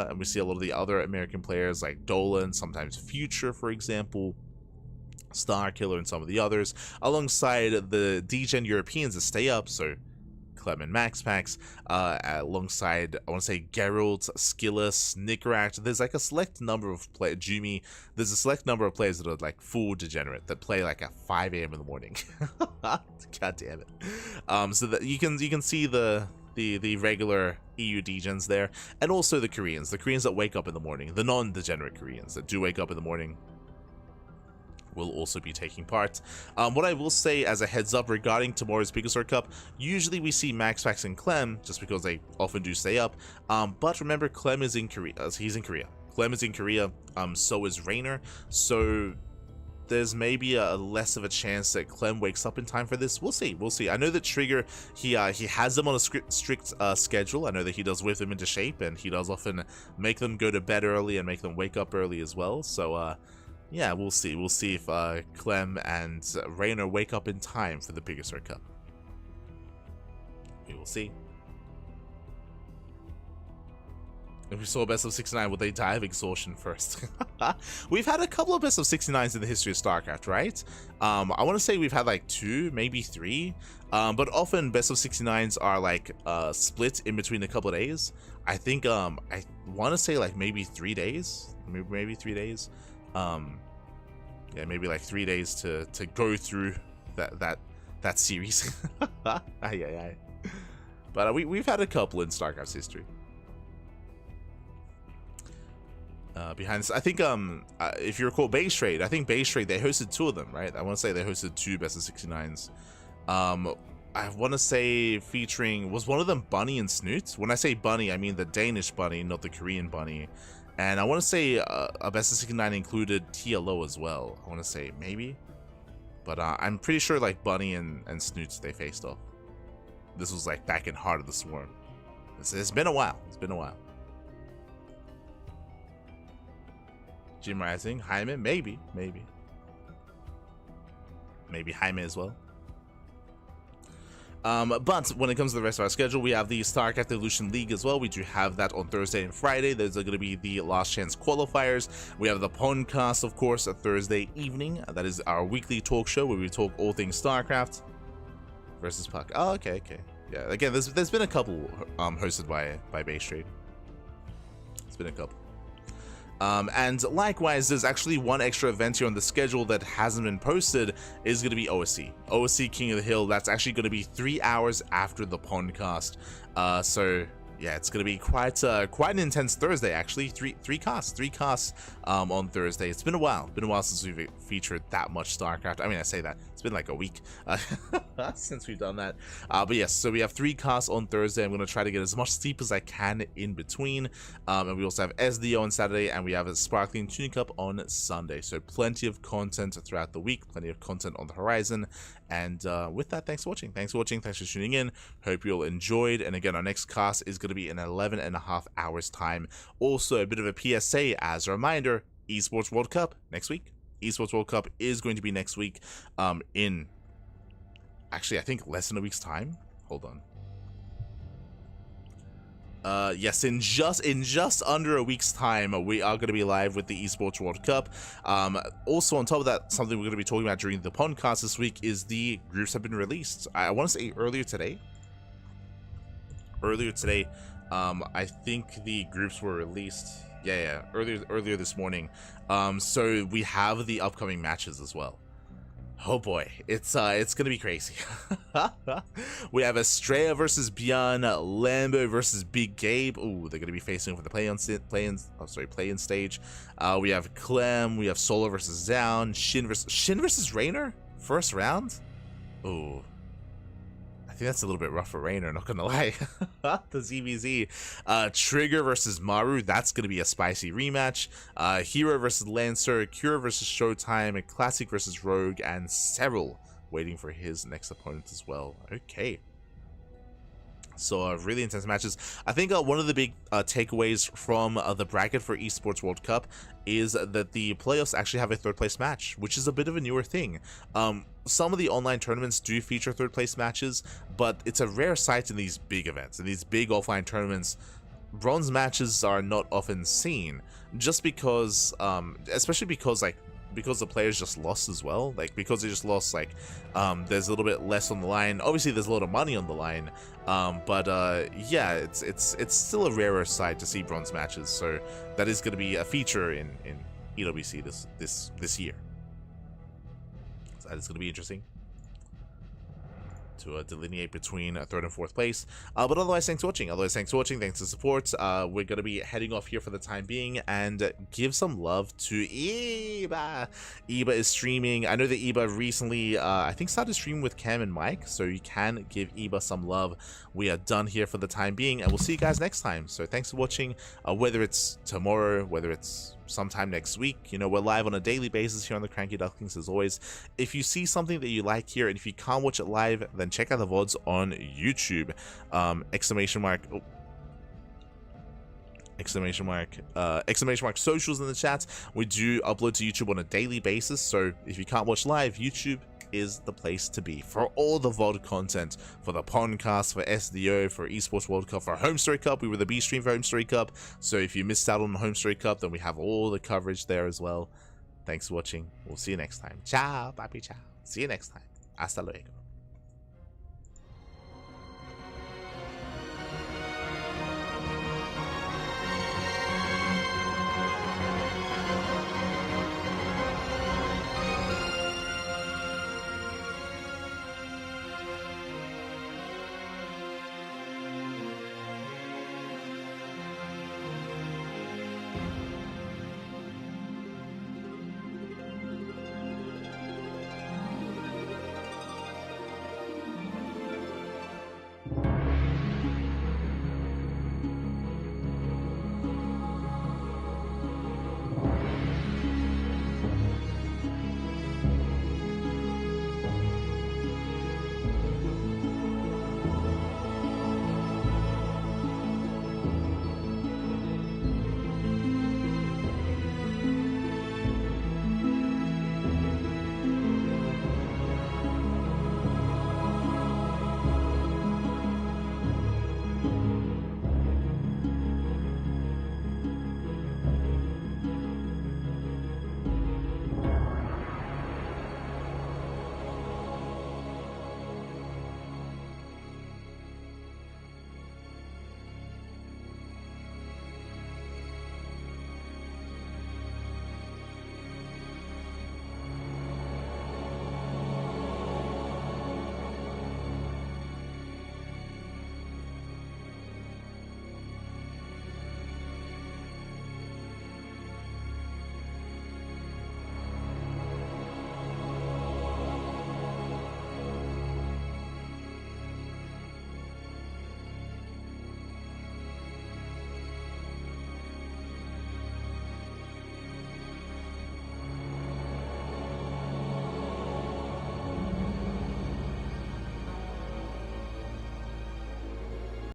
and we see a lot of the other American players like Dolan, sometimes Future, for example, Starkiller, and some of the others, alongside the DGen Europeans that stay up, so Clem and Max Packs, alongside, I want to say, Geralt, Skillus, Nicaract. There's like a select number of players, Jumi, there's a select number of players that are like full degenerate, that play like at 5 AM in the morning. God damn it. So that you can see the regular EU degens there, and also the Koreans that wake up in the morning, the non-degenerate Koreans that do wake up in the morning, will also be taking part. What I will say as a heads up regarding tomorrow's Pegasus Cup, usually we see Max Pax and Clem just because they often do stay up. But remember, Clem is in Korea. He's in Korea. Clem is in Korea. So is Rainer. So there's maybe a less of a chance that Clem wakes up in time for this. We'll see. I know that Trigger, he has them on a strict schedule. I know that he does whip them into shape, and he does often make them go to bed early and make them wake up early as well. So yeah, we'll see. We'll see if Clem and Rainer wake up in time for the Pegasus Cup. We will see. If we saw a best of 69, would they die of exhaustion first? We've had a couple of best of 69s in the history of StarCraft, right? I want to say we've had like 2, maybe 3. But often best of 69s are like split in between a couple of days. I think I want to say like maybe 3 days. Maybe 3 days. Yeah, maybe like 3 days to go through that series. Aye. But we've had a couple in StarCraft's history. Behind this, I think if you recall Base Trade, I think Base Trade, they hosted 2 of them, right? I want to say they hosted 2 best of 69s. I want to say featuring, was one of them Bunny and Snoot? When I say Bunny, I mean the Danish Bunny, not the Korean Bunny. And I want to say a best of 69 included TLO as well. I want to say maybe, but I'm pretty sure like Bunny and Snoots, they faced off. This was like back in Heart of the Swarm. It's been a while. Jim Rising, Jaime, maybe Jaime as well. But when it comes to the rest of our schedule, we have the StarCraft Evolution League as well. We do have that on Thursday and Friday. Those are going to be the Last Chance qualifiers. We have the podcast, of course, a Thursday evening. That is our weekly talk show where we talk all things StarCraft. versus Puck. Oh, okay. Yeah, again, there's been a couple hosted by Base Trade. It's been a couple. And likewise, there's actually one extra event here on the schedule that hasn't been posted. Is going to be OSC. OSC King of the Hill. That's actually going to be 3 hours after the podcast. So yeah, it's going to be quite an intense Thursday, actually. Three casts on Thursday. It's been a while. Since we've featured that much StarCraft. I mean, I say that. It's been like a week since we've done that. But yes, so we have 3 casts on Thursday. I'm going to try to get as much sleep as I can in between. And we also have SDO on Saturday, and we have a Sparkling Tuning Cup on Sunday. So plenty of content throughout the week, plenty of content on the horizon. And with that, thanks for watching. Thanks for tuning in. Hope you all enjoyed. And again, our next cast is going to be in 11.5 hours time. Also, a bit of a PSA as a reminder, Esports World Cup next week. Esports World Cup is going to be next week in actually I think less than a week's time. Hold on. Yes, in just under a week's time, we are going to be live with the Esports World Cup. Also, on top of that, something we're going to be talking about during the podcast this week is the groups have been released. I want to say earlier today. I think the groups were released. Yeah, earlier this morning. So we have the upcoming matches as well. Oh boy, it's gonna be crazy. We have Estrella versus Bjorn, Lambo versus Big Gabe. Ooh, they're gonna be facing for the play-in stage. We have Clem, we have Solar versus Zound, Shin versus Raynor, first round. Ooh, I think that's a little bit rough for Raynor, not gonna lie. The ZVZ. Trigger versus Maru, that's gonna be a spicy rematch. herO versus Lancer, Cure versus Showtime, and Classic versus Rogue, and Cyril waiting for his next opponent as well. Okay. So really intense matches. I think one of the big takeaways from the bracket for Esports World Cup is that the playoffs actually have a third place match, which is a bit of a newer thing. Some of the online tournaments do feature third place matches, but it's a rare sight in these big events. In these big offline tournaments, bronze matches are not often seen, just because, especially because the players just lost as well. Because they just lost, there's a little bit less on the line. Obviously, there's a lot of money on the line, but yeah, it's still a rarer sight to see bronze matches. So that is going to be a feature in EWC this year. So that is going to be interesting to delineate between third and fourth place. But otherwise, thanks for watching. Thanks for the support. We're going to be heading off here for the time being and give some love to Eba. Eba is streaming. I know that Eba recently, I think, started streaming with Cam and Mike, so you can give Eba some love. We are done here for the time being, and we'll see you guys next time. So thanks for watching, whether it's tomorrow, whether it's sometime next week. You know, we're live on a daily basis here on the CranKy Ducklings as always. If you see something that you like here, and if you can't watch it live, then check out the VODs on YouTube. Exclamation mark socials in the chat. We do upload to YouTube on a daily basis, so if you can't watch live, YouTube is the place to be for all the VOD content, for the podcast, for SDO, for Esports World Cup, for Home Story Cup. We were the B stream for Home Story Cup, so if you missed out on the Home Story Cup, then we have all the coverage there as well. Thanks for watching. We'll see you next time. Ciao, papi, ciao. See you next time. Hasta luego.